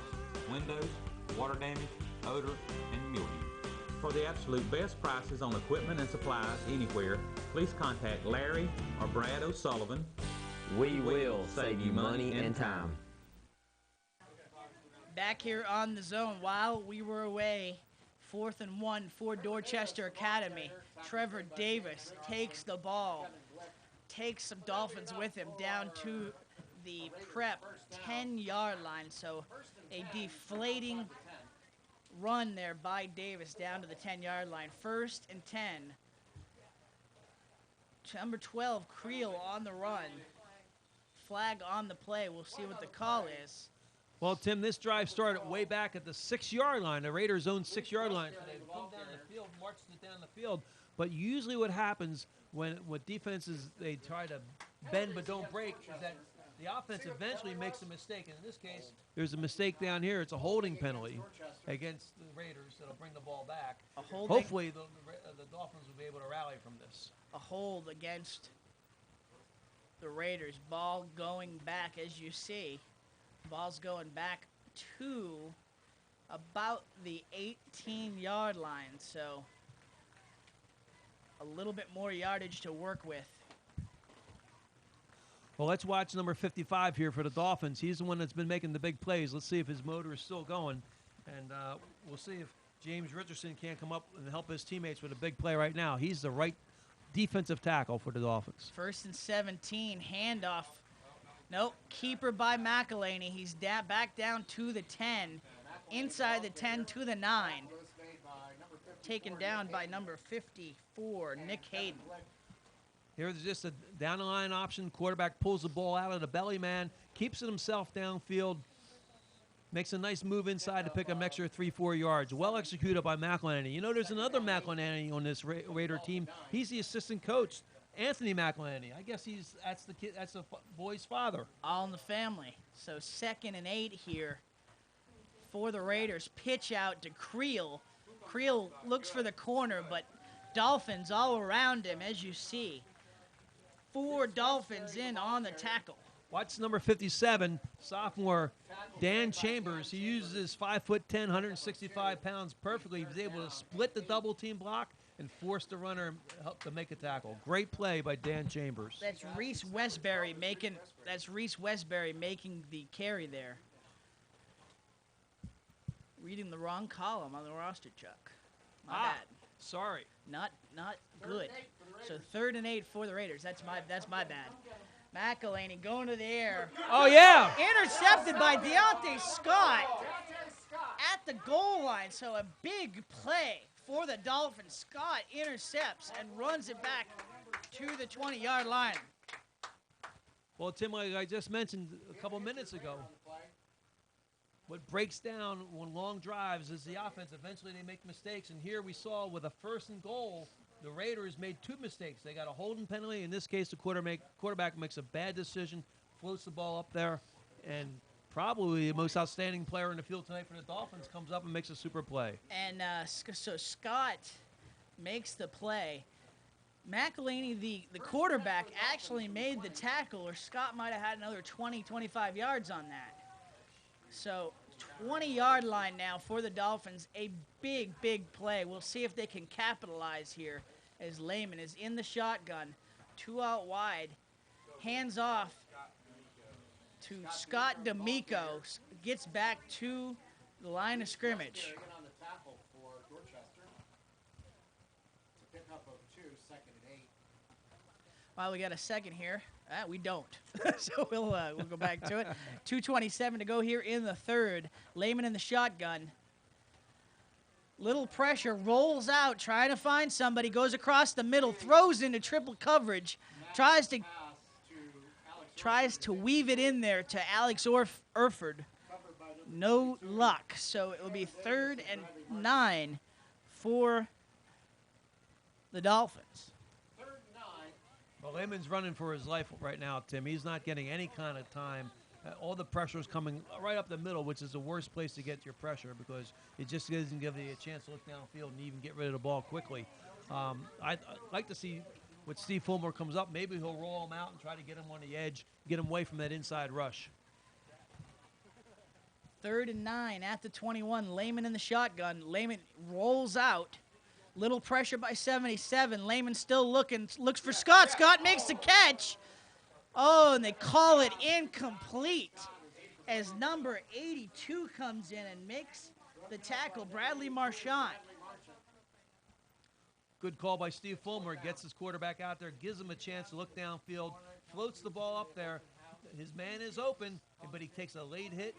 windows, water damage, odor, and mildew. For the absolute best prices on equipment and supplies anywhere, please contact Larry or Brad O'Sullivan. We will save you money and time. Back here on the zone while we were away, 4th and 1 for Dorchester Academy. Trevor Davis takes the ball, takes some Dolphins with him down to the prep 10-yard line. So a deflating run there by Davis down to the 10-yard line. 1st and 10. Number 12, Creel on the run. Flag on the play. We'll see what the call is. Well, Tim, this drive started way back at the 6-yard line, the Raiders' own 6-yard line. So they come down the field, marched it down the field. But usually what happens when with defenses, they try to bend but don't break, is that the offense eventually makes a mistake. And in this case, there's a mistake down here. It's a holding penalty against the Raiders that'll bring the ball back. Hopefully, the Dolphins will be able to rally from this. A hold against the Raiders. Ball going back, as you see. Ball's going back to about the 18-yard line. So a little bit more yardage to work with. Well, let's watch number 55 here for the Dolphins. He's the one that's been making the big plays. Let's see if his motor is still going. And we'll see if James Richardson can't come up and help his teammates with a big play right now. He's the right defensive tackle for the Dolphins. 1st and 17, handoff. Nope, keeper by McElhaney. He's back down to the 10, inside the 10 to the 9. Taken down by number 54, Nick Hayden. Here's just a down-the-line option. Quarterback pulls the ball out of the belly man, keeps it himself downfield, makes a nice move inside to pick up an extra 3-4 yards. Well executed by McElhaney. You know, there's another McElhaney on this Raider team. He's the assistant coach, Anthony McElhaney. I guess that's the boy's father. All in the family. So 2nd and 8 here for the Raiders. Pitch out to Creel. Creel looks for the corner, but Dolphins all around him, as you see. 4 Dolphins in on the tackle. Watch number 57, sophomore Dan Chambers. He uses his 5'10", 165 pounds perfectly. He was able to split the double team block and force the runner to make a tackle. Great play by Dan Chambers. That's Reese Westbury making the carry there. Reading the wrong column on the roster, Chuck. My bad. Sorry. Not good. So 3rd and 8 for the Raiders. That's my bad. McElhaney going to the air. Oh, yeah. Intercepted by Deontay Scott at the goal line. So a big play for the Dolphins. Scott intercepts and runs it back to the 20-yard line. Well, Tim, like I just mentioned a couple minutes ago, what breaks down on long drives is the offense. Eventually they make mistakes. And here we saw with a 1st and goal, the Raiders made 2 mistakes. They got a holding penalty. In this case, the quarterback makes a bad decision, floats the ball up there, and probably the most outstanding player in the field tonight for the Dolphins comes up and makes a super play. And so Scott makes the play. McElhaney, the quarterback, actually made the tackle, or Scott might have had another 20, 25 yards on that. So 20-yard line now for the Dolphins. A big, big play. We'll see if they can capitalize here as Lehman is in the shotgun. 2 out wide. Hands off to Scott D'Amico. Gets back to the line of scrimmage. On the tackle for Dorchester. It's a pickup of 2, 2nd and 8. Well, we got a second here. We don't. So we'll go back to it. 2:27 to go here in the third. Lehman in the shotgun. Little pressure, rolls out, trying to find somebody, goes across the middle, throws into triple coverage, tries to weave it in there to Alex Erford. No luck. So it will be 3rd and 9 for the Dolphins. Well, Lehman's running for his life right now, Tim. He's not getting any kind of time. All the pressure is coming right up the middle, which is the worst place to get your pressure because it just doesn't give you a chance to look downfield and even get rid of the ball quickly. I'd like to see what Steve Fulmer comes up. Maybe he'll roll him out and try to get him on the edge, get him away from that inside rush. 3rd and 9 at the 21. Lehman in the shotgun. Lehman rolls out. Little pressure by 77. Lehman still looks for Scott. Scott makes the catch. Oh, and they call it incomplete as number 82 comes in and makes the tackle, Bradley Marchand. Good call by Steve Fulmer. Gets his quarterback out there, gives him a chance to look downfield, floats the ball up there. His man is open, but he takes a late hit,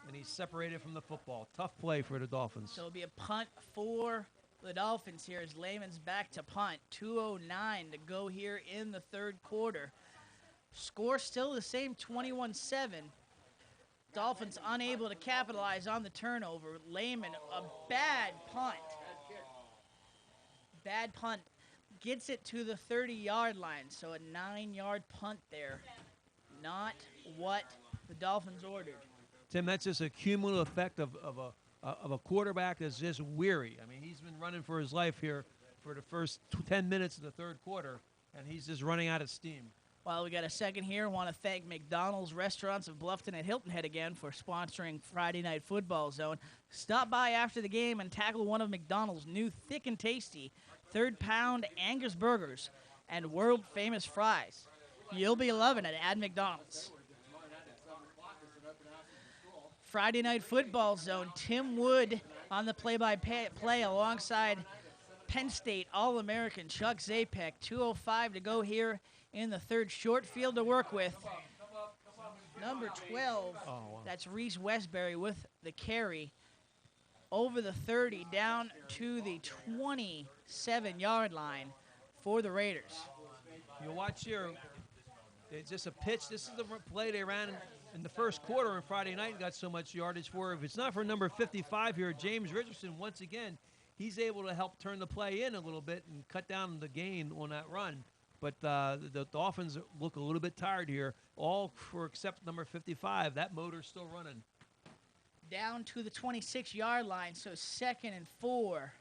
and he's separated from the football. Tough play for the Dolphins. So it'll be a punt for the Dolphins here as Lehman's back to punt. 2:09 to go here in the third quarter. Score still the same, 21-7. Dolphins unable to capitalize on the turnover. Lehman, a bad punt. Bad punt. Gets it to the 30-yard line, so a 9-yard punt there. Not what the Dolphins ordered. Tim, that's just a cumulative effect of a quarterback that's just weary. I mean, he's been running for his life here for the first 10 minutes of the third quarter, and he's just running out of steam. Well, we got a second here. I want to thank McDonald's Restaurants of Bluffton and Hilton Head again for sponsoring Friday Night Football Zone. Stop by after the game and tackle one of McDonald's new thick and tasty 3rd-pound Angus burgers and world-famous fries. You'll be loving it at McDonald's. Friday Night Football Zone. Tim Wood on the play-by-play alongside Penn State All-American Chuck Zapek. 2:05 to go here in the third. Short field to work with. Number 12, that's Reese Westbury with the carry. Over the 30, down to the 27-yard line for the Raiders. You watch here, it's just a pitch. This is the play they ran in the first quarter on Friday night and got so much yardage for. If it's not for number 55 here, James Richardson, once again, he's able to help turn the play in a little bit and cut down the gain on that run. But the Dolphins look a little bit tired here, all for except number 55. That motor's still running. Down to the 26-yard line, so 2nd and 4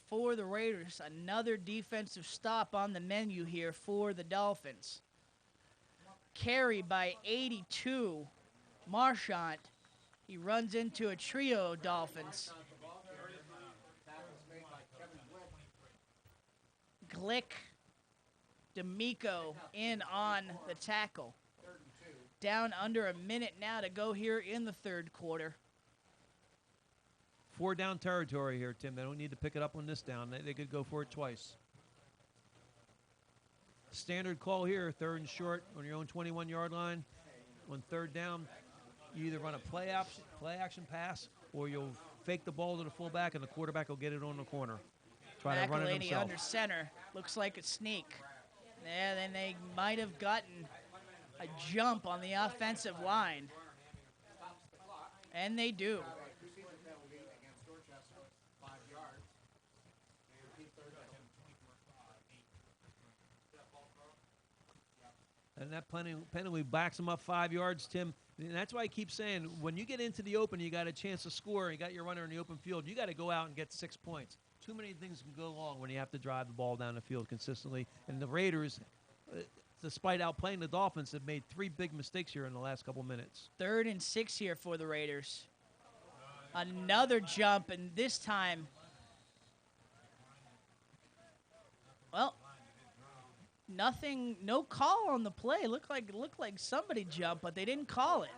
for the Raiders. Another defensive stop on the menu here for the Dolphins. Carry by 82, Marchand. He runs into a trio of Dolphins. Glick, D'Amico in on the tackle. Down under a minute now to go here in the third quarter. 4 down territory here, Tim. They don't need to pick it up on this down. They could go for it twice. Standard call here, 3rd and short on your own 21-yard line. On 3rd down, you either run a play action pass or you'll fake the ball to the fullback and the quarterback will get it on the corner. Try to run it himself. Under center. Looks like a sneak. Yeah, then they might have gotten a jump on the offensive line. And they do. And that penalty backs them up 5 yards, Tim. And that's why I keep saying, when you get into the open, you got a chance to score, you got your runner in the open field, you got to go out and get 6 points. Too many things can go wrong when you have to drive the ball down the field consistently. And the Raiders, despite outplaying the Dolphins, have made 3 big mistakes here in the last couple minutes. 3rd and 6 here for the Raiders. Another jump, and this time, well, nothing, no call on the play. Looked like somebody jumped, but they didn't call it.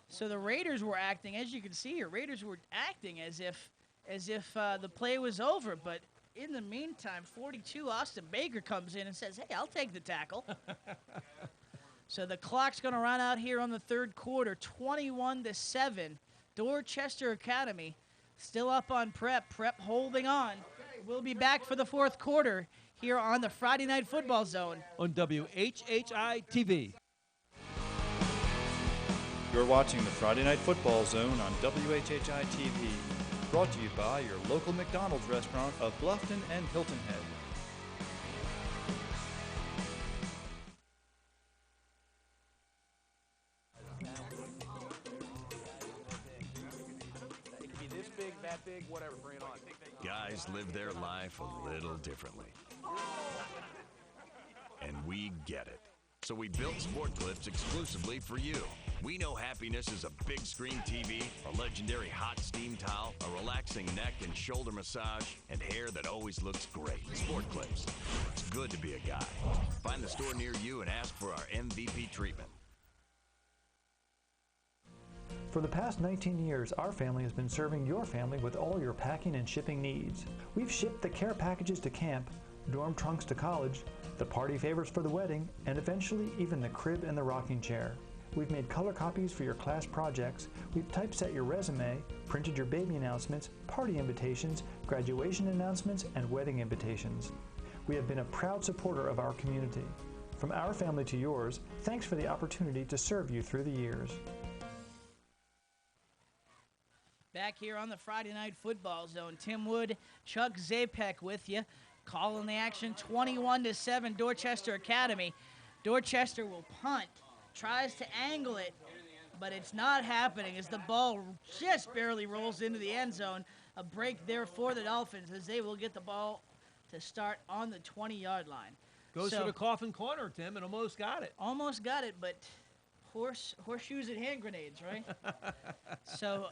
So the Raiders were acting, as you can see here, Raiders were acting as if the play was over, but in the meantime, 42 Austin Baker comes in and says, "Hey, I'll take the tackle." So the clock's going to run out here on the 3rd quarter, 21-7. Dorchester Academy still up on Prep. Prep holding on. We'll be back for the 4th quarter here on the Friday Night Football Zone on WHHI-TV. You're watching the Friday Night Football Zone on WHHI-TV. Brought to you by your local McDonald's restaurant of Bluffton and Hilton Head. It could be this big, that big, whatever, bring it on. Guys live their life a little differently. And we get it. So we built Sport Clips exclusively for you. We know happiness is a big screen TV, a legendary hot steam towel, a relaxing neck and shoulder massage, and hair that always looks great. Sport Clips. It's good to be a guy. Find the store near you and ask for our MVP treatment. For the past 19 years, our family has been serving your family with all your packing and shipping needs. We've shipped the care packages to camp, dorm trunks to college, the party favors for the wedding, and eventually even the crib and the rocking chair. We've made color copies for your class projects, we've typeset your resume, printed your baby announcements, party invitations, graduation announcements, and wedding invitations. We have been a proud supporter of our community. From our family to yours, thanks for the opportunity to serve you through the years. Back here on the Friday Night Football Zone, Tim Wood, Chuck Zapek with you. Calling the action, 21-7, Dorchester Academy. Dorchester will punt, tries to angle it, but it's not happening as the ball just barely rolls into the end zone. A break there for the Dolphins as they will get the ball to start on the 20-yard line. Goes for the coffin corner, Tim, and almost got it. Almost got it, but horseshoes and hand grenades, right? So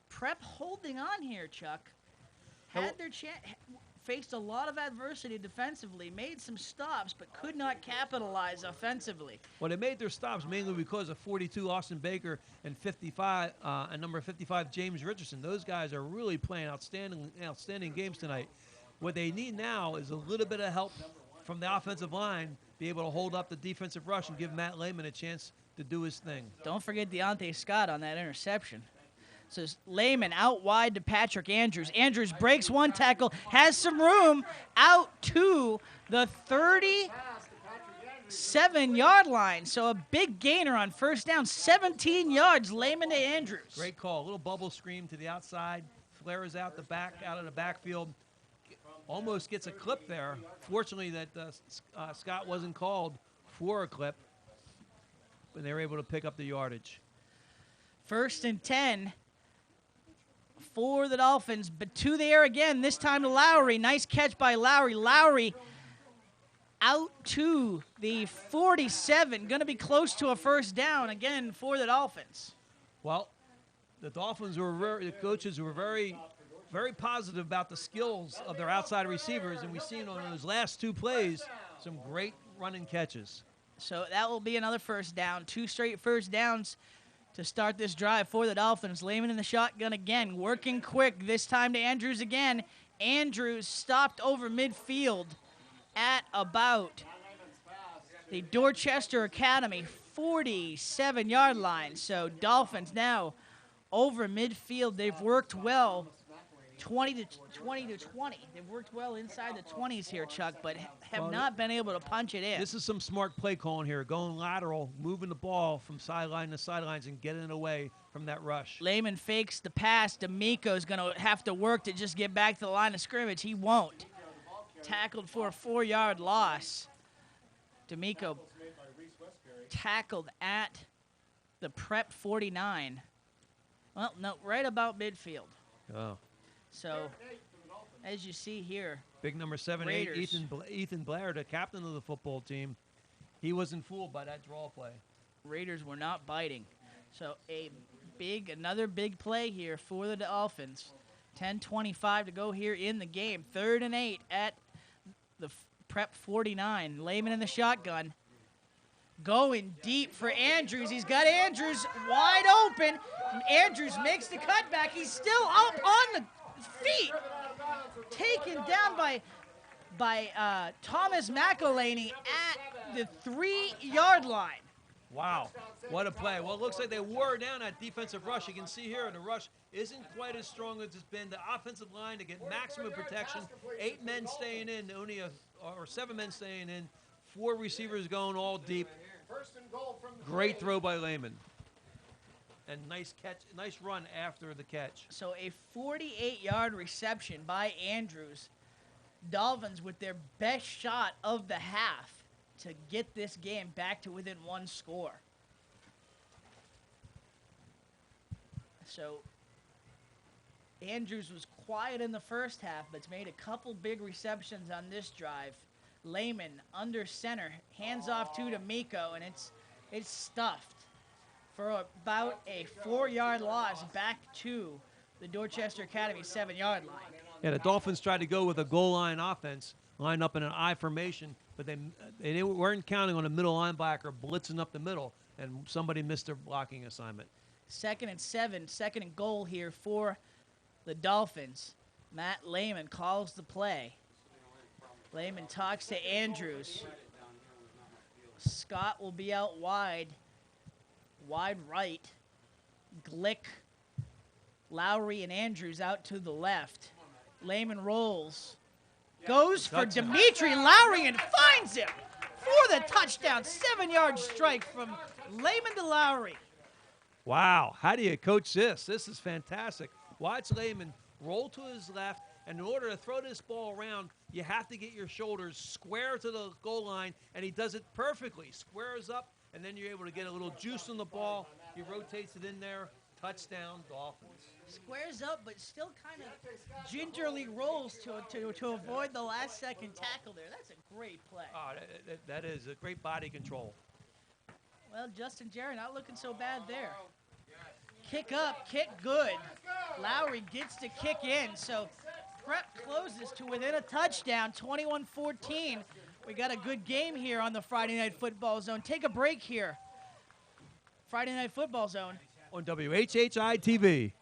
Prep holding on here, Chuck. Had their chance, faced a lot of adversity defensively, made some stops, but could not capitalize offensively. Well, they made their stops mainly because of 42 Austin Baker and 55 and number 55 James Richardson. Those guys are really playing outstanding games tonight. What they need now is a little bit of help from the offensive line, be able to hold up the defensive rush and give Matt Lehman a chance to do his thing. Don't forget Deontay Scott on that interception. So Lehman out wide to Patrick Andrews. Andrews breaks one tackle, has some room, out to the 37-yard line. So a big gainer on first down, 17 yards, Lehman to Andrews. Great call. A little bubble screen to the outside, flares out the back, out of the backfield. Almost gets a clip there. Fortunately that Scott wasn't called for a clip, but they were able to pick up the yardage. 1st and 10. For the Dolphins, but to the air again, this time to Lowry. Nice catch by Lowry. Lowry out to the 47. Going to be close to a first down again for the Dolphins. Well, the Dolphins the coaches were very, very positive about the skills of their outside receivers, and we've seen on those last 2 plays some great running catches. So that will be another first down. 2 straight first downs to start this drive for the Dolphins. Lehman in the shotgun again, working quick, this time to Andrews again. Andrews stopped over midfield at about the Dorchester Academy 47-yard line. So Dolphins now over midfield. They've worked well 20 to 20. They've worked well inside the 20s here, Chuck, but have not been able to punch it in. This is some smart play calling here, going lateral, moving the ball from sideline to sidelines and getting it away from that rush. Lehman fakes the pass. D'Amico's going to have to work to just get back to the line of scrimmage. He won't. Tackled for a 4-yard loss. D'Amico tackled at the Prep 49. Well, no, right about midfield. Oh. So, as you see here, big number 7, Raiders. Ethan Blair, the captain of the football team. He wasn't fooled by that draw play. Raiders were not biting. So another big play here for the Dolphins. 10:25 to go here in the game. 3rd and 8 at the Prep 49. Lehman in the shotgun. Going deep for Andrews. He's got Andrews wide open. Andrews makes the cutback. He's still up on the feet. Taken down by Thomas McElhaney at the 3-yard line. Wow, what a play. Well, it looks like they wore down that defensive rush. You can see here the rush isn't quite as strong as it's been. The offensive line to get maximum protection. 8 men staying in, or 7 men staying in. 4 receivers going all deep. Great throw by Lehman. And nice catch, nice run after the catch. So a 48-yard reception by Andrews. Dolphins with their best shot of the half to get this game back to within 1 score. So Andrews was quiet in the first half, but's made a couple big receptions on this drive. Lehman under center, hands off to D'Amico, and it's stuffed for about a 4-yard loss back to the Dorchester Academy 7-yard line. Yeah, the Dolphins tried to go with a goal line offense, line up in an I formation, but they weren't counting on a middle linebacker blitzing up the middle, and somebody missed their blocking assignment. 2nd and 7, 2nd and goal here for the Dolphins. Matt Lehman calls the play. Lehman talks to Andrews. Scott will be out wide right. Glick, Lowry, and Andrews out to the left. Lehman rolls. Goes for Dimitri Lowry and finds him for the touchdown. 7-yard strike from Lehman to Lowry. Wow, how do you coach this? This is fantastic. Watch Lehman roll to his left, and in order to throw this ball around, you have to get your shoulders square to the goal line, and he does it perfectly. Squares up, and then you're able to get a little juice on the ball. He rotates it in there. Touchdown, Dolphins. Squares up, but still kind of gingerly rolls to avoid the last-second tackle there. That's a great play. Oh, that is a great body control. Well, Justin Jarrett not looking so bad there. Kick up, kick good. Lowry gets to kick in, so Prep closes to within a touchdown, 21-14. We got a good game here on the Friday Night Football Zone. Take a break here. Friday Night Football Zone on WHHI-TV.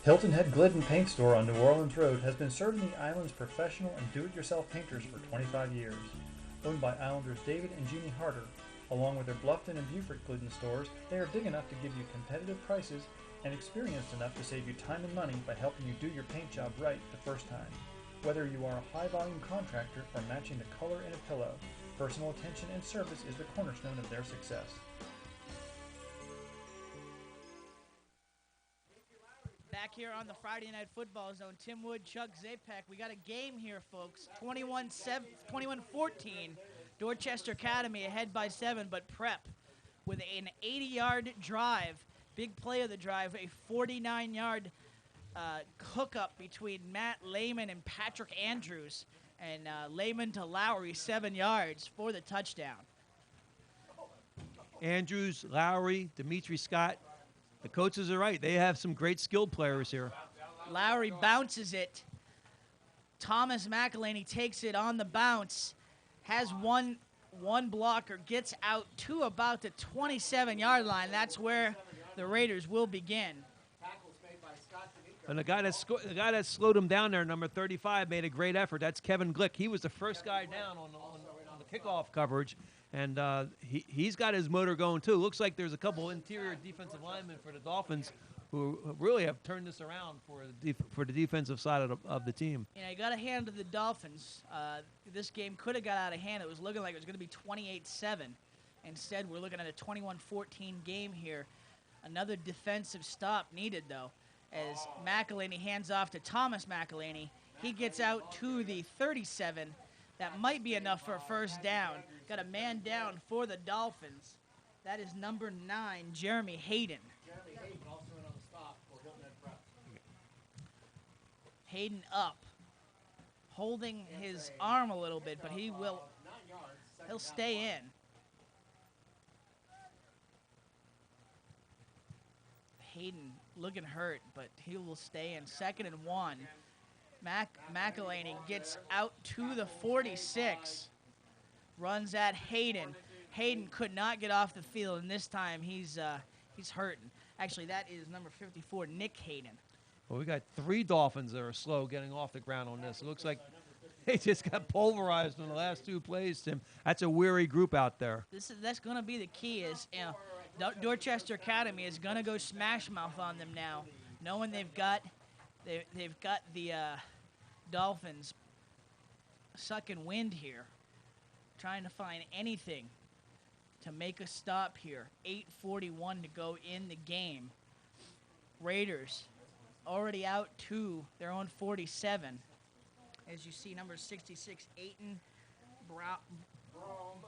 Hilton Head Glidden Paint Store on New Orleans Road has been serving the island's professional and do-it-yourself painters for 25 years. Owned by Islanders David and Jeannie Harder, along with their Bluffton and Beaufort Glidden stores, they are big enough to give you competitive prices and experienced enough to save you time and money by helping you do your paint job right the first time. Whether you are a high-volume contractor or matching the color in a pillow, personal attention and service is the cornerstone of their success. Back here on the Friday Night Football Zone, Tim Wood, Chuck Zapek. We got a game here, folks. 21-14. Dorchester Academy ahead by 7, but Prep with an 80-yard drive. Big play of the drive, a 49-yard hookup between Matt Lehman and Patrick Andrews. And Lehman to Lowry, 7 yards for the touchdown. Andrews, Lowry, Dimitri Scott. The coaches are right. They have some great skilled players here. Lowry bounces it. Thomas McElhaney takes it on the bounce. Has one blocker, gets out to about the 27-yard line. That's where the Raiders will begin. And the guy that slowed him down there, number 35, made a great effort. That's Kevin Glick. He was the first guy down on the kickoff coverage. And he's got his motor going, too. Looks like there's a couple interior defensive linemen for the Dolphins who really have turned this around for the defensive side of the team. You know, you got to hand to the Dolphins. This game could have got out of hand. It was looking like it was going to be 28-7. Instead, we're looking at a 21-14 game here. Another defensive stop needed, though, as McElhaney hands off to Thomas McElhaney. He gets out to the 37. That might be enough for a first down. Got a man down for the Dolphins. That is number 9, Jeremy Hayden. Jeremy Hayden also in on the stop for Hilton Head Prep. Hayden up, holding his arm a little bit, but he'll stay in. Hayden looking hurt, but he will stay in. 2nd and 1. McElhaney gets out to the 46, runs at Hayden. Hayden could not get off the field, and this time he's hurting. Actually, that is number 54, Nick Hayden. Well, we got 3 Dolphins that are slow getting off the ground on this. It looks like they just got pulverized in the last 2 plays, Tim. That's a weary group out there. That's going to be the key. Is Dorchester Academy is going to go smash mouth on them now, knowing they've got the Dolphins sucking wind here, trying to find anything to make a stop here. 8:41 to go in the game. Raiders already out to their own 47. As you see, number 66, Aiton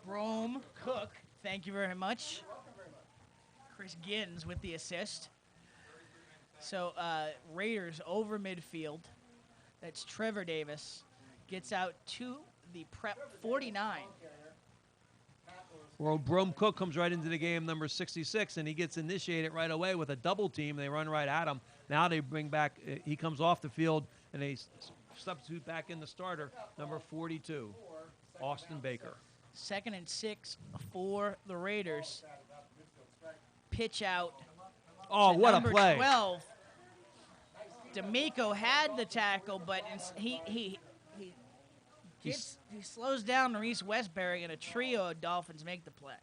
Brome Cook. Thank you very much. Chris Gins with the assist. So Raiders over midfield. That's Trevor Davis. Gets out to the prep 49. Well, Brome Cook comes right into the game, number 66, and he gets initiated right away with a double team. They run right at him. Now they bring back, he comes off the field, and they substitute back in the starter, number 42, Austin Baker. 2nd and 6 for the Raiders. Pitch out. Oh, what a play. 12. D'Amico had the tackle, but he slows down Reese Westbury, and a trio of Dolphins make the play.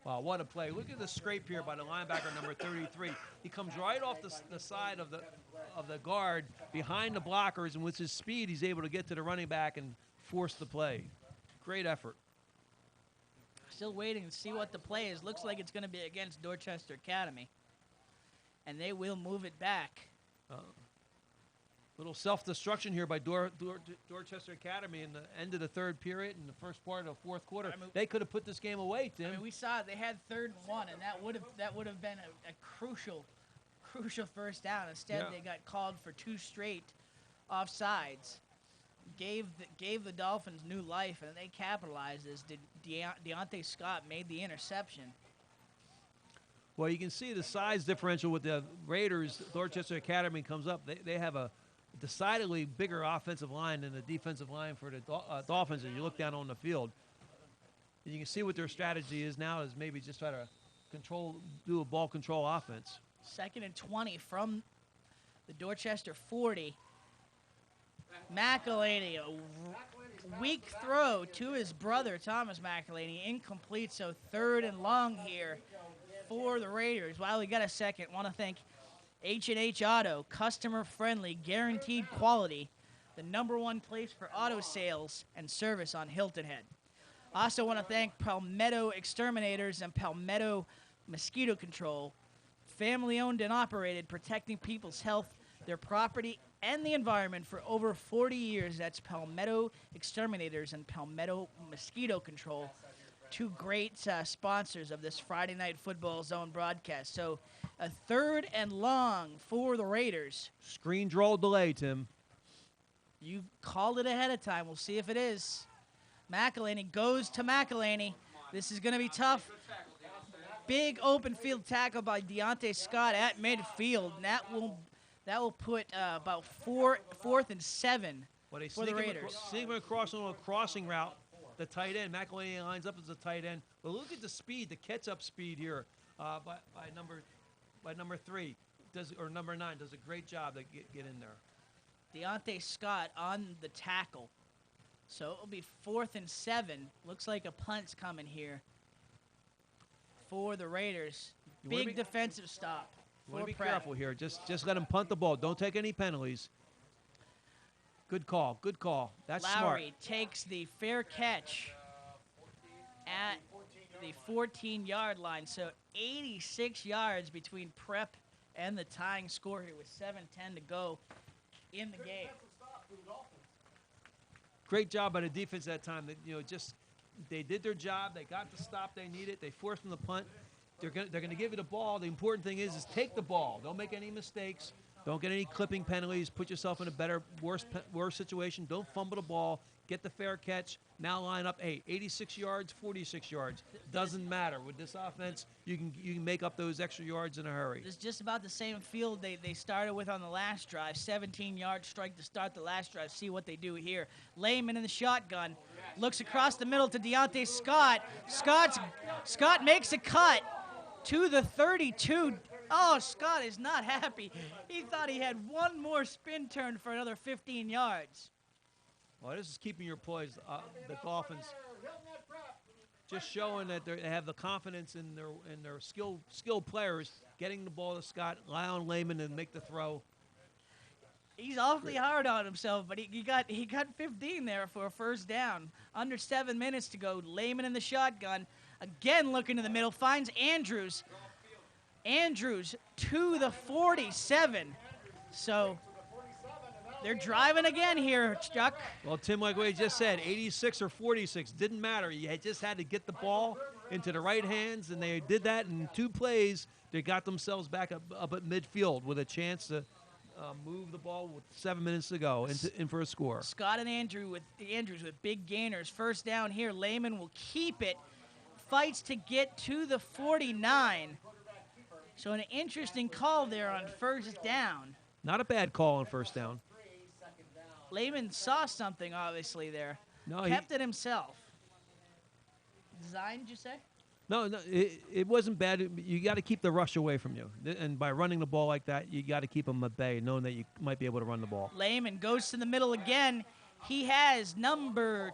Wow, what a play. Look at the scrape here by the linebacker, number 33. He comes right off the side of the guard behind the blockers, and with his speed, he's able to get to the running back and force the play. Great effort. Still waiting to see what the play is. Looks like it's going to be against Dorchester Academy, and they will move it back. Little self-destruction here by Dorchester Academy in the end of the 3rd period and the first part of the 4th quarter. They could have put this game away, Tim. I mean, we saw they had 3rd and 1, and that would have been a crucial first down. Instead, they got called for 2 straight offsides. Gave the Dolphins new life, and they capitalized as Deontay Scott made the interception. Well, you can see the size differential with the Raiders. Dorchester Academy comes up. They have a decidedly bigger offensive line than the defensive line for the Dolphins as you look down on the field. And you can see what their strategy is now is maybe just try to do a ball control offense. 2nd and 20 from the Dorchester 40. McElhaney, a weak throw to his brother, Thomas McElhaney, incomplete, so 3rd and long here for the Raiders. While we got a second, want to thank H&H Auto, customer-friendly, guaranteed quality, the #1 place for auto sales and service on Hilton Head. Also want to thank Palmetto Exterminators and Palmetto Mosquito Control, family-owned and operated, protecting people's health, their property, and the environment for over 40 years. That's Palmetto Exterminators and Palmetto Mosquito Control, 2 great sponsors of this Friday Night Football Zone broadcast. So a 3rd and long for the Raiders. Screen draw delay, Tim. You called it ahead of time. We'll see if it is. McElhaney goes to McElhaney. This is going to be tough. Big open field tackle by Deontay Scott at midfield. And that will put about 4th and 7 for the Raiders. See him across on a crossing route. The tight end. McElhaney lines up as a tight end. But look at the speed, the catch-up speed here by number 3 or number 9 does a great job to get in there. Deontay Scott on the tackle. So it'll be 4th and 7. Looks like a punt's coming here for the Raiders. Big defensive stop. You want to be careful here. Just let him punt the ball. Don't take any penalties. Good call. Good call. That's Lowry smart. takes the fair catch at the 14-yard line. So 86 yards between Prep and the tying score here with 7:10 to go in the game. Great job by the defense that time. They did their job. They got the stop they needed. They forced them to punt. They're going to give you the ball. The important thing is take the ball. Don't make any mistakes. Don't get any clipping penalties. Put yourself in a worse situation. Don't fumble the ball. Get the fair catch. Now line up 86 yards, 46 yards. Doesn't matter. With this offense, you can make up those extra yards in a hurry. It's just about the same field they started with on the last drive. 17-yard strike to start the last drive. See what they do here. Lehman in the shotgun. Looks across the middle to Deontay Scott. Scott makes a cut to the 32. Oh, Scott is not happy. He thought he had one more spin turn for another 15 yards. Well, this is keeping your poise. The Dolphins just showing that they have the confidence in their skilled players, getting the ball to Scott, lie on Lehman, and make the throw. He's awfully hard on himself, but he got 15 there for a first down. Under 7 minutes to go. Lehman in the shotgun. Again looking to the middle. Finds Andrews. Andrews to the 47. So they're driving again here, Chuck. Well, Tim, like what he just said, 86 or 46, didn't matter. You just had to get the ball into the right hands, and they did that in 2 plays. They got themselves back up at midfield with a chance to move the ball with 7 minutes to go in for a score. Scott and Andrews with big gainers. First down here. Lehman will keep it. Fights to get to the 49. So an interesting call there on first down. Not a bad call on first down. Lehman saw something, obviously, there. No, kept it himself. Design, did you say? No, it wasn't bad. You got to keep the rush away from you. And by running the ball like that, you got to keep them at bay, knowing that you might be able to run the ball. Lehman goes to the middle again. He has number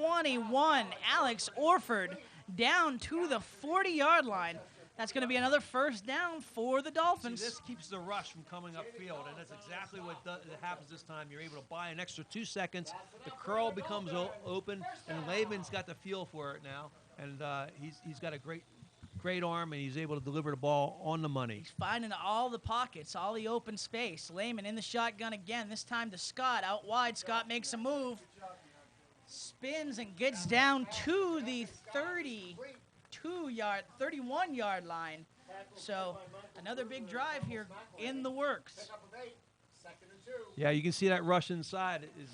21, Alex Orford, down to the 40-yard line. That's going to be another first down for the Dolphins. See, this keeps the rush from coming upfield, and that's exactly what happens this time. You're able to buy an extra 2 seconds. The curl becomes open, and Lehman's got the feel for it now, and he's got a great arm, and he's able to deliver the ball on the money. He's finding all the pockets, all the open space. Lehman in the shotgun again, this time to Scott. Out wide, Scott makes a move. Spins and gets down to the 31-yard line. So another big drive here in the works. Yeah, you can see that rush inside is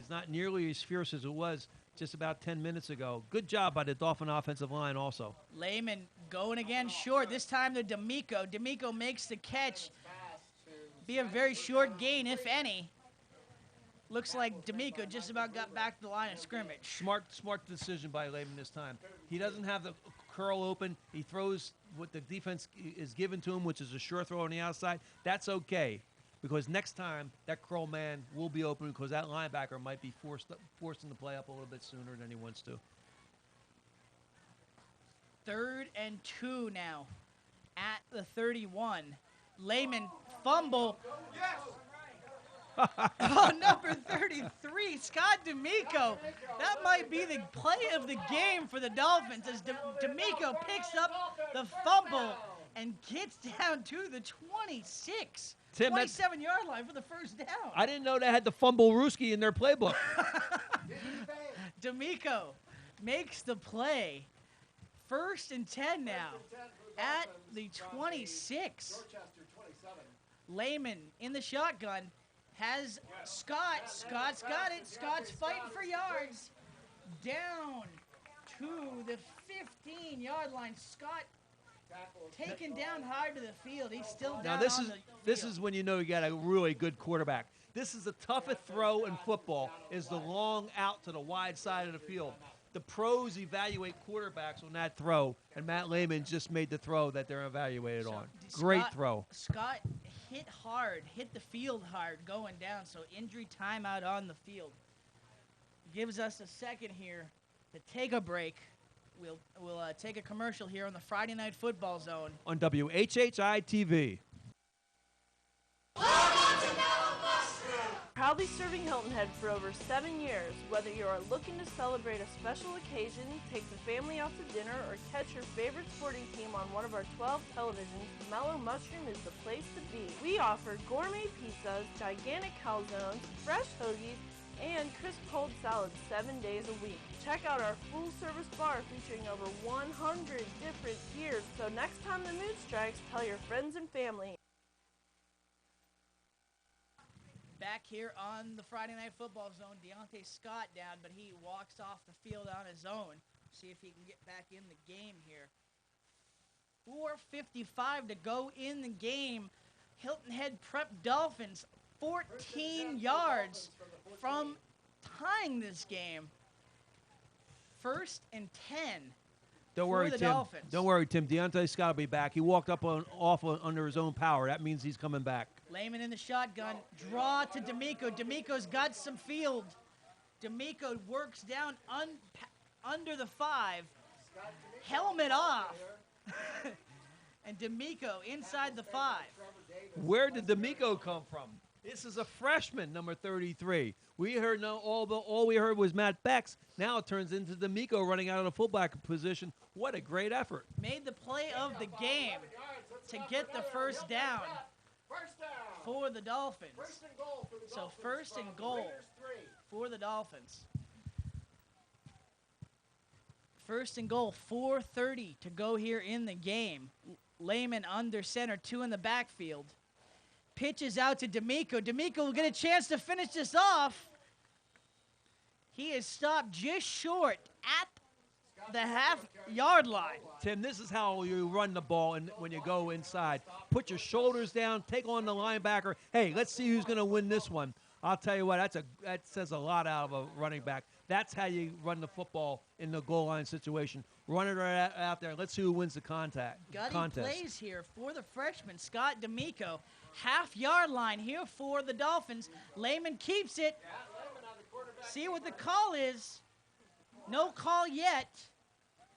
not nearly as fierce as it was just about 10 minutes ago. Good job by the Dolphin offensive line also. Lehman going again short. This time to D'Amico. D'Amico makes the catch. Be a very short gain, if any. Looks like D'Amico just about got back to the line of scrimmage. Smart decision by Lehman this time. He doesn't have the curl open. He throws what the defense is given to him, which is a sure throw on the outside. That's okay, because next time that curl man will be open because that linebacker might be forcing the play up a little bit sooner than he wants to. 3rd and 2 now at the 31. Lehman fumble. Yes! Oh, number 33, Scott D'Amico. That might be the play of the game for the Dolphins as D'Amico picks up the fumble and gets down to the 26. Tim, 27-yard line for the first down. I didn't know they had the fumble Rooski in their playbook. D'Amico makes the play. 1st and 10 now at the 26. Lehman in the shotgun. Has Scott. Scott's got it. Scott's fighting for yards. Down to the 15-yard line. Scott taken down hard to the field. He's still down Now this is when you know you got a really good quarterback. This is the toughest throw in football, is the long out to the wide side of the field. The pros evaluate quarterbacks on that throw, and Matt Lehman just made the throw that they're evaluated on. Great throw. Scott hit the field hard going down, so injury timeout on the field. Gives us a second here to take a break. We'll take a commercial here on the Friday Night Football Zone. On WHHI-TV. Proudly serving Hilton Head for over 7 years. Whether you are looking to celebrate a special occasion, take the family out to dinner, or catch your favorite sporting team on one of our 12 televisions, Mellow Mushroom is the place to be. We offer gourmet pizzas, gigantic calzones, fresh hoagies, and crisp cold salads 7 days a week. Check out our full-service bar featuring over 100 different beers. So next time the mood strikes, tell your friends and family. Back here on the Friday Night Football Zone, Deontay Scott down, but he walks off the field on his own. See if he can get back in the game here. 4:55 to go in the game. Hilton Head Prep Dolphins 14 yards from tying this game. 1st and 10. Don't for worry, the Tim. Dolphins. Don't worry, Tim. Deontay Scott will be back. He walked up under his own power. That means he's coming back. Lehman in the shotgun. Draw to D'Amico. D'Amico's got some field. D'Amico works down under the 5. Helmet off. And D'Amico inside the 5. Where did D'Amico come from? This is a freshman, number 33. We heard all we heard was Matt Bex. Now it turns into D'Amico running out of the fullback position. What a great effort. Made the play of the game to get the first down for the Dolphins. So 1st and goal for the Dolphins. 1st and goal, 4:30 to go here in the game. Lehman under center, 2 in the backfield. Pitches out to D'Amico. D'Amico will get a chance to finish this off. He is stopped just short at the half-yard line. Tim, this is how you run the ball when you go inside. Put your shoulders down, take on the linebacker. Hey, let's see who's going to win this one. I'll tell you what, that says a lot out of a running back. That's how you run the football in the goal line situation. Run it right out there. Let's see who wins the contest. Plays here for the freshman, Scott D'Amico. Half-yard line here for the Dolphins. Lehman keeps it. See what the call is. No call yet.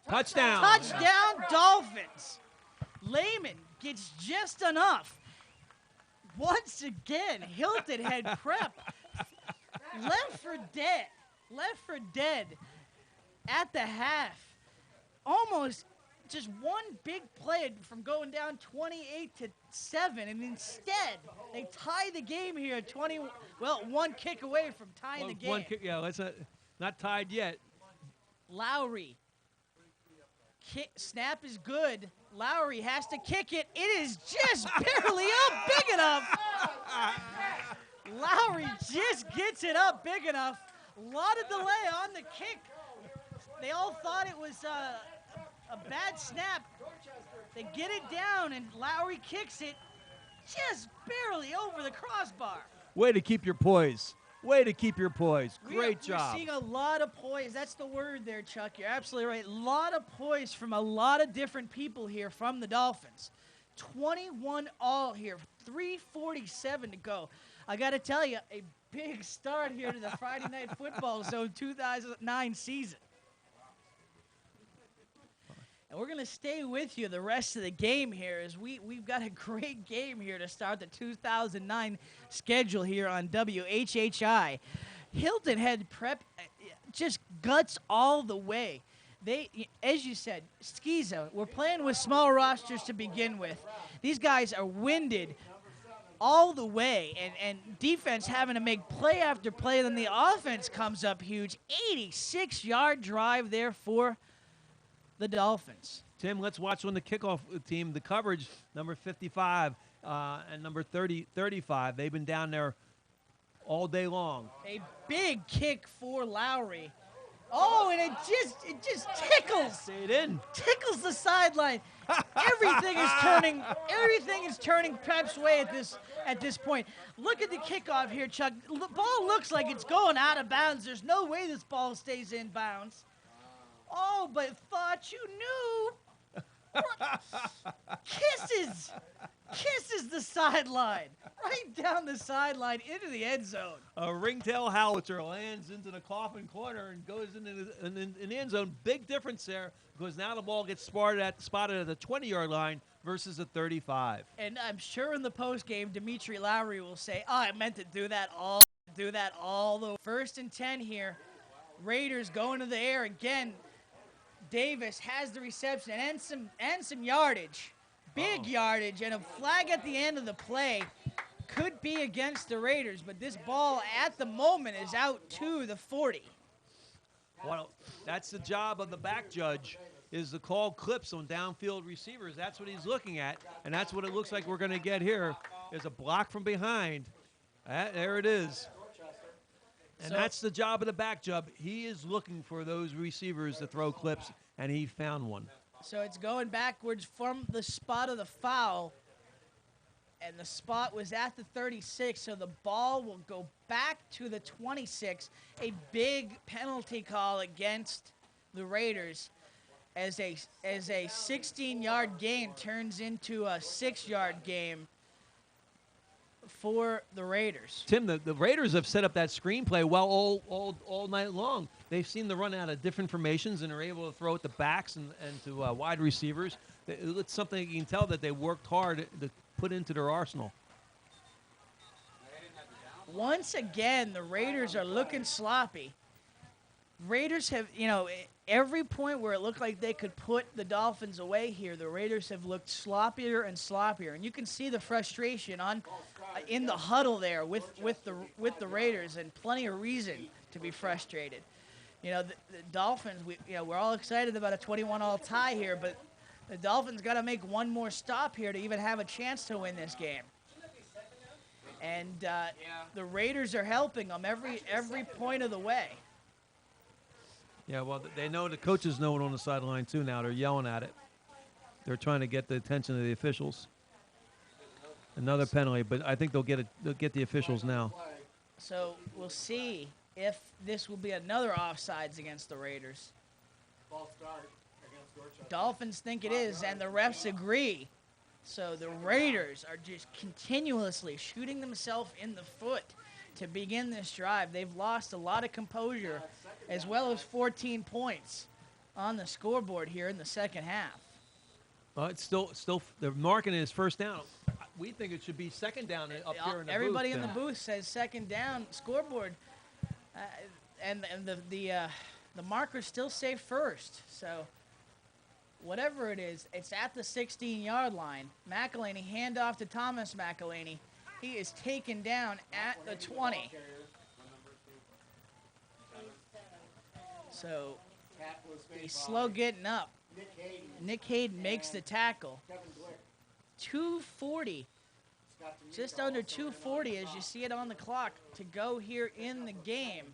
Touchdown. Touchdown, Dolphins. Lehman gets just enough. Once again, Hilton Head Prep left for dead at the half. Almost just one big play from going down 28-7, and instead they tie the game here. One kick away from tying the game. One kick, yeah. Let's not tied yet. Lowry. Snap is good. Lowry has to kick it. It is just barely up big enough. Lowry just gets it up big enough. A lot of delay on the kick. They all thought it was a bad snap. They get it down, and Lowry kicks it just barely over the crossbar. Way to keep your poise. Way to keep your poise. Great job. We're seeing a lot of poise. That's the word there, Chuck. You're absolutely right. A lot of poise from a lot of different people here from the Dolphins. 21 all here. 3:47 to go. I got to tell you, a big start here to the Friday Night Football Zone 2009 season. And we're going to stay with you the rest of the game here as we've got a great game here to start the 2009 schedule here on WHHI. Hilton Head Prep just guts all the way. They, as you said, Skeeza, we're playing with small rosters to begin with. These guys are winded all the way, and defense having to make play after play. Then the offense comes up huge. 86-yard drive there for the Dolphins. Tim, let's watch on the kickoff team, the coverage, number 55 and number 35. They've been down there all day long. A big kick for Lowry. Oh, and it just tickles. Stayed in. Tickles the sideline. Everything is turning Prep's way at this point. Look at the kickoff here, Chuck. The ball looks like it's going out of bounds. There's no way this ball stays in bounds. Oh, but thought you knew. Kisses the sideline. Right down the sideline into the end zone. A ringtail howitzer lands into the coffin corner and goes into the end zone. Big difference there because now the ball gets spotted at the 20-yard line versus a 35. And I'm sure in the postgame, Dimitri Lowry will say, "Oh, I meant to do that all the way." 1st and 10 here. Raiders going to the air again. Davis has the reception and some yardage, big yardage, and a flag at the end of the play. Could be against the Raiders, but this ball at the moment is out to the 40. Well, that's the job of the back judge, is to call clips on downfield receivers. That's what he's looking at, and that's what it looks like we're going to get here. There's a block from behind. There it is. And that's the job of the back judge. He is looking for those receivers to throw clips, and he found one. So it's going backwards from the spot of the foul, and the spot was at the 36, so the ball will go back to the 26. A big penalty call against the Raiders as a 16-yard gain turns into a 6-yard game for the Raiders. Tim, the Raiders have set up that screenplay well all night long. They've seen the run out of different formations and are able to throw it to backs and to wide receivers. It's something you can tell that they worked hard to put into their arsenal. Once again, the Raiders are looking sloppy. Raiders have, every point where it looked like they could put the Dolphins away here, the Raiders have looked sloppier and sloppier. And you can see the frustration in the huddle there with the Raiders, and plenty of reason to be frustrated. The Dolphins, we're all excited about a 21-all tie here, but the Dolphins got to make one more stop here to even have a chance to win this game. And the Raiders are helping them every point of the way. Yeah, well, they know, the coaches know it on the sideline too now. They're yelling at it. They're trying to get the attention of the officials. Another penalty, but I think they'll get the officials now. So we'll see if this will be another offsides against the Raiders. Ball start against Dorchester. Dolphins think it is, and the refs agree. So the Raiders are just continuously shooting themselves in the foot to begin this drive. They've lost a lot of composure, as well as 14 points on the scoreboard here in the second half. Well, it's still they're marking it as first down. We think it should be second down up here in the Everybody booth. in the booth says second down scoreboard, and the markers still say first. So whatever it is, it's at the 16-yard line. McElhaney, handoff to Thomas McElhaney. He is taken down at the 20. So he's slow getting up. Nick Hayden makes the tackle. 2:40, just under 2:40 as you see it on the clock to go here in the game.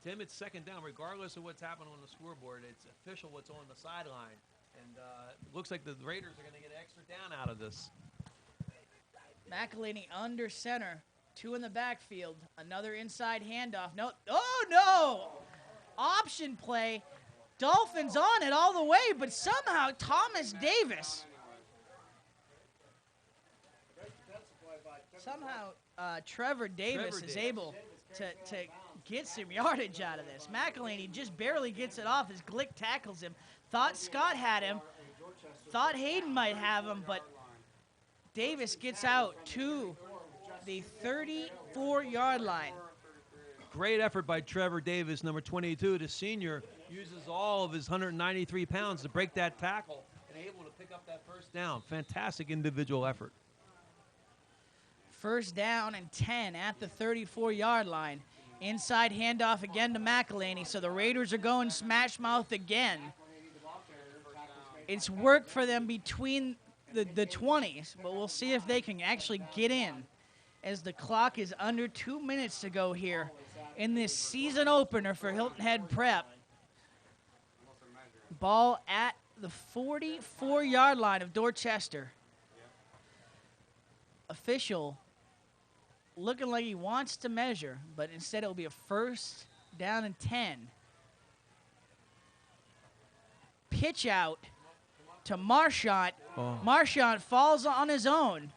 Tim, it's second down. Regardless of what's happening on the scoreboard, it's official what's on the sideline. And it looks like the Raiders are going to get an extra down out of this. McElhaney under center, 2 in the backfield. Another inside handoff. No, oh no! Option play. Dolphins on it all the way, but somehow Thomas Davis. Trevor Davis is able to get some yardage out of this. McElhaney just barely gets it off as Glick tackles him. Thought Scott had him. Thought Hayden might have him, but Davis gets out to the 34-yard line. Great effort by Trevor Davis, number 22, the senior. Uses all of his 193 pounds to break that tackle and able to pick up that first down. Fantastic individual effort. First down and 10 at the 34-yard line. Inside handoff again to McElhaney, so the Raiders are going smash mouth again. It's work for them between the 20s, but we'll see if they can actually get in as the clock is under 2 minutes to go here in this season opener for Hilton Head Prep. Ball at the 44-yard line of Dorchester. Official looking like he wants to measure, but instead it'll be a first down and 10. Pitch out to Marchant. Oh. Marchant falls on his own,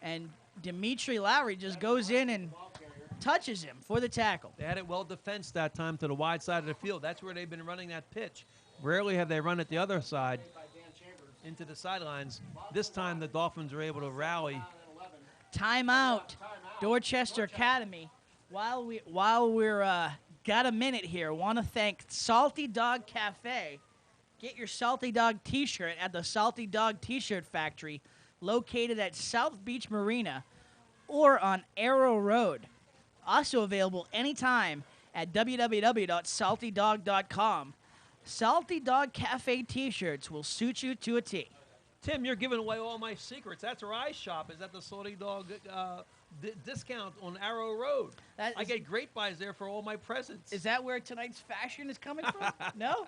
and Dimitri Lowry just goes in and touches him for the tackle. They had it well defensed that time to the wide side of the field. That's where they've been running that pitch. Rarely have they run it the other side. into the sidelines. This time the Dolphins are able to rally. Timeout, Dorchester Academy. While we're got a minute here, want to thank Salty Dog Cafe. Get your Salty Dog T-shirt at the Salty Dog T-shirt Factory, located at South Beach Marina or on Arrow Road. Also available anytime at www.saltydog.com. Salty Dog Cafe T-shirts will suit you to a T. Tim, you're giving away all my secrets. That's where I shop, is at the Salty Dog discount on Arrow Road. I get great buys there for all my presents. Is that where tonight's fashion is coming from? No?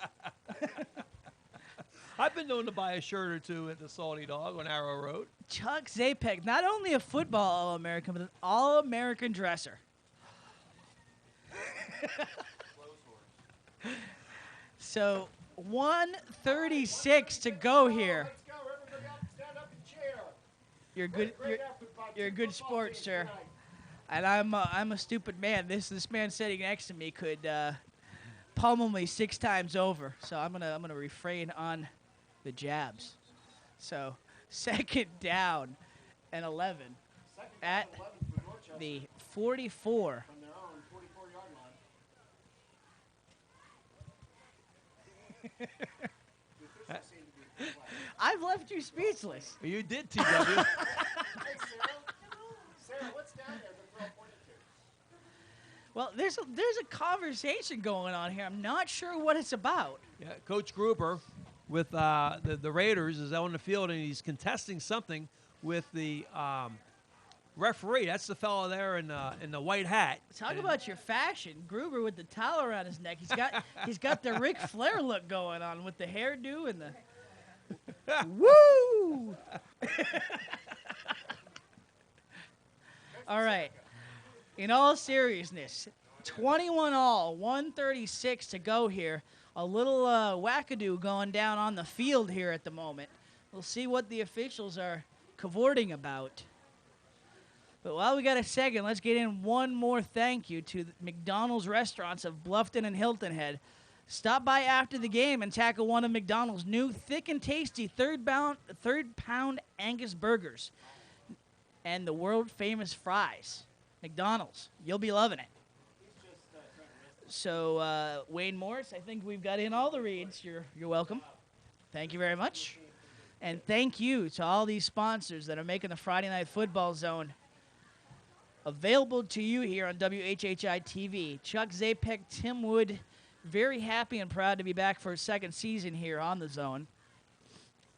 I've been known to buy a shirt or two at the Salty Dog on Arrow Road. Chuck Zapek, not only a football All-American, but an All-American dresser. So, 1:36 to go here. Let's go. Everybody up, stand up and cheer. You're good. You're a good sport, sir. And I'm a stupid man. This man sitting next to me could pummel me 6 times over. So I'm gonna refrain on the jabs. So 2nd down and 11 at the 44. From their own 44-yard line. I've left you speechless. You did, TW. Hey, Sarah, what's down there that they're all pointing to? Well, there's a conversation going on here. I'm not sure what it's about. Yeah, Coach Gruber with the Raiders is out on the field, and he's contesting something with the referee. That's the fellow there in the white hat. Talk about your fashion. Gruber with the towel around his neck. He's got the Ric Flair look going on with the hairdo and the woo. All right. In all seriousness, 21 all, 1:36 to go here. A little wackadoo going down on the field here at the moment. We'll see what the officials are cavorting about. But while we got a second, let's get in one more thank you to the McDonald's restaurants of Bluffton and Hilton Head. Stop by after the game and tackle one of McDonald's new thick and tasty third pound Angus burgers and the world famous fries. McDonald's, you'll be loving it. So Wayne Morris, I think we've got in all the reads. You're welcome. Thank you very much. And thank you to all these sponsors that are making the Friday Night Football Zone available to you here on WHHI-TV. Chuck Zapek, Tim Wood, very happy and proud to be back for a second season here on the Zone.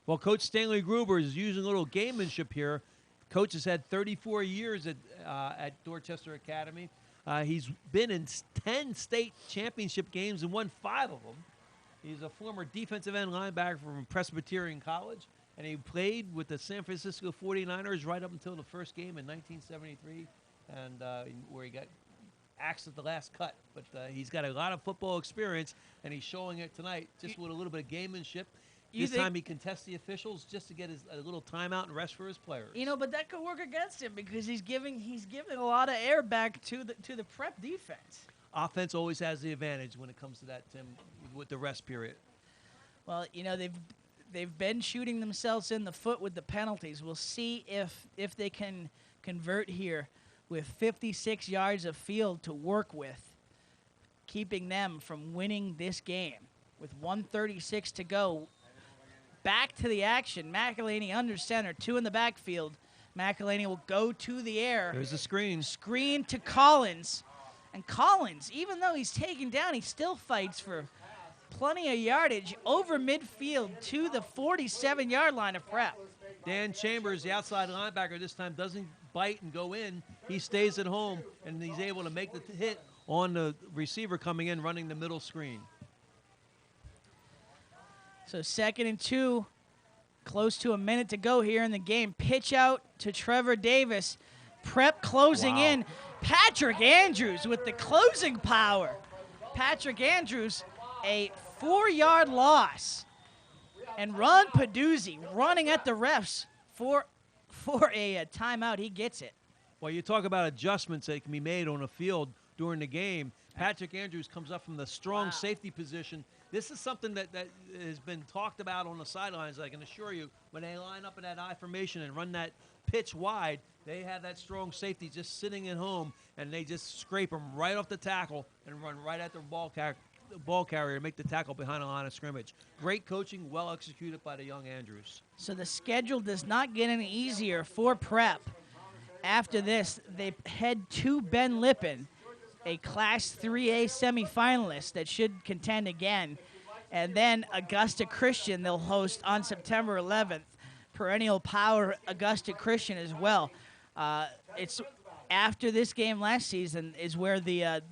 Well, Coach Stanley Gruber is using a little gamemanship here. Coach has had 34 years at Dorchester Academy. He's been in 10 state championship games and won 5 of them. He's a former defensive end linebacker from Presbyterian College, and he played with the San Francisco 49ers right up until the first game in 1973, and where he got axed at the last cut. But he's got a lot of football experience, and he's showing it tonight just with a little bit of gamemanship. This time he contests the officials just to get a little timeout and rest for his players. You know, but that could work against him because he's giving a lot of air back to the prep defense. Offense always has the advantage when it comes to that, Tim, with the rest period. Well, you know, they've been shooting themselves in the foot with the penalties. We'll see if they can convert here with 56 yards of field to work with, keeping them from winning this game. With 1:36 to go, back to the action. McElhaney under center, 2 in the backfield. McElhaney will go to the air. There's a screen. Screen to Collins. And Collins, even though he's taken down, he still fights for plenty of yardage over midfield to the 47-yard line of prep. Dan Chambers, the outside linebacker, this time doesn't bite and go in. He stays at home, and he's able to make the hit on the receiver coming in, running the middle screen. So 2nd and 2, close to a minute to go here in the game. Pitch out to Trevor Davis. Prep closing in. Patrick Andrews with the closing power. Patrick Andrews, a 4-yard loss. And Ron Peduzzi running at the refs for a timeout. He gets it. Well, you talk about adjustments that can be made on a field during the game. Patrick Andrews comes up from the strong safety position. This is something that has been talked about on the sidelines. I can assure you, when they line up in that I formation and run that pitch wide, they have that strong safety just sitting at home, and they just scrape them right off the tackle and run right at the ball carrier and make the tackle behind the line of scrimmage. Great coaching, well executed by the young Andrews. So the schedule does not get any easier for Prep. After this, they head to Ben Lippen, a Class 3A semifinalist that should contend again. And then Augusta Christian they'll host on September 11th. Perennial power Augusta Christian as well. It's after this game last season is where the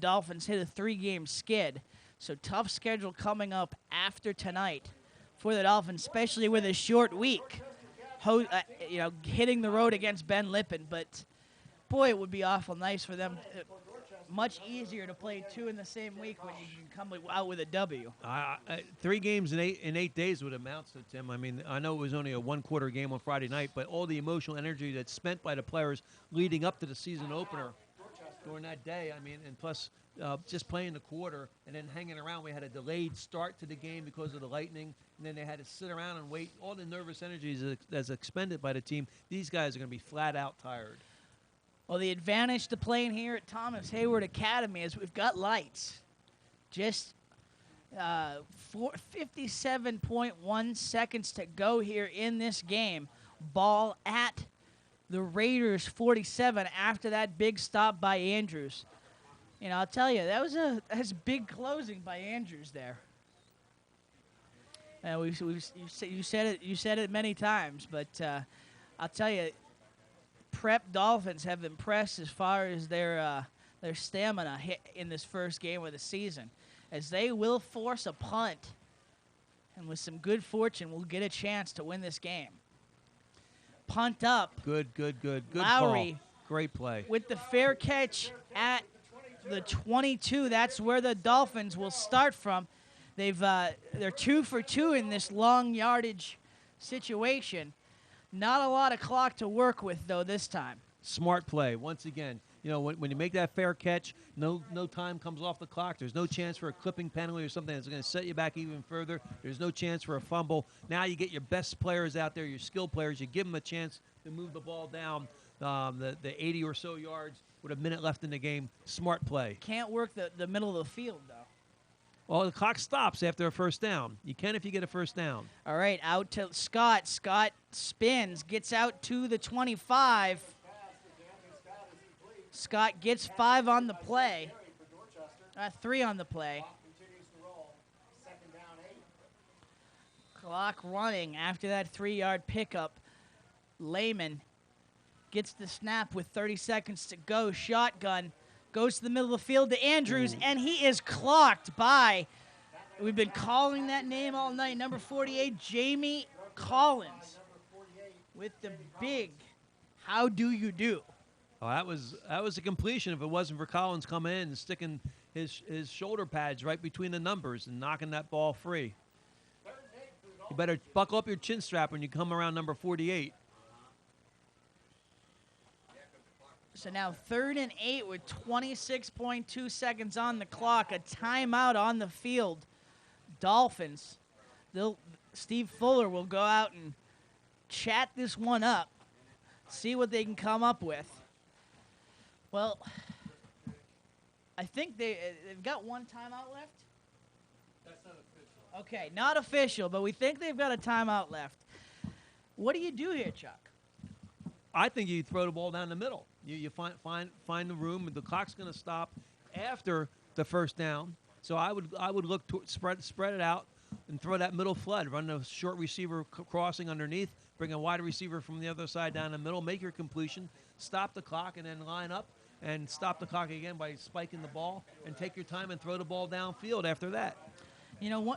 Dolphins hit a 3-game skid. So tough schedule coming up after tonight for the Dolphins, especially with a short week. Hitting the road against Ben Lippen, but boy, it would be awful nice for them. Much easier to play 2 in the same week when you can come out with a W. 3 games in 8 days would amount to, Tim. I mean, I know it was only a 1-quarter game on Friday night, but all the emotional energy that's spent by the players leading up to the season opener during that day, I mean, and plus just playing the quarter and then hanging around. We had a delayed start to the game because of the lightning, and then they had to sit around and wait. All the nervous energy that's expended by the team, these guys are going to be flat out tired. Well, the advantage to playing here at Thomas Hayward Academy is we've got lights. Just 57.1 seconds to go here in this game. Ball at the Raiders 47 after that big stop by Andrews. You know, I'll tell you, that's a big closing by Andrews there. You said it many times, but I'll tell you, Prep Dolphins have impressed as far as their stamina in this first game of the season, as they will force a punt, and with some good fortune, will get a chance to win this game. Punt up. Good Lowry, call. Great play. With the fair catch at the 22, that's where the Dolphins will start from. They're 2 for 2 in this long yardage situation. Not a lot of clock to work with, though, this time. Smart play. Once again, you know, when you make that fair catch, no time comes off the clock. There's no chance for a clipping penalty or something that's going to set you back even further. There's no chance for a fumble. Now you get your best players out there, your skilled players. You give them a chance to move the ball down the 80 or so yards with a minute left in the game. Smart play. Can't work the middle of the field, though. Well, the clock stops after a first down. You can if you get a first down. All right, out to Scott. Scott spins, gets out to the 25. Scott gets 5 on the play. 3 on the play. Clock running after that 3-yard pickup. Lehman gets the snap with 30 seconds to go. Shotgun. Goes to the middle of the field to Andrews, and he is clocked by, we've been calling that name all night, number 48, Jamie Collins, with the big, how do you do? Oh, that was a completion if it wasn't for Collins coming in and sticking his shoulder pads right between the numbers and knocking that ball free. You better buckle up your chin strap when you come around number 48. So now 3rd and 8 with 26.2 seconds on the clock. A timeout on the field. Dolphins. Steve Fuller will go out and chat this one up. See what they can come up with. Well, I think they've got one timeout left. That's not official. Okay, not official, but we think they've got a timeout left. What do you do here, Chuck? I think you throw the ball down the middle. You find the room. The clock's going to stop after the first down. So I would look to spread it out and throw that middle flood. Run the short receiver crossing underneath. Bring a wide receiver from the other side down the middle. Make your completion. Stop the clock and then line up and stop the clock again by spiking the ball and take your time and throw the ball downfield after that. You know,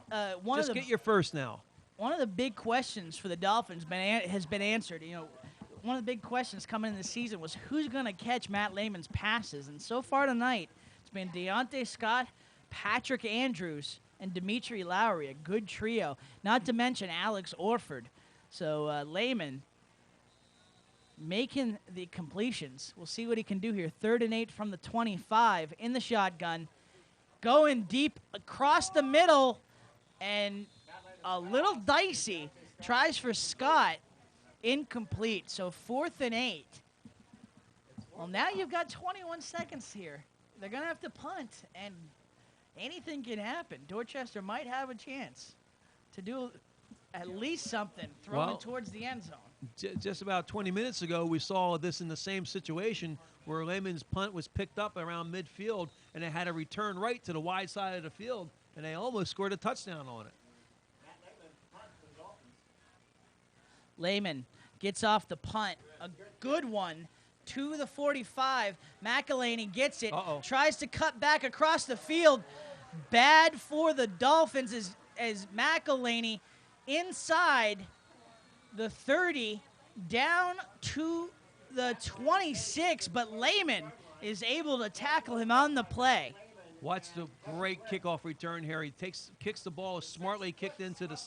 just get your first now. One of the big questions for the Dolphins has been answered. You know, one of the big questions coming in the season was who's going to catch Matt Lehman's passes. And so far tonight, it's been Deontay Scott, Patrick Andrews, and Dimitri Lowry, a good trio. Not to mention Alex Orford. So Lehman making the completions. We'll see what he can do here. 3rd and 8 from the 25 in the shotgun. going deep across the middle, and a little dicey. Tries for Scott. Incomplete. So 4th and 8. Well, now you've got 21 seconds here. They're going to have to punt, and anything can happen. Dorchester might have a chance to do at least something, throwing towards the end zone. Just about 20 minutes ago, we saw this in the same situation where Lehman's punt was picked up around midfield, and they had a return right to the wide side of the field, and they almost scored a touchdown on it. Lehman gets off the punt. A good one to the 45. McElhaney gets it. Tries to cut back across the field. Bad for the Dolphins as McElhaney inside the 30 down to the 26, but Lehman is able to tackle him on the play. Watch the great kickoff return here. He kicks the ball smartly, kicked into the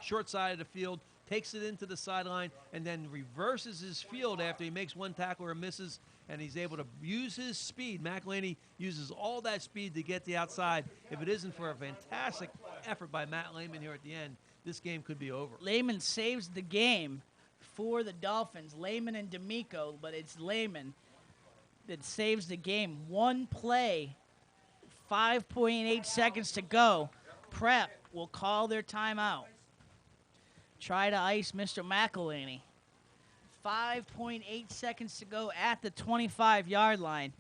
short side of the field, takes it into the sideline, and then reverses his field after he makes one tackle or misses, and he's able to use his speed. McElhaney uses all that speed to get the outside. If it isn't for a fantastic effort by Matt Lehman here at the end, this game could be over. Lehman saves the game for the Dolphins. Lehman and D'Amico, but it's Lehman that saves the game. One play, 5.8 seconds to go. Prep will call their timeout. Try to ice Mr. McElhaney. 5.8 seconds to go at the 25-yard line.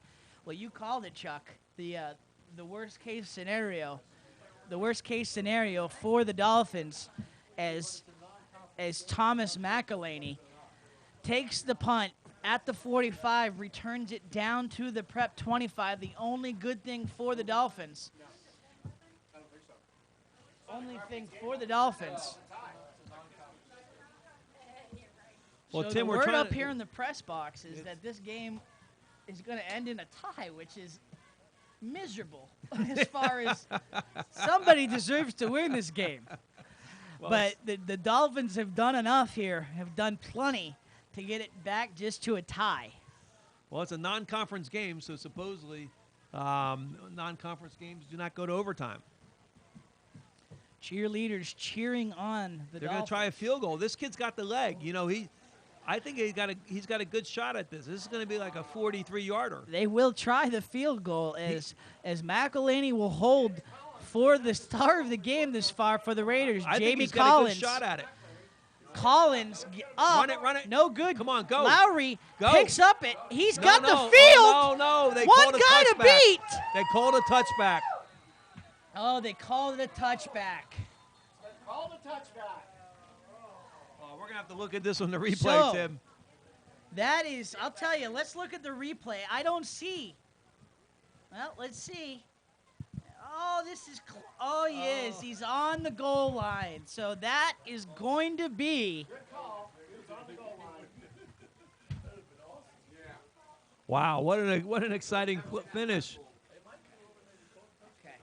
Well, you called it, Chuck. The worst-case scenario. The worst-case scenario for the Dolphins as Thomas McElhaney takes the punt at the 45, returns it down to the Prep 25. The only good thing for the Dolphins. Only thing for the Dolphins. Well, so Tim, the we're word trying up to, here in the press box is that this game is going to end in a tie, which is miserable as far as somebody deserves to win this game. Well, but the Dolphins have done enough here, have done plenty to get it back just to a tie. Well, it's a non-conference game, so supposedly non-conference games do not go to overtime. Cheerleaders cheering on the They're Dolphins. going to try a field goal. This kid's got the leg. You know, I think he's got a good shot at this. This is going to be like a 43-yarder. They will try the field goal as McElhaney will hold for the star of the game this far for the Raiders. I Jamie think he's Collins. got a good shot at it. Collins up. Run it. No good. Come on, go. Lowry Go. picks up it. He's got the field. Oh, no. They One called a guy to touchback. beat. They called a touchback. Oh, they called it a touchback. Call the touchback. Oh, we're going to have to look at this on the replay, So, Tim. That is, I'll tell you, let's look at the replay. I don't see. Well, let's see. Oh, this is, he is. He's on the goal line. So that is going to be. Good call. He was on the goal line. Wow, what an exciting finish. Okay.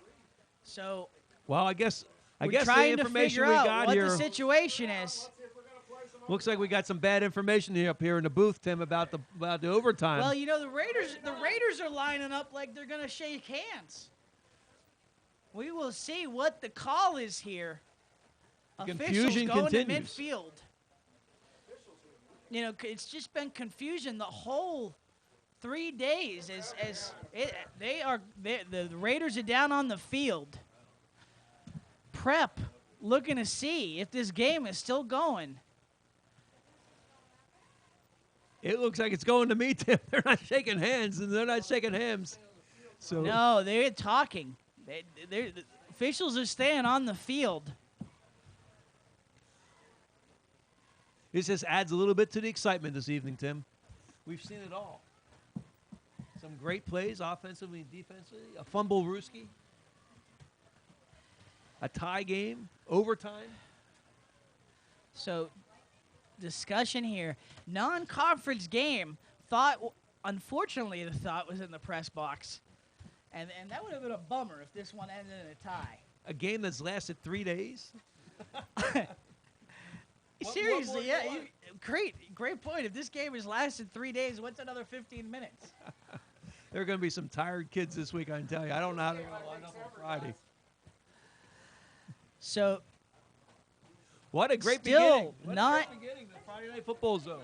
So. Well, I guess we're the trying to information figure we out got what here. the situation is. Looks like we got some bad information up here in the booth, Tim, about the overtime. Well, you know, the Raiders are lining up like they're going to shake hands. We will see what the call is here. Confusion Officials going continues. to midfield. You know, it's just been confusion the whole 3 days. The Raiders are down on the field. Prep looking to see if this game is still going. It looks like it's going to me, Tim. They're not shaking hands, and they're not shaking hands. So no, they're talking. The officials are staying on the field. This just adds a little bit to the excitement this evening, Tim. We've seen it all. Some great plays, offensively and defensively. A fumble Ruski. A tie game. Overtime. So, discussion here. Non-conference game. Unfortunately, the thought was in the press box. And that would have been a bummer if this one ended in a tie. A game that's lasted 3 days? Seriously, great point. If this game has lasted 3 days, what's another 15 minutes? There are going to be some tired kids this week, I can tell you. I don't know how they're going to line up on Friday. So, what a great still beginning. What a great beginning, the Friday Night Football Zone.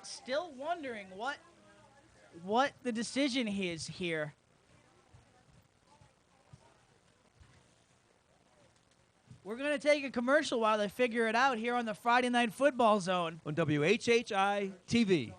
Still wondering what the decision is here. We're going to take a commercial while they figure it out here on the Friday Night Football Zone. On WHHI-TV.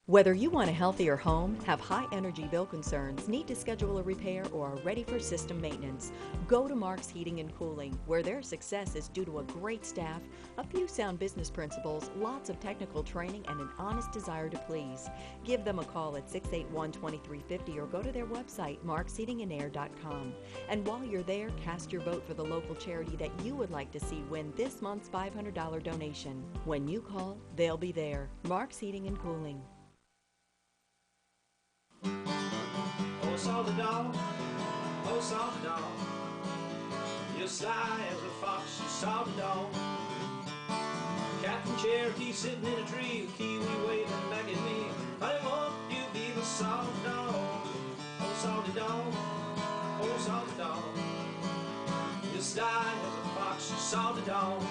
Whether you want a healthier home, have high energy bill concerns, need to schedule a repair, or are ready for system maintenance, go to Mark's Heating and Cooling, where their success is due to a great staff, a few sound business principles, lots of technical training, and an honest desire to please. Give them a call at 681-2350 or go to their website, marksheatingandair.com. And while you're there, cast your vote for the local charity that you would like to see win this month's $500 donation. When you call, they'll be there. Mark's Heating and Cooling. Oh, salty dog, oh, salty dog, you're sly as a fox, you salty dog. Captain Cherokee sitting in a tree, kiwi waving back at me. Honey, won't you be the salty dog? Oh, salty dog, oh, salty dog, you're sly as a fox, you salty dog.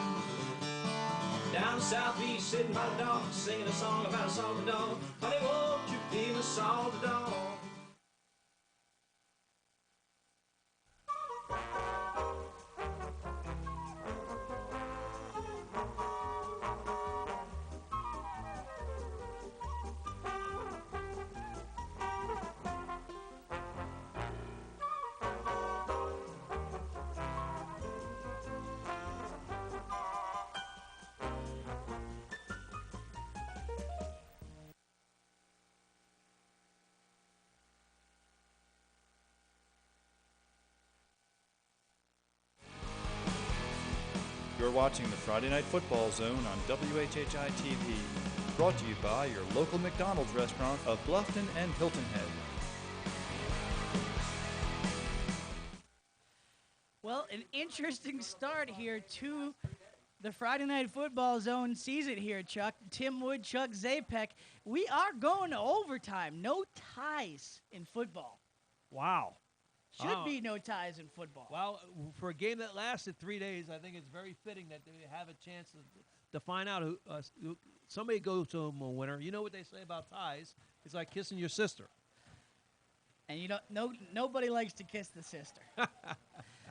Down southeast, sitting by the dock, singing a song about a salty dog. Honey, won't you be my salty dog? You're watching the Friday Night Football Zone on WHHI-TV, brought to you by your local McDonald's restaurant of Bluffton and Hilton Head. Well, an interesting start here to the Friday Night Football Zone season here, Chuck. Tim Wood, Chuck Zapek. We are going to overtime. No ties in football. Wow. Should be no ties in football. Well, for a game that lasted 3 days, I think it's very fitting that they have a chance to find out who somebody goes to a winner. You know what they say about ties? It's like kissing your sister. And you don't. Nobody likes to kiss the sister.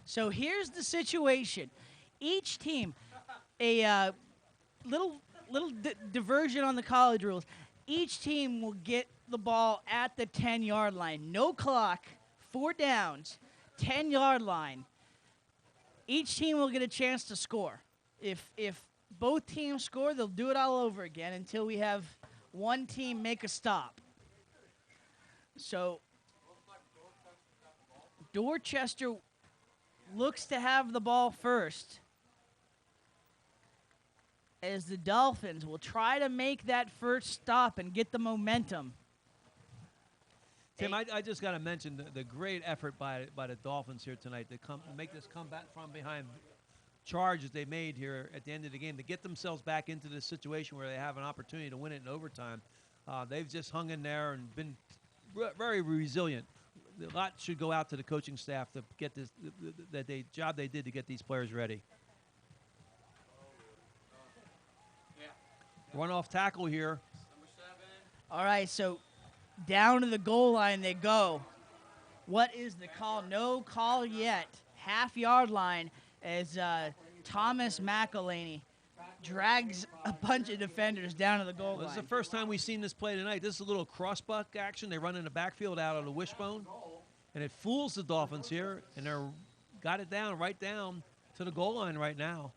So here's the situation. Each team, a little diversion on the college rules. Each team will get the ball at the 10-yard line. No clock. 4 downs, 10-yard line. Each team will get a chance to score. If both teams score, they'll do it all over again until we have one team make a stop. So Dorchester looks to have the ball first, as the Dolphins will try to make that first stop and get the momentum. Tim, I just got to mention the great effort by the Dolphins here tonight to make this comeback from behind charge that they made here at the end of the game to get themselves back into this situation where they have an opportunity to win it in overtime. They've just hung in there and been very resilient. A lot should go out to the coaching staff to get this job they did to get these players ready. Run off tackle here. All right, so down to the goal line they go. What is the call? No call yet. Half-yard line as Thomas McElhaney drags a bunch of defenders down to the goal line. This is the first time we've seen this play tonight. This is a little crossbuck action. They run in the backfield out of the wishbone, and it fools the Dolphins here, and they're got it down, right down to the goal line right now.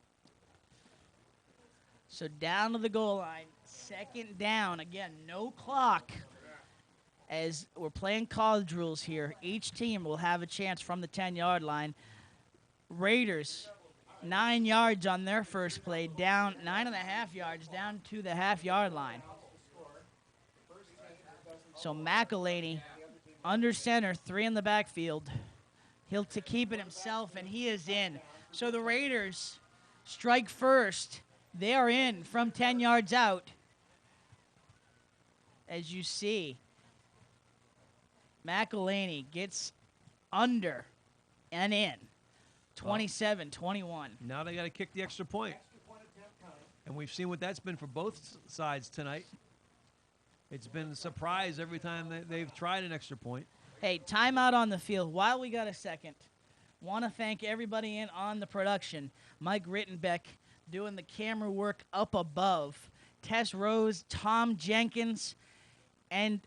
So down to the goal line, second down. Again, no clock. As we're playing college rules here, each team will have a chance from the 10-yard line. Raiders, 9 yards on their first play, down 9.5 yards, down to the half-yard line. So McElhaney, under center, 3 in the backfield. He'll to keep it himself, and he is in. So the Raiders strike first. They are in from 10 yards out, as you see. McElhaney gets under and in. 27-21. Now they got to kick the extra point. And we've seen what that's been for both sides tonight. It's been a surprise every time they've tried an extra point. Hey, timeout on the field. While we got a second, want to thank everybody in on the production. Mike Rittenbeck doing the camera work up above. Tess Rose, Tom Jenkins, and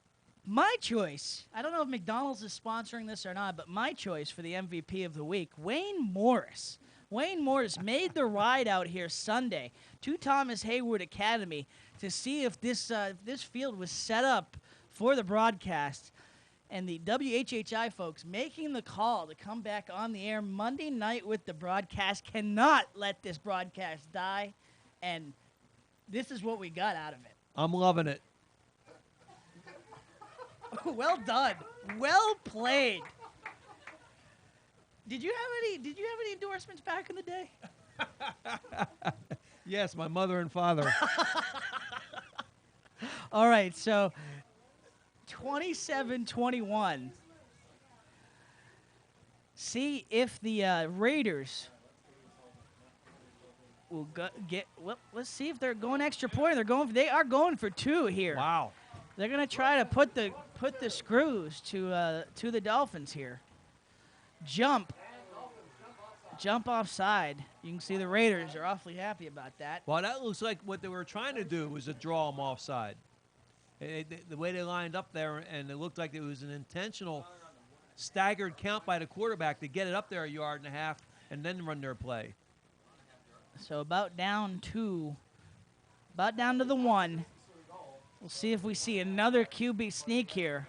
my choice, I don't know if McDonald's is sponsoring this or not, but my choice for the MVP of the week, Wayne Morris. Wayne Morris made the ride out here Sunday to Thomas Hayward Academy to see if this field was set up for the broadcast. And the WHHI folks making the call to come back on the air Monday night with the broadcast, cannot let this broadcast die. And this is what we got out of it. I'm loving it. Well done. Well played. Did you have any endorsements back in the day? Yes, my mother and father. All right, so 27-21. See if the Raiders will get. Well, let's see if they're going extra point. They are going for two here. Wow. They're going to try to put the screws to the Dolphins here. Jump offside. You can see the Raiders are awfully happy about that. Well, that looks like what they were trying to do was to draw them offside. The way they lined up there, and it looked like it was an intentional staggered count by the quarterback to get it up there a yard and a half and then run their play. So about down to the one. We'll see if we see another QB sneak here.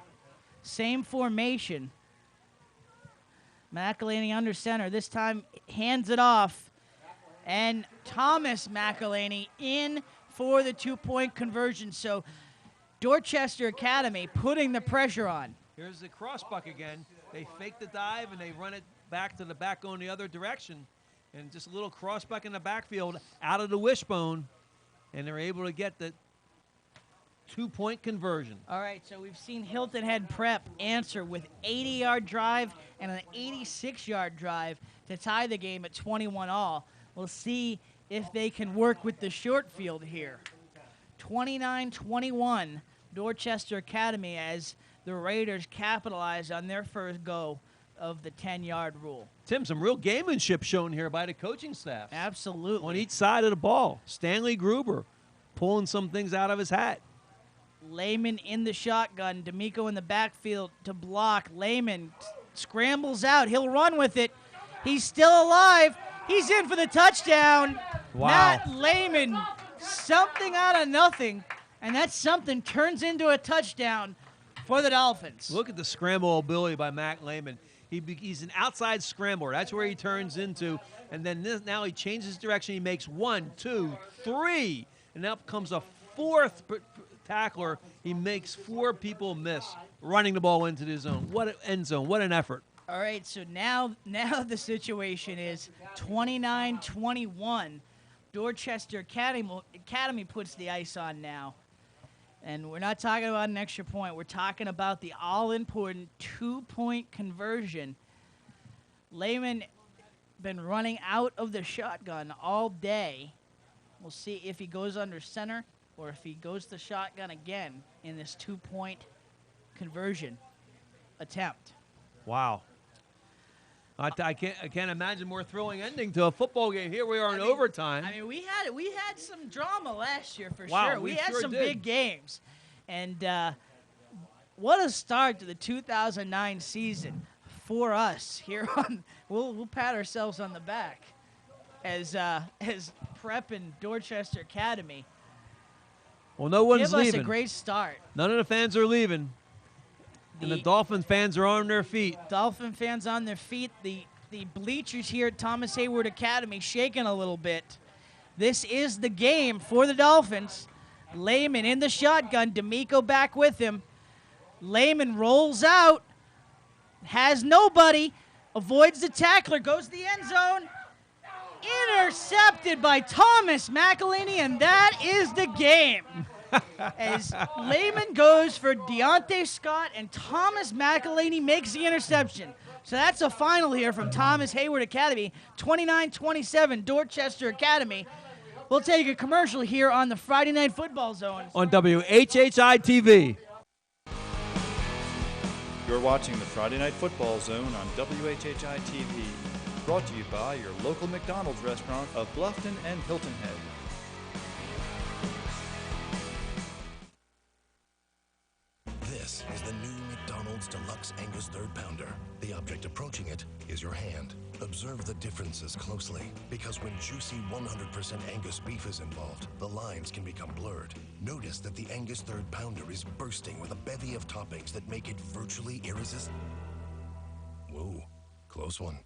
Same formation. McElhaney under center. This time hands it off. And Thomas McElhaney in for the 2-point conversion. So Dorchester Academy putting the pressure on. Here's the crossbuck again. They fake the dive and they run it back to the back going the other direction. And just a little crossbuck in the backfield out of the wishbone. And they're able to get the 2-point conversion. All right, so we've seen Hilton Head Prep answer with 80-yard drive and an 86-yard drive to tie the game at 21-all. We'll see if they can work with the short field here. 29-21, Dorchester Academy as the Raiders capitalize on their first go of the 10-yard rule. Tim, some real gamemanship shown here by the coaching staff. Absolutely. On each side of the ball. Stanley Gruber pulling some things out of his hat. Lehman in the shotgun. D'Amico in the backfield to block. Lehman scrambles out. He'll run with it. He's still alive. He's in for the touchdown. Wow. Matt Lehman, something out of nothing, and that something turns into a touchdown for the Dolphins. Look at the scramble ability by Matt Lehman. He's an outside scrambler. That's where he turns into. And then now he changes direction. He makes 1, 2, 3. And now comes a fourth tackler. He makes 4 people miss, running the ball into the zone. What an end zone. What an effort. All right, so now the situation is 29-21. Dorchester Academy puts the ice on now. And we're not talking about an extra point. We're talking about the all-important 2-point conversion. Lehman been running out of the shotgun all day. We'll see if he goes under center or if he goes to shotgun again in this 2-point conversion attempt. Wow. I can't imagine more thrilling ending to a football game. Here we are in overtime. I mean, we had some drama last year for Wow, sure. We had sure some did. big games, and what a start to the 2009 season for us here on. We'll pat ourselves on the back as Prep and Dorchester Academy. Well, no one's give leaving. us a great start. None of the fans are leaving. And the Dolphin fans are on their feet. Dolphin fans on their feet. The bleachers here at Thomas Hayward Academy shaking a little bit. This is the game for the Dolphins. Lehman in the shotgun. D'Amico back with him. Lehman rolls out. Has nobody. Avoids the tackler. Goes to the end zone. Intercepted by Thomas McElhaney, and that is the game. as Lehman goes for Deontay Scott and Thomas McElhaney makes the interception. So that's a final here from Thomas Hayward Academy, 29-27 Dorchester Academy. We'll take a commercial here on the Friday Night Football Zone. On WHHI-TV. You're watching the Friday Night Football Zone on WHHI-TV. Brought to you by your local McDonald's restaurant of Bluffton and Hilton Head. This is the new McDonald's Deluxe Angus Third Pounder. The object approaching it is your hand. Observe the differences closely, because when juicy 100% Angus beef is involved, the lines can become blurred. Notice that the Angus Third Pounder is bursting with a bevy of toppings that make it virtually irresistible. Whoa, close one.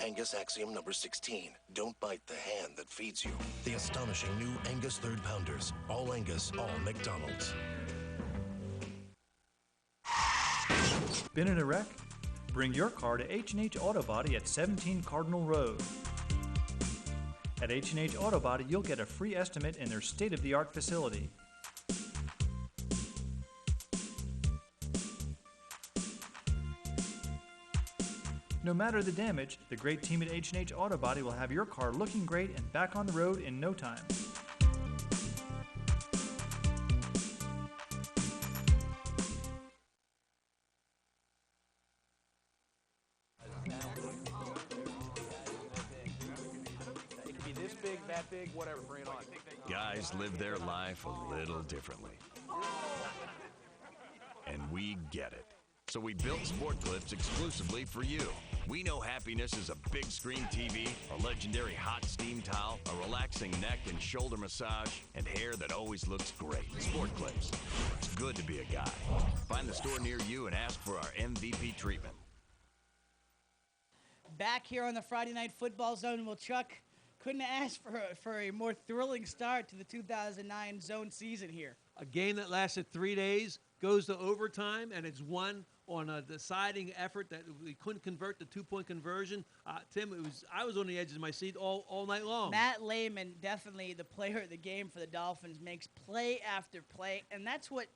Angus axiom number 16. Don't bite the hand that feeds you. The astonishing new Angus Third Pounders. All Angus, all McDonald's. Been in a wreck? Bring your car to H&H Auto Body at 17 Cardinal Road. At H&H Auto Body, you'll get a free estimate in their state-of-the-art facility. No matter the damage, the great team at H&H Auto Body will have your car looking great and back on the road in no time. It could be this big, that big, whatever, bring it on. Guys live their life a little differently. And we get it. So we built sport clips exclusively for you. We know happiness is a big screen TV, a legendary hot steam towel, a relaxing neck and shoulder massage, and hair that always looks great. Sport clips. It's good to be a guy. Find the store near you and ask for our MVP treatment. Back here on the Friday Night Football Zone. Well, Chuck, couldn't ask for a more thrilling start to the 2009 zone season here. A game that lasted 3 days, goes to overtime, and it's won on a deciding effort that we couldn't convert the two-point conversion. Tim, I was on the edge of my seat all night long. Matt Lehman, definitely the player of the game for the Dolphins, makes play after play, and that's what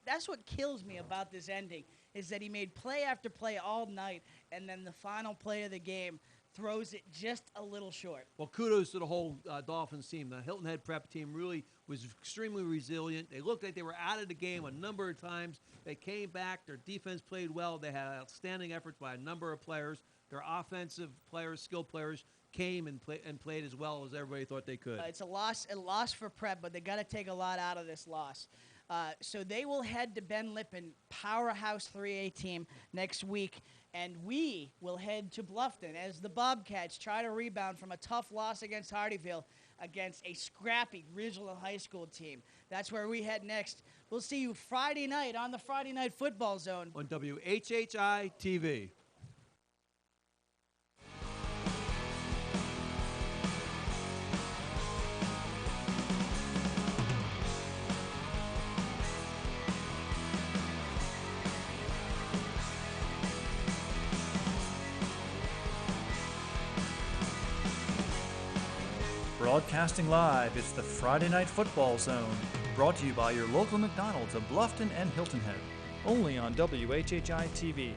kills me about this ending, is that he made play after play all night, and then the final play of the game throws it just a little short. Well, kudos to the whole Dolphins team. The Hilton Head Prep team really was extremely resilient. They looked like they were out of the game a number of times. They came back. Their defense played well. They had outstanding efforts by a number of players. Their offensive players, skilled players, came and played as well as everybody thought they could. It's a loss for Prep, but they got to take a lot out of this loss. So they will head to Ben Lippen, powerhouse 3A team, next week. And we will head to Bluffton as the Bobcats try to rebound from a tough loss against Hardyville against a scrappy regional high school team. That's where we head next. We'll see you Friday night on the Friday Night Football Zone. On WHHI-TV. Broadcasting live, it's the Friday Night Football Zone, brought to you by your local McDonald's of Bluffton and Hilton Head, only on WHHI-TV.